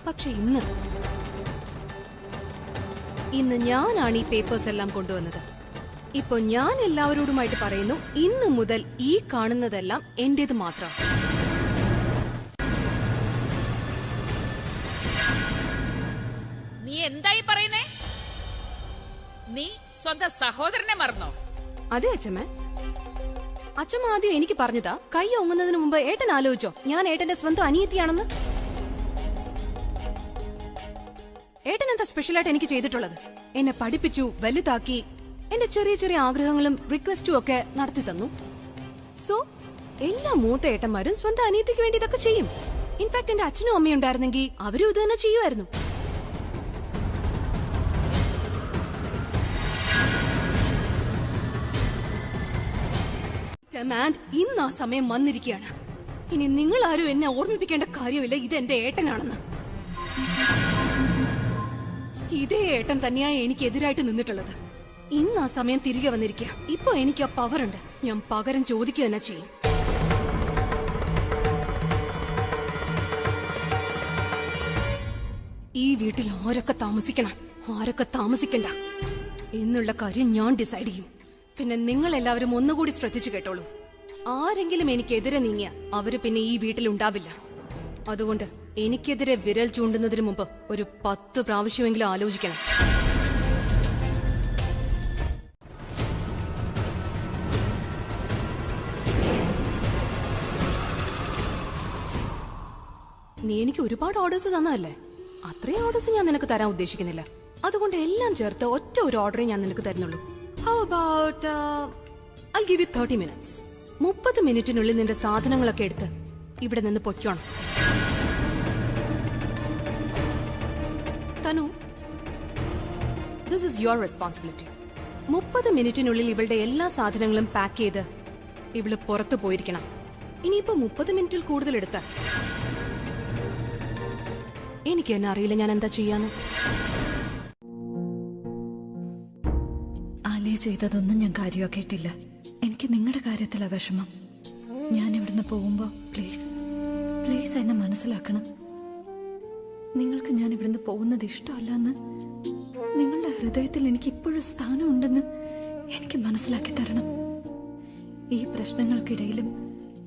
പക്ഷെ ഇന്ന് ഞാനാണ് ഈ പേപ്പേഴ്സ് എല്ലാം കൊണ്ടുവന്നത്. ഇപ്പൊ ഞാൻ എല്ലാവരോടുമായിട്ട് പറയുന്നു, ഇന്ന് മുതൽ ഈ കാണുന്നതെല്ലാം എന്റേത് മാത്രം. നീ എന്തായി പറയുന്നേ? നീ സ്വന്തം സഹോദരനെ മറന്നോ? അതെ അച്ഛമ്മ. അച്ഛമ്മ ആദ്യം എനിക്ക് പറഞ്ഞതാ. കൈ ഒങ്ങുന്നതിന് മുമ്പ് ഏട്ടൻ ആലോചിച്ചോ ഞാൻ ഏട്ടന്റെ സ്വന്തം അനിയത്തിയാണെന്ന്? ഏട്ടൻ എന്താ സ്പെഷ്യലായിട്ട് എനിക്ക് ചെയ്തിട്ടുള്ളത്? എന്നെ പഠിപ്പിച്ചു, വലുതാക്കി, എന്റെ ചെറിയ ചെറിയ ആഗ്രഹങ്ങളും റിക്വസ്റ്റും ഒക്കെ നടത്തി തന്നു. സോ എല്ലാ മൂത്ത ഏട്ടന്മാരും സ്വന്തം അനിയത്തിക്ക് വേണ്ടി ഇതൊക്കെ ചെയ്യും. ഇൻഫാക്ട് എന്റെ അച്ഛനും അമ്മയും ഉണ്ടായിരുന്നെങ്കിൽ അവരും ഇത് തന്നെ ചെയ്യുമായിരുന്നു. ഇന്ന് ആ സമയം വന്നിരിക്കുകയാണ്. ഇനി നിങ്ങൾ ആരും എന്നെ ഓർമ്മിപ്പിക്കേണ്ട കാര്യമില്ല ഇത് എന്റെ ഏട്ടനാണെന്ന്. ഇതേ ഏട്ടൻ തന്നെയാ എനിക്ക് എതിരായിട്ട് നിന്നിട്ടുള്ളത്. ഇന്ന് ആ സമയം തിരികെ വന്നിരിക്കുക. ഇപ്പൊ എനിക്ക് ആ പവർ ഉണ്ട്. ഞാൻ പകരം ചോദിക്കുക തന്നെ ചെയ്യും. ഈ വീട്ടിൽ ആരൊക്കെ താമസിക്കണം, ആരൊക്കെ താമസിക്കണ്ട എന്നുള്ള കാര്യം ഞാൻ ഡിസൈഡ് ചെയ്യും. പിന്നെ നിങ്ങൾ എല്ലാവരും ഒന്നുകൂടി ശ്രദ്ധിച്ചു കേട്ടോളൂ. ആരെങ്കിലും എനിക്കെതിരെ നീങ്ങിയ അവര് പിന്നെ ഈ വീട്ടിലുണ്ടാവില്ല. അതുകൊണ്ട് എനിക്കെതിരെ വിരൽ ചൂണ്ടുന്നതിന് മുമ്പ് ഒരു 10 പ്രാവശ്യമെങ്കിലും ആലോചിക്കണം. നീ എനിക്ക് ഒരുപാട് ഓർഡേഴ്സ് തന്നതല്ലേ? അത്രയും ഓർഡേഴ്സ് ഞാൻ നിനക്ക് തരാൻ ഉദ്ദേശിക്കുന്നില്ല. അതുകൊണ്ട് എല്ലാം ചേർത്ത് ഒറ്റ ഒരു ഓർഡറേ ഞാൻ നിനക്ക് തരുന്നുള്ളൂ. How about I'll give you 30 minutes. 30 മിനിറ്റിനുള്ളിൽ നിന്റെ സാധനങ്ങളൊക്കെ എടുത്ത് ഇവിടെ നിന്ന് പൊയ്ക്കോണം. തനു, this is your responsibility. 30 മിനിറ്റിനുള്ളിൽ ഇവളുടെ എല്ലാ സാധനങ്ങളും പാക്ക് ചെയ്ത് ഇവള് പുറത്തു പോയിരിക്കണം. ഇനിയിപ്പോ 30 മിനിറ്റിൽ കൂടുതൽ എടുത്താൽ എനിക്ക് തന്നെ അറിയില്ല ഞാൻ എന്താ ചെയ്യാന്ന്. ആലിയ ചെയ്തതൊന്നും ഞാൻ കാര്യമാക്കിയിട്ടില്ല. എനിക്ക് നിങ്ങളുടെ കാര്യത്തിലാ വിഷമം. ഞാൻ ഇവിടുന്ന് പോകുമ്പോ പ്ലീസ് പ്ലീസ് എന്നെ മനസ്സിലാക്കണം. നിങ്ങൾക്ക് ഞാൻ ഇവിടുന്ന് പോകുന്നത് ഇഷ്ടമല്ലെന്ന്, നിങ്ങളുടെ ഹൃദയത്തിൽ എനിക്ക് ഇപ്പോഴും സ്ഥാനമുണ്ടെന്ന് എനിക്ക് മനസ്സിലാക്കി തരണം. ഈ പ്രശ്നങ്ങൾക്കിടയിലും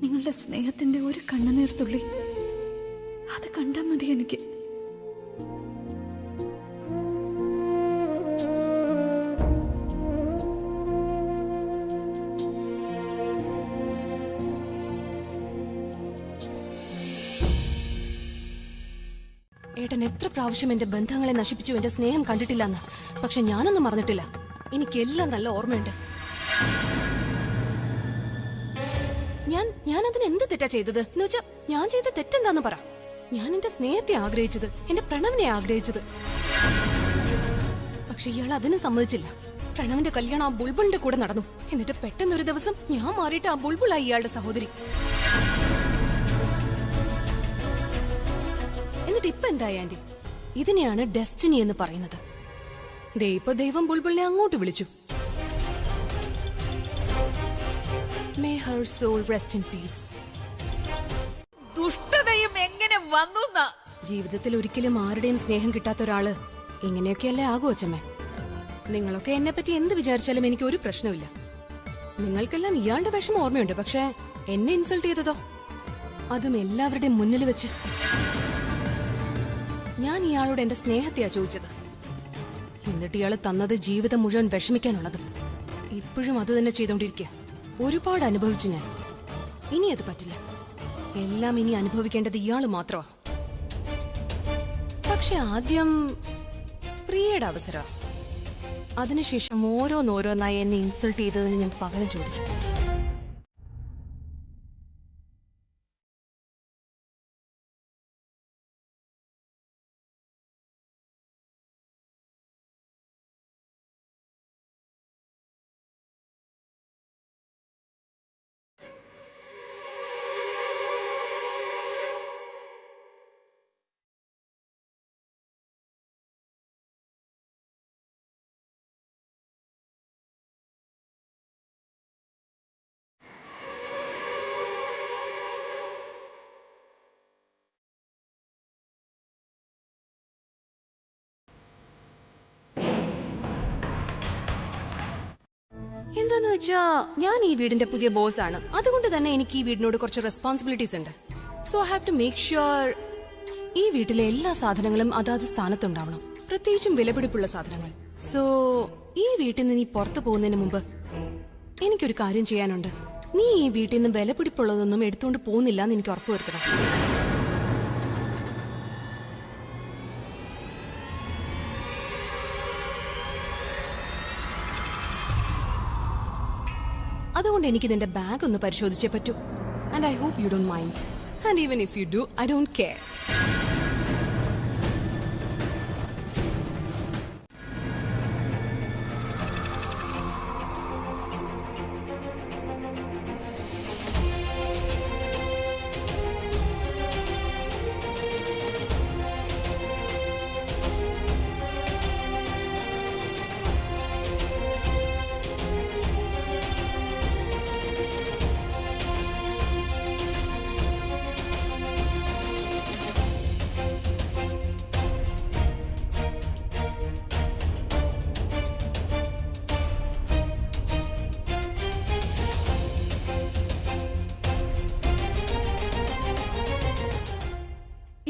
നിങ്ങളുടെ സ്നേഹത്തിന്റെ ഒരു കണ്ണുനീർത്തുള്ളി അത് കണ്ടാൽ മതി എനിക്ക്. ഏട്ടൻ എത്ര പ്രാവശ്യം എന്റെ ബന്ധങ്ങളെ നശിപ്പിച്ചു, എന്റെ സ്നേഹം കണ്ടിട്ടില്ലെന്ന്. പക്ഷെ ഞാനൊന്നും മറന്നിട്ടില്ല. എനിക്കെല്ലാം നല്ല ഓർമ്മയുണ്ട്. ഞാൻ അതിന് എന്ത് തെറ്റാ ചെയ്തത് എന്ന് വെച്ചാ, ഞാൻ ചെയ്ത തെറ്റെന്താന്ന് പറ. ഞാൻ എന്റെ സ്നേഹത്തെ ആഗ്രഹിച്ചത്, എന്റെ പ്രണവിനെ ആഗ്രഹിച്ചത്. പക്ഷെ ഇയാൾ അതിന് സമ്മതിച്ചില്ല. പ്രണവിന്റെ കല്യാണം ആ ബുൾബുളിന്റെ കൂടെ നടന്നു. എന്നിട്ട് പെട്ടെന്നൊരു ദിവസം ഞാൻ മാറിയിട്ട് ആ ബുൾബുളായി ഇയാളുടെ സഹോദരി. എന്നിട്ട് ഇപ്പൊ എന്തായി ആന്റി? ഇതിനെയാണ് ഡെസ്റ്റിനി എന്ന് പറയുന്നത്. ഇപ്പൊ ദൈവം ബുൾബുളിനെ അങ്ങോട്ട് വിളിച്ചു. May her soul rest in peace. ദുഷ്ടതയും എങ്ങനെ വന്നു? ജീവിതത്തിൽ ഒരിക്കലും ആരുടെയും സ്നേഹം കിട്ടാത്ത ഒരാള് ഇങ്ങനെയൊക്കെയല്ലേ ആകൂ അച്ഛമ്മേ. നിങ്ങളൊക്കെ എന്നെ പറ്റി എന്ത് വിചാരിച്ചാലും എനിക്ക് ഒരു പ്രശ്നമില്ല. നിങ്ങൾക്കെല്ലാം ഇയാളുടെ വിഷമം ഓർമ്മയുണ്ട്. പക്ഷെ എന്നെ ഇൻസൾട്ട് ചെയ്തതോ, അതും എല്ലാവരുടെയും മുന്നിൽ വെച്ച്. ഞാൻ ഇയാളോട് എന്റെ സ്നേഹത്തെയാ ചോദിച്ചത്. എന്നിട്ട് ഇയാള് തന്നത് ജീവിതം മുഴുവൻ വിഷമിക്കാനുള്ളത്. ഇപ്പോഴും അത് തന്നെ ചെയ്തോണ്ടിരിക്കുക. ഒരുപാട് അനുഭവിച്ചു ഞാൻ. ഇനി അത് പറ്റില്ല. എല്ലാം ഇനി അനുഭവിക്കേണ്ടത് ഇയാള് മാത്രമാ. പക്ഷെ ആദ്യം പ്രിയയുടെ അവസരം. അതിനുശേഷം ഓരോന്നോരോന്നായി എന്നെ ഇൻസൾട്ട് ചെയ്തതിന് ഞാൻ പകരം ചോദിക്കും. എന്താന്ന് വെച്ചാ, ഞാൻ ഈ വീടിന്റെ പുതിയ ബോസ് ആണ്. അതുകൊണ്ട് തന്നെ എനിക്ക് ഈ വീടിനോട് കുറച്ച് റെസ്പോൺസിബിലിറ്റീസ് ഉണ്ട്. So I have to make sure ഈ വീട്ടിലെ എല്ലാ സാധനങ്ങളും അതാത് സ്ഥാനത്തുണ്ടാവണം. പ്രത്യേകിച്ചും വിലപിടിപ്പുള്ള സാധനങ്ങൾ. സോ ഈ വീട്ടിൽ നിന്ന് നീ പുറത്തു പോകുന്നതിന് മുമ്പ് എനിക്കൊരു കാര്യം ചെയ്യാനുണ്ട്. നീ ഈ വീട്ടിൽ നിന്ന് വിലപിടിപ്പുള്ളതൊന്നും എടുത്തുകൊണ്ട് പോകുന്നില്ല എന്ന് എനിക്ക് ഉറപ്പുവരുത്തണം. അതുകൊണ്ട് എനിക്ക് നിന്റെ ബാഗ് ഒന്ന് പരിശോധിച്ചേ പറ്റൂ. And I hope you don't mind. And even if you do, I don't care.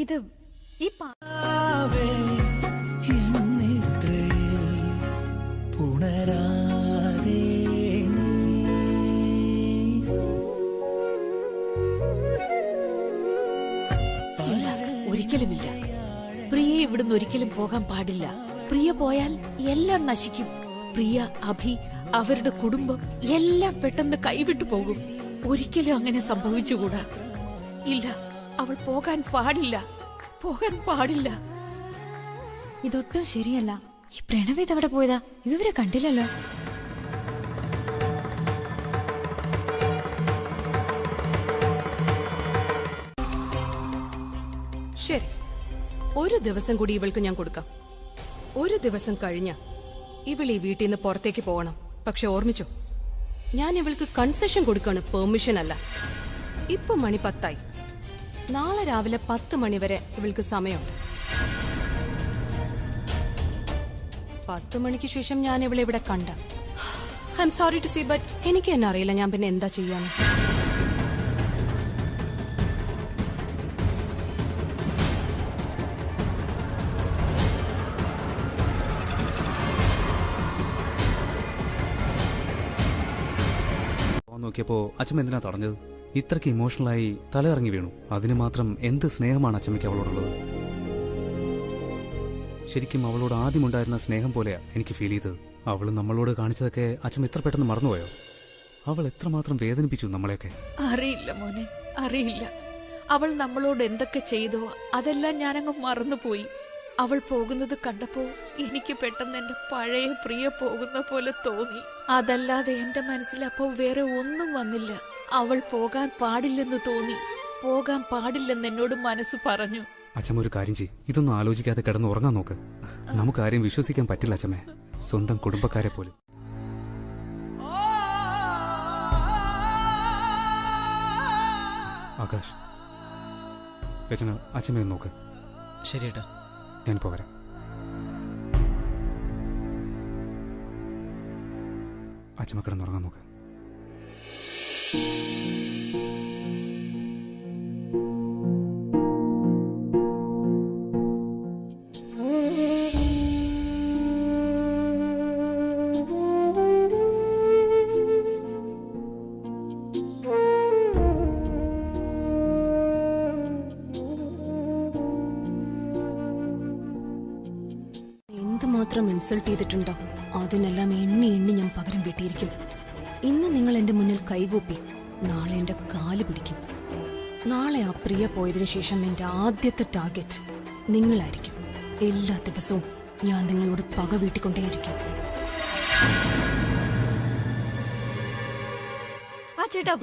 ഇത് ഈ ഇല്ല, ഒരിക്കലുമില്ല. പ്രിയ ഇവിടുന്ന് ഒരിക്കലും പോകാൻ പാടില്ല. പ്രിയ പോയാൽ എല്ലാം നശിക്കും. പ്രിയ, അഭി, അവരുടെ കുടുംബം എല്ലാം പെട്ടെന്ന് കൈവിട്ടു പോകും. ഒരിക്കലും അങ്ങനെ സംഭവിച്ചുകൂടാ. ഇല്ല, അവൾ പോകാൻ പാടില്ല, പോകാൻ പാടില്ല. ഇതൊട്ടും ശരിയല്ല. ഈ പ്രണവ് ഇതവിടെ പോയതാ? ഇതുവരെ കണ്ടില്ലല്ലോ. ശരി, ഒരു ദിവസം കൂടി ഇവൾക്ക് ഞാൻ കൊടുക്കാം. ഒരു ദിവസം കഴിഞ്ഞ ഇവൾ ഈ വീട്ടിൽ നിന്ന് പുറത്തേക്ക് പോകണം. പക്ഷെ ഓർമ്മിച്ചോ, ഞാൻ ഇവൾക്ക് കൺസെഷൻ കൊടുക്കാണ്, പെർമിഷൻ അല്ല. ഇപ്പൊ മണി 10 നാളെ രാവിലെ 10 മണി വരെ ഇവൾക്ക് സമയമുണ്ട്. 10 മണിക്ക് ശേഷം ഞാൻ ഇവളെ ഇവിടെ കണ്ട, I am sorry to say, but എനിക്ക് തന്നെ അറിയില്ല ഞാൻ പിന്നെ എന്താ ചെയ്യാന്ന്. നോക്കിയപ്പോ അച്ഛമ്മ എന്തിനാ തടഞ്ഞത്? ഇത്രയ്ക്ക് ഇമോഷണലായി തലയിറങ്ങി വീണു. അതിന് മാത്രം എന്ത് സ്നേഹമാണ് അച്ഛമ്മയ്ക്ക് അവളോടുള്ളത്? ശരിക്കും അവളോട് ആദ്യമുണ്ടായിരുന്ന സ്നേഹം പോലെയാ എനിക്ക് ഫീൽ ചെയ്തത്. അവൾ നമ്മളോട് കാണിച്ചതൊക്കെ അച്ഛമ്മ ഇത്ര പെട്ടെന്ന് മറന്നുപോയോ? അവൾ എത്രമാത്രം വേദനിപ്പിച്ചു നമ്മളെയൊക്കെ. അറിയില്ല മോനെ, അറിയില്ല. അവൾ നമ്മളോട് എന്തൊക്കെ ചെയ്തോ അതെല്ലാം ഞാനങ്ങ് മറന്നുപോയി. അവൾ പോകുന്നത് കണ്ടപ്പോ എനിക്ക് പെട്ടെന്ന് എന്റെ പഴയ പ്രിയ പോകുന്ന പോലെ തോന്നി. അതല്ലാതെ എന്റെ മനസ്സിൽ അപ്പോ വേറെ ഒന്നും വന്നില്ല. അവൾ പോകാൻ പാടില്ലെന്ന് തോന്നി. പോകാൻ പാടില്ലെന്ന് എന്നോട് മനസ്സ് പറഞ്ഞു. അച്ഛമ്മ ഒരു കാര്യം ചെയ്യ്, ഇതൊന്നും ആലോചിക്കാതെ കിടന്ന് ഉറങ്ങാൻ നോക്ക്. നമുക്ക് ആരെയും വിശ്വസിക്കാൻ പറ്റില്ല അച്ഛമ്മേ, സ്വന്തം കുടുംബക്കാരെ പോലും. ആകാശ്, രചന, അച്ഛമ്മയെ നോക്ക്. ശരിയേട്ടാ, ഞാനിപ്പോ വരാം. അച്ഛമ്മ കിടന്നുറങ്ങാൻ നോക്ക്. എന്തുമാത്രം ഇൻസൾട്ട് ചെയ്തിട്ടുണ്ടോ അതിനെല്ലാം എണ്ണി എണ്ണി ഞാൻ പകരം വീട്ടിയിരിക്കും. ഇന്ന് നിങ്ങൾ എന്റെ മുന്നിൽ കൈകൂപ്പി, നാളെ എന്റെ കാല് പിടിക്കും. നാളെ ആ പ്രിയ പോയതിനു ശേഷം എന്റെ ആദ്യത്തെ ടാർഗറ്റ് നിങ്ങളായിരിക്കും. എല്ലാ ദിവസവും ഞാൻ നിങ്ങളോട് പക വീട്ടിക്കൊണ്ടേയിരിക്കും. ആ ചേട്ടാ,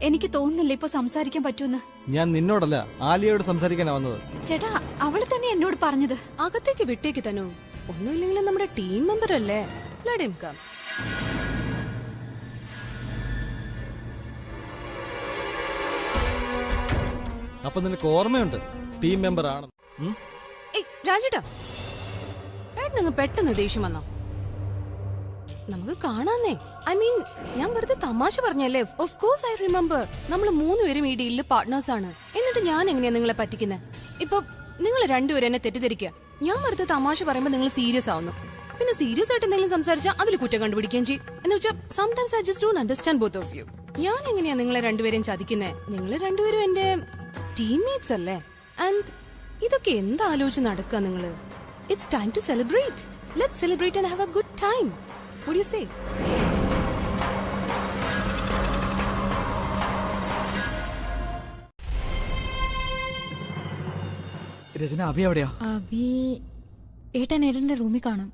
എനിക്ക് തോന്നുന്നില്ല ഇപ്പൊ സംസാരിക്കാൻ പറ്റൂന്ന്. ഞാൻ നിന്നോടല്ല, ആലിയോട് സംസാരിക്കാനാ വന്നത്. ചേട്ടാ, അവള് തന്നെ എന്നോട് പറഞ്ഞത്. അകത്തേക്ക് വിട്ടേക്ക് തനു. ഒന്നുമില്ലെങ്കിലും നമ്മുടെ ടീം മെമ്പർ അല്ലേ. Let him come. അപ്പൊ നിനക്ക് ഓർമ്മയുണ്ട് ടീം മെമ്പർ ആണ്. രാജേട്ടാ, ഏട്ടനങ്ങ് പെട്ടെന്ന് ദേഷ്യം വന്നോ? നമുക്ക് കാണാന്നേ. ഐ മീൻ, ഞാൻ വെറുതെ തമാശ പറഞ്ഞല്ലേ. Of course I remember. നമ്മൾ 3 പേരും ഈ ഡീലിൽ പാർട്ട്നേഴ്സ് ആണ്. എന്നിട്ട് ഞാൻ എങ്ങനെയാ നിങ്ങളെ പറ്റിക്കുന്നത്? ഇപ്പൊ നിങ്ങൾ രണ്ടുപേരും എന്നെ തെറ്റിദ്ധരിക്കുക. ഞാൻ വെറുതെ തമാശ പറയുമ്പോൾ നിങ്ങൾ സീരിയസ് ആവുന്നു. പിന്നെ സീരിയസ് ആയിട്ട് എന്തെങ്കിലും സംസാരിച്ചാൽ അതിൽ കുറ്റം കണ്ടുപിടിക്കുകയും ചെയ്യും. എന്ന് വെച്ചാൽ sometimes I just don't understand both of you. ഞാൻ എങ്ങനെയാ നിങ്ങളെ രണ്ടുപേരും ചതിക്കുന്നേ? നിങ്ങൾ രണ്ടുപേരും എന്റെ ടീംമേറ്റ്സ് അല്ലേ? ആൻഡ് ഇതൊക്കെ എന്താ ആലോചിച്ച് നടക്കുക നിങ്ങള്? It's time to celebrate. Let's celebrate and have a good time. What do you say? Rachana, Abhi എവിടെയാ? അഭി ഏട്ടൻ ഏട്ടന്റെ റൂമിൽ കാണും.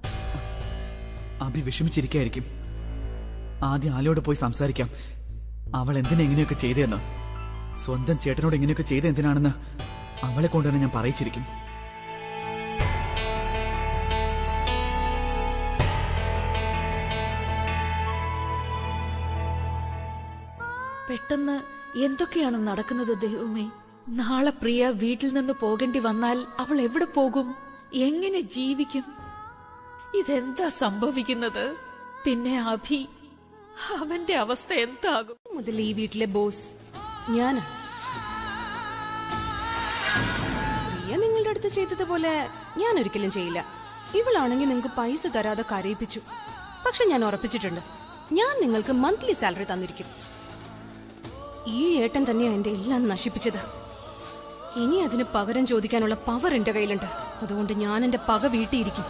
അഭി വിഷമിച്ചിരിക്കായിരിക്കും. ആദ്യം ആലയോട് പോയി സംസാരിക്കാം. അവൾ എന്തിനാ ഇങ്ങനെയൊക്കെ ചെയ്തതെന്ന്, സ്വന്തം ചേട്ടനോട് ഇങ്ങനെയൊക്കെ ചെയ്ത എന്തിനാണെന്ന് അവളെ കൊണ്ട് തന്നെ ഞാൻ പറയിച്ചിരിക്കും. പെട്ടെന്ന് എന്തൊക്കെയാണ് നടക്കുന്നത് ദൈവമേ? നാളെ പ്രിയ വീട്ടിൽ നിന്ന് പോകേണ്ടി വന്നാൽ അവൾ എവിടെ പോകും? എങ്ങനെ ജീവിക്കും? ഇതെന്താ സംഭവിക്കുന്നത്? പിന്നെ അഭി, അവന്റെ അവസ്ഥ എന്താകും? മുതൽ ഈ വീട്ടിലെ ബോസ് ഞാനാണ്. പ്രിയ നിങ്ങളുടെ അടുത്ത് ചെയ്തതുപോലെ ഞാൻ ഒരിക്കലും ചെയ്യില്ല. ഇവളാണെങ്കിൽ നിങ്ങൾക്ക് പൈസ തരാതെ കരയിപ്പിച്ചു. പക്ഷെ ഞാൻ ഉറപ്പിച്ചിട്ടുണ്ട്, ഞാൻ നിങ്ങൾക്ക് മന്ത്ലി സാലറി തന്നിരിക്കും. ഈ ഏട്ടൻ തന്നെയാ എന്റെ എല്ലാം നശിപ്പിച്ചത്. ഇനി അതിന് പകരം ചോദിക്കാനുള്ള പവർ എന്റെ കയ്യിലുണ്ട്. അതുകൊണ്ട് ഞാൻ എന്റെ പക വീട്ടിയിരിക്കും.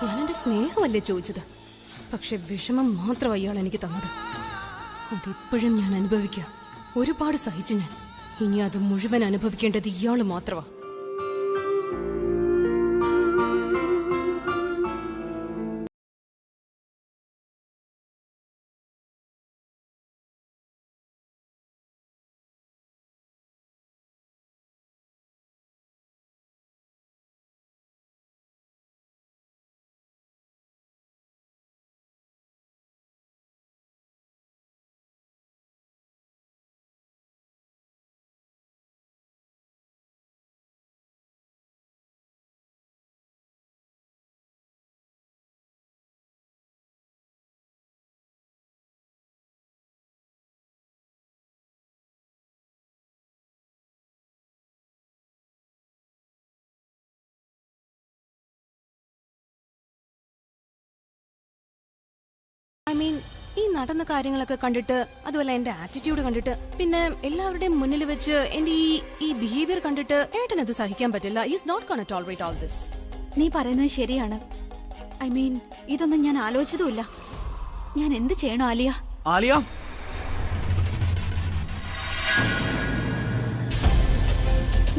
ഞാൻ എന്റെ സ്നേഹമല്ലേ ചോദിച്ചത്, പക്ഷെ വിഷമം മാത്രം അയാൾ എനിക്ക് തന്നത്. അതിപ്പോഴും ഞാൻ അനുഭവിക്കുക. ഒരുപാട് സഹിച്ചു ഞാൻ. ഇനി അത് മുഴുവൻ അനുഭവിക്കേണ്ടത് ഇയാള് മാത്രമാ. ഈ നടന്ന കാര്യങ്ങളൊക്കെ കണ്ടിട്ട്, അതുപോലെ എന്റെ ആറ്റിറ്റ്യൂഡ് കണ്ടിട്ട്, പിന്നെ എല്ലാവരുടെയും മുന്നിൽ വെച്ച് എന്റെ ഈ ബിഹേവിയർ കണ്ടിട്ട് ഏട്ടനത് സഹിക്കാൻ പറ്റില്ല. Is not gonna tolerate all this. നീ പറയുന്നത് ശരിയാണ്. ഇതൊന്നും ഞാൻ ആലോചിച്ചതുമില്ല. ഞാൻ എന്ത് ചെയ്യണം ആലിയ? ആലിയ,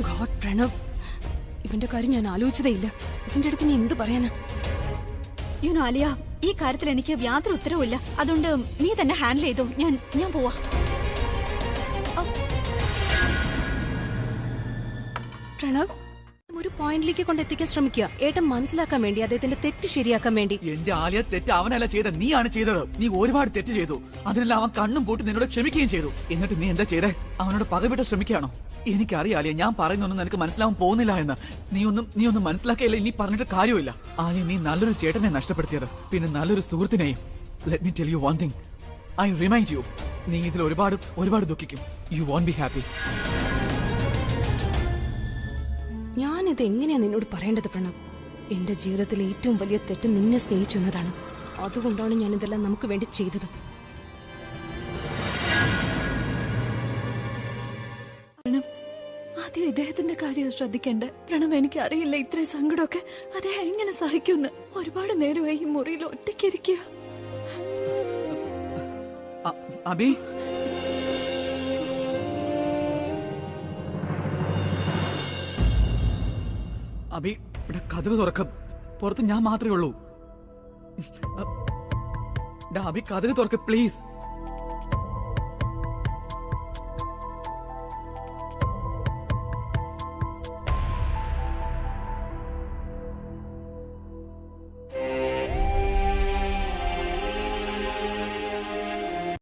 ഗോഡ് പ്രണവ്, ഇവന്റെ കാര്യം ഞാൻ ആലോചിച്ചതേ ഇല്ല. ഇവന്റെ അടുത്ത് നീ എന്ത് പറയാനാ? ആലിയ, ഈ കാര്യത്തിൽ എനിക്ക് യാതൊരു ഉത്തരവുമില്ല. അതുകൊണ്ട് നീ തന്നെ ഹാൻഡിൽ ചെയ്തോ. ഞാൻ പോവാ. പ്രണവ്, ഒരു പോയിന്റിലേക്ക് കൊണ്ടെത്തിക്കാൻ ശ്രമിക്കുക. ഏട്ടൻ മനസ്സിലാക്കാൻ വേണ്ടി, അദ്ദേഹത്തിന്റെ തെറ്റ് ശരിയാക്കാൻ വേണ്ടി. എന്റെ ആലിയ, തെറ്റ് അവനല്ല ചെയ്ത, നീയാണ് ചെയ്തത്. നീ ഒരുപാട് തെറ്റ് ചെയ്തു. അതിനെല്ലാം അവൻ കണ്ണും പൂട്ടി നിന്നോട് ക്ഷമിക്കുകയും ചെയ്തു. എന്നിട്ട് നീ എന്താ ചെയ്തേ? അവനോട് പകവിട്ട് ശ്രമിക്കുകയാണോ? എനിക്കറിയാലിയ, ഞാൻ പറയുന്നൊന്നും നിനക്ക് മനസ്സിലാവാൻ പോകുന്നില്ല എന്ന്. നീ ഒന്നും മനസ്സിലാക്കിയില്ല. ഇനി പറഞ്ഞിട്ട് കാര്യമില്ല. ആലിയ, നീ നല്ലൊരു ചേട്ടനെ നഷ്ടപ്പെടുത്തിയത്, പിന്നെ നല്ലൊരു സുഹൃത്തിനെയും. Let me tell you one thing. I remind you, നീ ഇതിൽ ഒരുപാട് ദുഃഖിക്കും. You won't be happy. ഞാനിത് എങ്ങനെയാ നിന്നോട് പറയേണ്ടത് പ്രണവ്? എന്റെ ജീവിതത്തിലെ ഏറ്റവും വലിയ തെറ്റ് നിന്നെ സ്നേഹിച്ചു എന്നതാണ്. അതുകൊണ്ടാണ് ഞാൻ ഇതെല്ലാം നമുക്ക് വേണ്ടി ചെയ്തത്. ആദ്യം ഇദ്ദേഹത്തിന്റെ കാര്യം ശ്രദ്ധിക്കണ്ടേ? പ്രണവ്, എനിക്ക് അറിയില്ല ഇത്രയും സങ്കടമൊക്കെ അദ്ദേഹം എങ്ങനെ സഹിക്കുന്നു. ഒരുപാട് നേരമായി ഈ മുറിയിൽ ഒറ്റയ്ക്കിരിക്കുക. അബി, അബി, ഇവിടെ കഥവ് തുറക്കം. പുറത്ത് ഞാൻ മാത്രമേ ഉള്ളൂ. അബി, കഥവ് തുറക്ക പ്ലീസ്.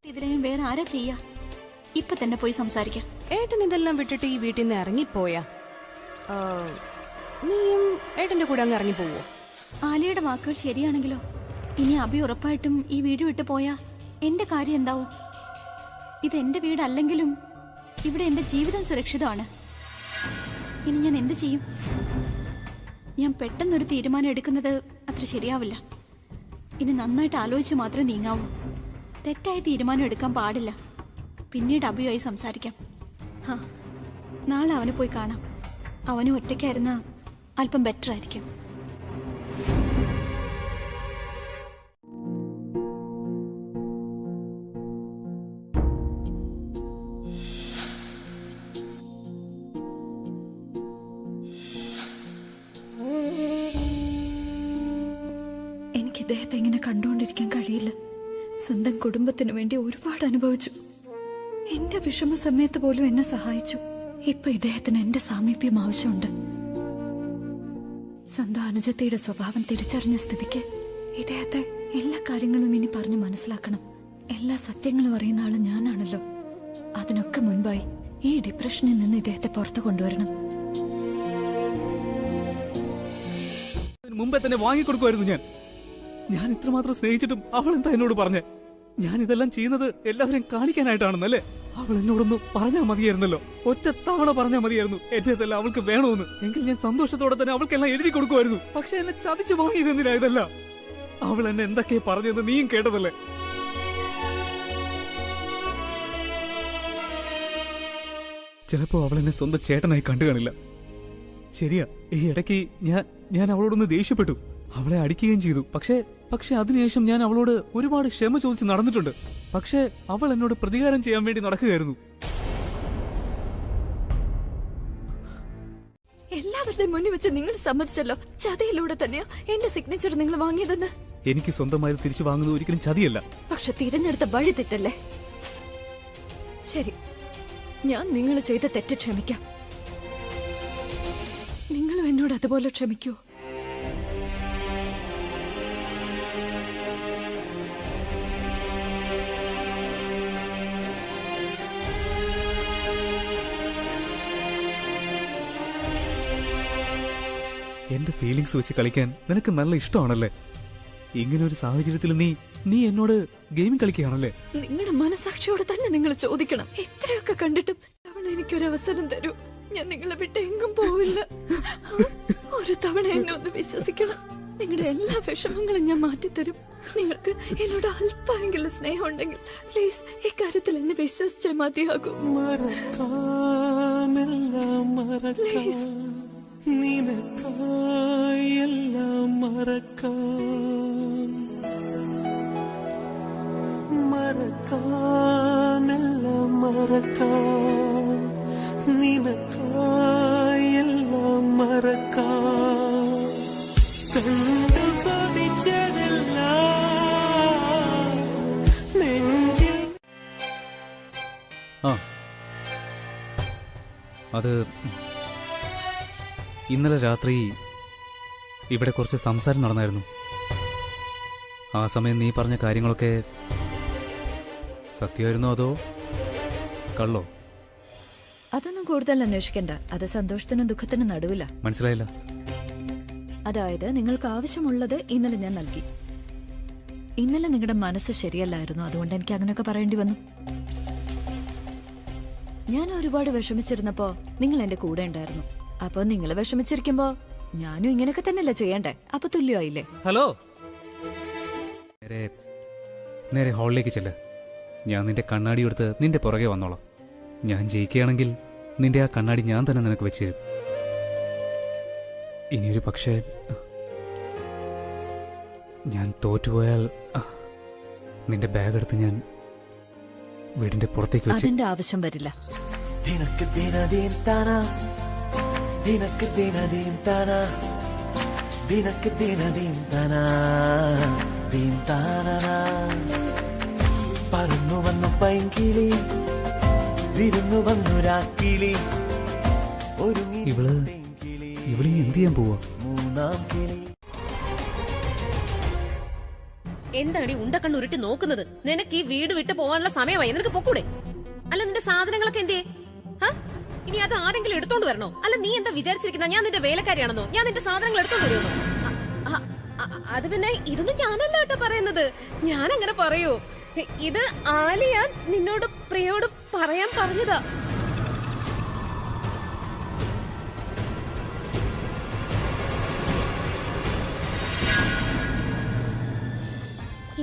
ഇതിനെ വേറെ ആരാ ചെയ്യാ? ഇപ്പൊ തന്നെ പോയി സംസാരിക്കാം. ഏട്ടൻ ഇതെല്ലാം വിട്ടിട്ട് ഈ വീട്ടിൽ നിന്ന് ഇറങ്ങിപ്പോയാ നീയും ഏട്ടന്റെ കൂടെ അങ്ങ് ഇറങ്ങിപ്പോവോ? ആലിയുടെ വാക്കുകൾ ശരിയാണെങ്കിലോ? ഇനി അഭി ഉറപ്പായിട്ടും ഈ വീട് വിട്ടു പോയാ എന്റെ കാര്യം എന്താവും? ഇത് എന്റെ വീടല്ലെങ്കിലും ഇവിടെ എന്റെ ജീവിതം സുരക്ഷിതമാണ്. ഇനി ഞാൻ എന്ത് ചെയ്യും? ഞാൻ പെട്ടെന്നൊരു തീരുമാനം എടുക്കുന്നത് അത്ര ശരിയാവില്ല. ഇനി നന്നായിട്ട് ആലോചിച്ച് മാത്രമേ നീങ്ങാവൂ. തെറ്റായ തീരുമാനം എടുക്കാൻ പാടില്ല. പിന്നീട് അഭിയുമായി സംസാരിക്കാം. നാളെ അവനെ പോയി കാണാം. അവനും ഒറ്റയ്ക്കായിരുന്ന അല്പം ബെറ്റർ ആയിരിക്കും. എനിക്ക് ഇദ്ദേഹത്തെ ഇങ്ങനെ കണ്ടുകൊണ്ടിരിക്കാൻ കഴിയില്ല. സ്വന്തം കുടുംബത്തിന് വേണ്ടി ഒരുപാട് അനുഭവിച്ചു. എന്റെ വിഷമ സമയത്ത് പോലും എന്നെ സഹായിച്ചു. ഇപ്പൊ ഇദ്ദേഹത്തിന് എന്റെ സാമീപ്യം ആവശ്യമുണ്ട്. സ്വന്തം അനുജത്തിയുടെ സ്വഭാവം തിരിച്ചറിഞ്ഞ സ്ഥിതിക്ക് ഇദ്ദേഹത്തെ എല്ലാ കാര്യങ്ങളും ഇനി പറഞ്ഞു മനസ്സിലാക്കണം. എല്ലാ സത്യങ്ങളും അറിയുന്ന ആള് ഞാനാണല്ലോ. അതിനൊക്കെ മുൻപായി ഈ ഡിപ്രഷനിൽ നിന്ന് ഇദ്ദേഹത്തെ പുറത്തു കൊണ്ടുവരണം. മുമ്പേ തന്നെ വാങ്ങിക്കൊടുക്കുമായിരുന്നു ഞാൻ ഇത്രമാത്രം സ്നേഹിച്ചിട്ടും അവൾ എന്താ എന്നോട് പറഞ്ഞേ? ഞാൻ ഇതെല്ലാം ചെയ്യുന്നത് എല്ലാവരെയും കാണിക്കാനായിട്ടാണെന്നല്ലേ? അവൾ എന്നോടൊന്ന് പറഞ്ഞാൽ മതിയായിരുന്നല്ലോ. ഒറ്റ തവണ പറഞ്ഞാൽ മതിയായിരുന്നു എന്റേതെല്ലാം അവൾക്ക് വേണമെന്ന്. എങ്കിൽ ഞാൻ സന്തോഷത്തോടെ തന്നെ അവൾക്കെല്ലാം എഴുതി കൊടുക്കുമായിരുന്നു. പക്ഷെ എന്നെ ചതിച്ചു വാങ്ങിയതെന്തിനാ ഇതല്ല? അവൾ എന്നെ എന്തൊക്കെ പറഞ്ഞതെന്ന് നീയും കേട്ടതല്ലേ? ചിലപ്പോ അവൾ എന്നെ സ്വന്തം ചേട്ടനായി കണ്ടു കാണില്ല. ശരിയാ, ഈ ഇടയ്ക്ക് ഞാൻ അവളോടൊന്ന് ദേഷ്യപ്പെട്ടു, അവളെ അടിക്കുകയും ചെയ്തു. പക്ഷെ അതിനുശേഷം ഞാൻ അവളോട് ഒരുപാട് ക്ഷമ ചോദിച്ച് നടന്നിട്ടുണ്ട്. പക്ഷെ അവൾ എന്നോട് പ്രതികാരം ചെയ്യാൻ വേണ്ടി നടക്കുകയായിരുന്നു. എല്ലാവരുടെയും മുന്നിൽ വെച്ച് നിങ്ങൾ സമ്മതിച്ചല്ലോ ചതിയിലൂടെ തന്നെയാ എന്റെ സിഗ്നേച്ചർ നിങ്ങൾ വാങ്ങിയതെന്ന്. എനിക്ക് സ്വന്തമായി തിരിച്ചു വാങ്ങുന്നത് ഒരിക്കലും ചതിയല്ല. പക്ഷെ തിരഞ്ഞെടുത്ത വഴി തെറ്റല്ലേ? ശരി, ഞാൻ നിങ്ങൾ ചെയ്ത തെറ്റ് ക്ഷമിക്കാം. നിങ്ങളും എന്നോട് അതുപോലെ ക്ഷമിക്കൂ. എന്റെ ഫീലിങ്സ് വെച്ച് കളിക്കാൻ നിനക്ക് നല്ല ഇഷ്ടമാണല്ലേ? ഇങ്ങനെ ഒരു സാഹചര്യത്തിൽ നീ എന്നോട് ഗെയിമിംഗ് കളിക്കുകയാണല്ലേ? നിങ്ങളുടെ മനസാക്ഷിയോട് തന്നെ നിങ്ങൾ ചോദിക്കണം. ഇത്രയൊക്കെ കണ്ടിട്ടും തവണ എനിക്കൊരു അവസരം തരൂ. ഞാൻ നിങ്ങളെ വിട്ട് എങ്ങും പോവില്ല. ഒരു തവണ എന്നെ ഒന്ന് വിശ്വസിക്കണം. നിങ്ങളുടെ എല്ലാ വിഷമങ്ങളും ഞാൻ മാറ്റിത്തരും. നിങ്ങൾക്ക് എന്നോട് അല്പമെങ്കിലും സ്നേഹം ഉണ്ടെങ്കിൽ പ്ലീസ് ഇക്കാര്യത്തിൽ എന്നെ വിശ്വസിച്ചേ മതിയാകൂ. പ്ലീസ്. നിനക്കായെല്ലാം മറക്കാമെല്ലാം മറക്കാം, നിനക്കായെല്ലാം മറക്കാം. കണ്ടു പതിച്ചതെല്ലാം നെഞ്ചിൽ. അത് ഇന്നലെ രാത്രി ഇവിടെ കുറച്ച് സംസാരം നടന്നായിരുന്നു. ആ സമയം നീ പറഞ്ഞ കാര്യങ്ങളൊക്കെ സത്യമായിരുന്നോ അതോ കള്ളോ? അതൊന്നും കൂടുതൽ അന്വേഷിക്കണ്ട. അത് സന്തോഷത്തിനും ദുഃഖത്തിനും നടുവില്ല. മനസ്സിലായില്ല. അതായത് നിങ്ങൾക്ക് ആവശ്യമുള്ളത് ഇന്നലെ ഞാൻ നൽകി. ഇന്നലെ നിങ്ങളുടെ മനസ്സ് ശരിയല്ലായിരുന്നു, അതുകൊണ്ട് എനിക്ക് അങ്ങനെയൊക്കെ പറയേണ്ടി വന്നു. ഞാൻ ഒരുപാട് വിഷമിച്ചിരുന്നപ്പോ നിങ്ങൾ എന്റെ കൂടെ ഉണ്ടായിരുന്നു. അപ്പൊ നിങ്ങൾ വിഷമിച്ചിരിക്കുമ്പോ ഞാനും ഇങ്ങനെയൊക്കെ തന്നെയല്ലേ ചെയ്യണ്ടേ? അപ്പൊ തുല്യമായില്ലേ? ഹലോ, നേരെ ഹാളിലേക്ക് ചെല്ല്. ഞാൻ നിന്റെ കണ്ണാടി എടുത്ത് നിന്റെ പുറകെ വന്നോളാം. ഞാൻ ജയിക്കുകയാണെങ്കിൽ നിന്റെ ആ കണ്ണാടി ഞാൻ തന്നെ നിനക്ക് വെച്ച് തരും. ഇനിയൊരു പക്ഷേ ഞാൻ തോറ്റുപോയാൽ നിന്റെ ബാഗ് എടുത്ത് ഞാൻ വീടിന്റെ പുറത്തേക്ക് വെച്ച്. അതിന്റെ ആവശ്യം വരില്ല. പറന്നു വന്നു പൈങ്കിളി, വിരുന്നു വന്നു രാക്കിളി. ഇവളിനി എന്ത് ചെയ്യാൻ പോവാ? മൂന്നാം കിളി. എന്താണ് ഈ ഉണ്ടക്കണ്ണ് ഉരുട്ടി നോക്കുന്നത്? നിനക്ക് ഈ വീട് വിട്ട് പോകാനുള്ള സമയമായി. നിനക്ക് പൊക്കൂടെ? അല്ല, നിന്റെ സാധനങ്ങളൊക്കെ എന്തേ? ഇനി അത് ആരെങ്കിലും എടുത്തോണ്ട് വരണോ? അല്ല, നീ എന്താ വിചാരിച്ചിരിക്കുന്ന ഞാൻ നിന്റെ വേലക്കാരിയാണെന്നോ? ഞാൻ നിന്റെ സാധനങ്ങൾ എടുത്തോണ്ട് വരുമോ? അത് പിന്നെ ഇതൊന്നും ഞാനല്ല കേട്ടോ പറയുന്നത്. ഞാൻ അങ്ങനെ പറയൂ? ഇത് ആലിയ നിന്നോട് പ്രിയോട് പറയാൻ പറഞ്ഞതാ.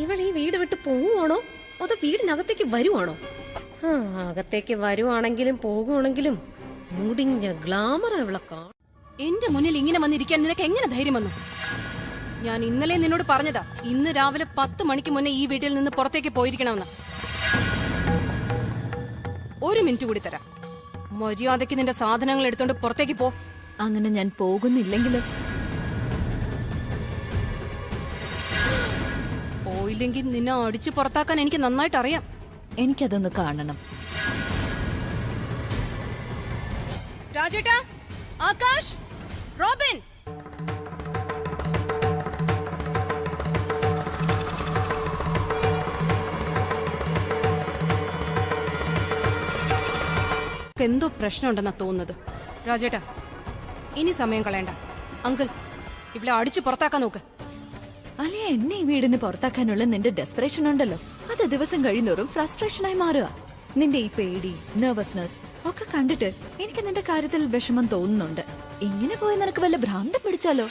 ഇവൾ ഈ വീട് വിട്ട് പോവുകയാണോ അതോ വീടിനകത്തേക്ക് വരുവാണോ? അകത്തേക്ക് വരുവാണെങ്കിലും പോകുവാണെങ്കിലും മുടിഞ്ഞ ഗ്ലാമർ അവളെ കാണും. എന്റെ മുന്നിൽ ഇങ്ങനെ വന്നിരിക്കാൻ നിനക്ക് എങ്ങനെ ധൈര്യം വന്നു? ഞാൻ ഇന്നലെ നിന്നോട് പറഞ്ഞതാ, ഇന്ന് രാവിലെ 10 മണിക്ക് മുന്നേ ഈ വീട്ടിൽ നിന്ന് പുറത്തേക്ക് പോയിരിക്കണമെന്ന്. 1 മിനിറ്റ് കൂടി തരാം. മര്യാദയ്ക്ക് നിന്റെ സാധനങ്ങൾ എടുത്തോണ്ട് പുറത്തേക്ക് പോ. അങ്ങനെ ഞാൻ പോകുന്നില്ലെങ്കിലും പോയില്ലെങ്കിൽ നിന്നെ അടിച്ചു പുറത്താക്കാൻ എനിക്ക് നന്നായിട്ട് അറിയാം. എനിക്കതൊന്ന് കാണണം. രാജേട്ടാ, ആകാശ്, റോബിൻ, എന്തോ പ്രശ്നമുണ്ടെന്നാ തോന്നുന്നത്. രാജേട്ടാ, ഇനി സമയം കളയണ്ട. അങ്കിൾ, ഇവിടെ അടിച്ചു പുറത്താക്കാൻ നോക്ക്. അല്ലേ, എന്നെ ഈ വീടിന് പുറത്താക്കാനുള്ള നിന്റെ ഡെസ്പറേഷൻ ഉണ്ടല്ലോ, അത് ദിവസം കഴിയുന്നോറും ഫ്രസ്ട്രേഷനായി മാറുക. നിന്റെ ഈ പേടി, നെർവസ്നെസ് ഒക്കെ കണ്ടിട്ട് എനിക്ക് നിന്റെ കാര്യത്തിൽ വിഷമം തോന്നുന്നുണ്ട്. ഇങ്ങനെ പോയി നിനക്ക് വല്ല ഭ്രാന്തം പിടിച്ചാലോ?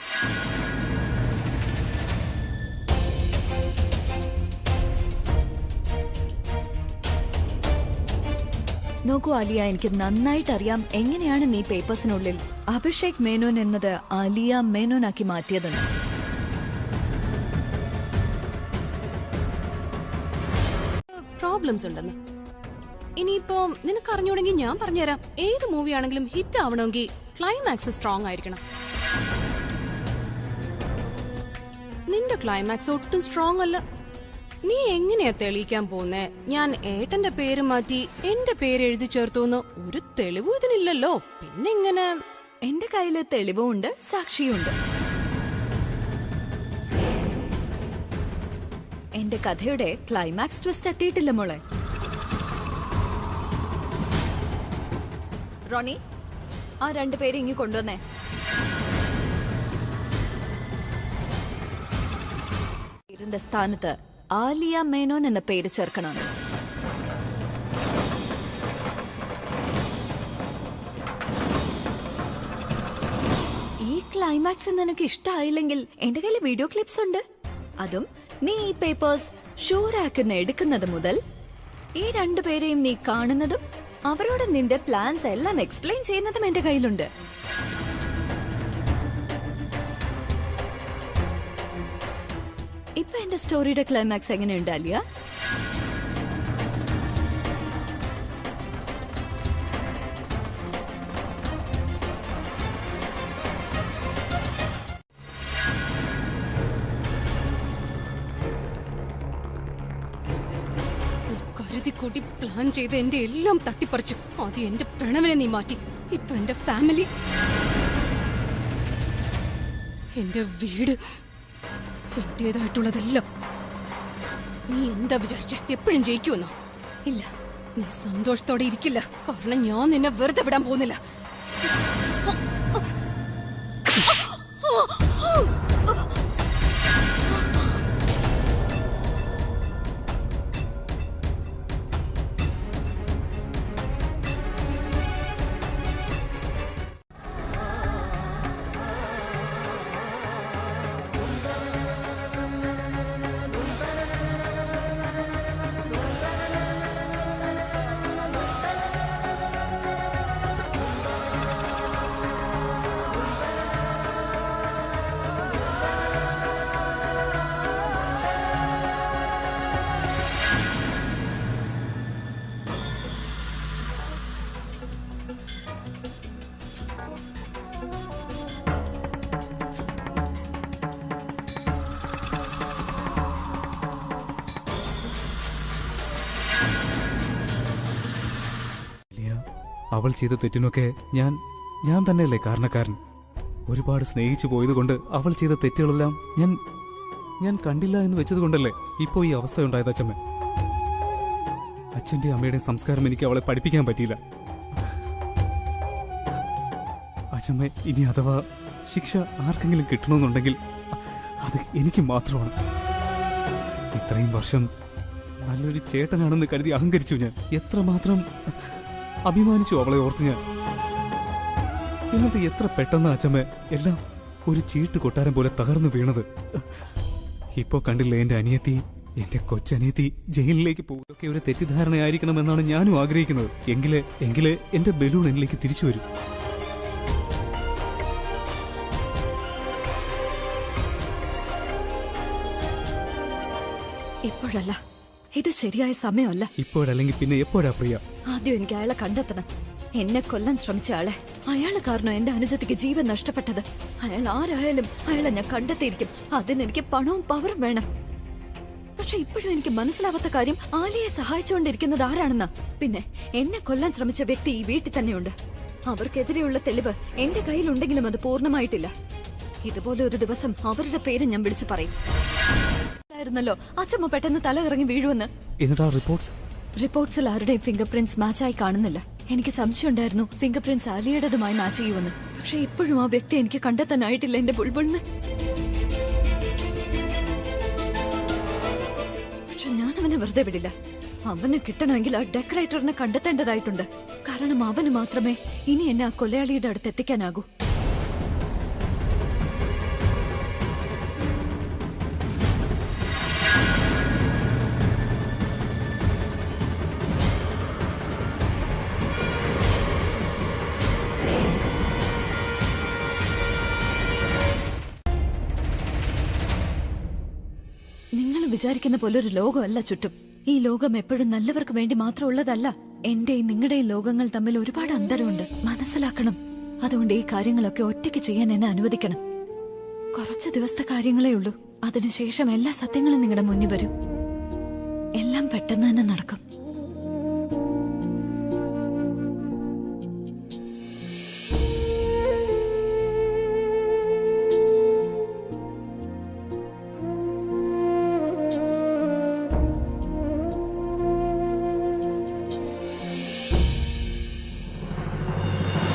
നോക്കൂ ആലിയ, എനിക്ക് നന്നായിട്ട് അറിയാം എങ്ങനെയാണ് നീ പേപ്പേഴ്സിനുള്ളിൽ അഭിഷേക് മേനോൻ എന്നത് ആലിയ മേനോനാക്കി മാറ്റിയതെന്ന്. പ്രോബ്ലംസ് ഉണ്ടെന്ന്. ഇനിയിപ്പോ നിനക്ക് അറിഞ്ഞൂടെങ്കിൽ ഞാൻ പറഞ്ഞുതരാം. ഏത് മൂവി ആണെങ്കിലും ഹിറ്റ് ആവണമെങ്കിൽ ക്ലൈമാക്സ് സ്ട്രോങ് ആയിരിക്കണം. നിന്റെ ക്ലൈമാക്സ് ഒട്ടും സ്ട്രോങ് അല്ല. നീ എങ്ങനെയാ തെളിയിക്കാൻ പോന്നേ? ഞാൻ ഏട്ടന്റെ പേര് മാറ്റി എന്റെ പേര് എഴുതി ചേർത്തുന്ന് ഒരു തെളിവും ഇതിനില്ലല്ലോ. പിന്നെ ഇങ്ങനെ എന്റെ കയ്യില് തെളിവുണ്ട്, സാക്ഷിയുണ്ട്. എന്റെ കഥയുടെ ക്ലൈമാക്സ് ട്വിസ്റ്റ് എത്തിയിട്ടില്ല മോളെ. റോണി, ആ 2 പേര് ഇങ്ങ് കൊണ്ടുവന്നേ. പേരിന്റെ സ്ഥാനത്ത് ആലിയ മേനോൻ എന്ന പേര് ചേർക്കണം. ഈ ക്ലൈമാക്സ് നിനക്ക് ഇഷ്ടമായില്ലെങ്കിൽ എന്റെ കയ്യിൽ വീഡിയോ ക്ലിപ്സ് ഉണ്ട്. അതും നീ ഈ പേപ്പേഴ്സ് ഷൂറാക്കുന്ന എടുക്കുന്നത് മുതൽ ഈ 2 പേരെയും നീ കാണുന്നതും അവരോട് നിന്റെ പ്ലാൻസ് എല്ലാം എക്സ്പ്ലെയിൻ ചെയ്യുന്നതും എന്റെ കയ്യിലുണ്ട്. ഇപ്പൊ എന്റെ സ്റ്റോറിയുടെ ക്ലൈമാക്സ് എങ്ങനെയുണ്ട് ആലിയ? കരുതിക്കൂട്ടി പ്ലാൻ ചെയ്ത് എന്റെ എല്ലാം തട്ടിപ്പറിച്ചു. ആദ്യം എന്റെ പ്രണവിനെ നീ മാറ്റി. ഇപ്പൊ എന്റെ ഫാമിലി, എന്റെ വീട്, എന്റേതായിട്ടുള്ളതെല്ലാം. നീ എന്താ വിചാരിച്ച എപ്പോഴും ജയിക്കുമെന്നോ? ഇല്ല, നീ സന്തോഷത്തോടെ ഇരിക്കില്ല. കാരണം ഞാൻ നിന്നെ വെറുതെ വിടാൻ പോകുന്നില്ല. അവൾ ചെയ്ത തെറ്റിനൊക്കെ ഞാൻ തന്നെയല്ലേ കാരണക്കാരൻ. ഒരുപാട് സ്നേഹിച്ചു പോയതുകൊണ്ട് അവൾ ചെയ്ത തെറ്റുകളെല്ലാം ഞാൻ കണ്ടില്ല എന്ന് വെച്ചതുകൊണ്ടല്ലേ ഇപ്പോ ഈ അവസ്ഥയുണ്ടായത് അച്ഛമ്മ. അച്ഛന്റെ അമ്മയുടെ സംസ്കാരം എനിക്ക് അവളെ പഠിപ്പിക്കാൻ പറ്റിയില്ല. അച്ഛമ്മ, ഇനി അഥവാ ശിക്ഷ ആർക്കെങ്കിലും കിട്ടണമെന്നുണ്ടെങ്കിൽ അത് എനിക്ക് മാത്രമാണ്. ഇത്രയും വർഷം നല്ലൊരു ചേട്ടനാണെന്ന് കരുതി അഹങ്കരിച്ചു ഞാൻ. എത്രമാത്രം അഭിമാനിച്ചു അവളെ ഓർത്ത് ഞാൻ. എന്നിട്ട് എത്ര പെട്ടെന്ന് അച്ഛമ്മ എല്ലാം ഒരു ചീട്ട് കൊട്ടാരം പോലെ തകർന്നു വീണത്. ഇപ്പോ കണ്ടില്ലേ എന്റെ അനിയത്തി, എന്റെ കൊച്ചനിയത്തി ജയിലിലേക്ക് പോകുന്നതൊക്കെ ഒരു തെറ്റിദ്ധാരണയായിരിക്കണമെന്നാണ് ഞാനും ആഗ്രഹിക്കുന്നത്. എങ്കിലേ എന്റെ ബലൂൺ എന്നിലേക്ക് തിരിച്ചു വരും. ഇപ്പോഴല്ല, ഇത് ശരിയായ സമയമല്ല. ഇപ്പോഴല്ലെങ്കിൽ പിന്നെ എപ്പോഴാ പ്രിയ? ആദ്യം എനിക്ക് അയാളെ കണ്ടെത്തണം. എന്നെ കൊല്ലാൻ ശ്രമിച്ച ആളെ. അയാള് കാരണം എന്റെ അനുജത്തിക്ക് ജീവൻ നഷ്ടപ്പെട്ടത്. അയാൾ ആരായാലും അയാളെ ഞാൻ കണ്ടെത്തിയിരിക്കും. അതിനെനിക്ക് പണവും പവറും വേണം. പക്ഷെ ഇപ്പോഴും എനിക്ക് മനസ്സിലാവാത്ത കാര്യം, ആലിയെ സഹായിച്ചുകൊണ്ടിരിക്കുന്നത് ആരാണെന്നാ. പിന്നെ എന്നെ കൊല്ലാൻ ശ്രമിച്ച വ്യക്തി ഈ വീട്ടിൽ തന്നെയുണ്ട്. അവർക്കെതിരെയുള്ള തെളിവ് എന്റെ കയ്യിലുണ്ടെങ്കിലും അത് പൂർണ്ണമായിട്ടില്ല. ഇതുപോലെ ഒരു ദിവസം അവരുടെ പേര് ഞാൻ വിളിച്ചു പറയും. ായിരുന്നല്ലോ അച്ഛമ്മ പെട്ടെന്ന് തല ഇറങ്ങി വീഴുമെന്ന്. റിപ്പോർട്ട്സിൽ ആരുടെയും ഫിംഗർ പ്രിന്റ്സ് മാച്ചായി കാണുന്നില്ല. എനിക്ക് സംശയമുണ്ടായിരുന്നു ഫിംഗർ പ്രിന്റ്സ് ആലിയുടേതുമായി മാച്ച് ചെയ്യുമെന്ന്. പക്ഷെ ഇപ്പോഴും ആ വ്യക്തി എനിക്ക് കണ്ടെത്താനായിട്ടില്ല എന്റെ ബുൾബുളിന്. പക്ഷെ ഞാൻ അവനെ വെറുതെ വിടില്ല. അവന് കിട്ടണമെങ്കിൽ ആ ഡെക്കറേറ്ററിനെ കണ്ടെത്തേണ്ടതായിട്ടുണ്ട്. കാരണം അവന് മാത്രമേ ഇനി എന്നെ ആ കൊലയാളിയുടെ അടുത്ത് എത്തിക്കാനാകൂ. നിങ്ങൾ വിചാരിക്കുന്ന പോലെ ഒരു ലോകമല്ല ചുറ്റും. ഈ ലോകം എപ്പോഴും നല്ലവർക്ക് വേണ്ടി മാത്രമുള്ളതല്ല. എന്റെയും നിങ്ങളുടെയും ലോകങ്ങൾ തമ്മിൽ ഒരുപാട് അന്തരമുണ്ട്. മനസ്സിലാക്കണം. അതുകൊണ്ട് ഈ കാര്യങ്ങളൊക്കെ ഒറ്റയ്ക്ക് ചെയ്യാൻ എന്നെ അനുവദിക്കണം. കുറച്ച് ദിവസത്തെ കാര്യങ്ങളേ ഉള്ളൂ. അതിനുശേഷം എല്ലാ സത്യങ്ങളും നിങ്ങളുടെ മുന്നിൽ വരും. എല്ലാം പെട്ടെന്ന് തന്നെ നടക്കും.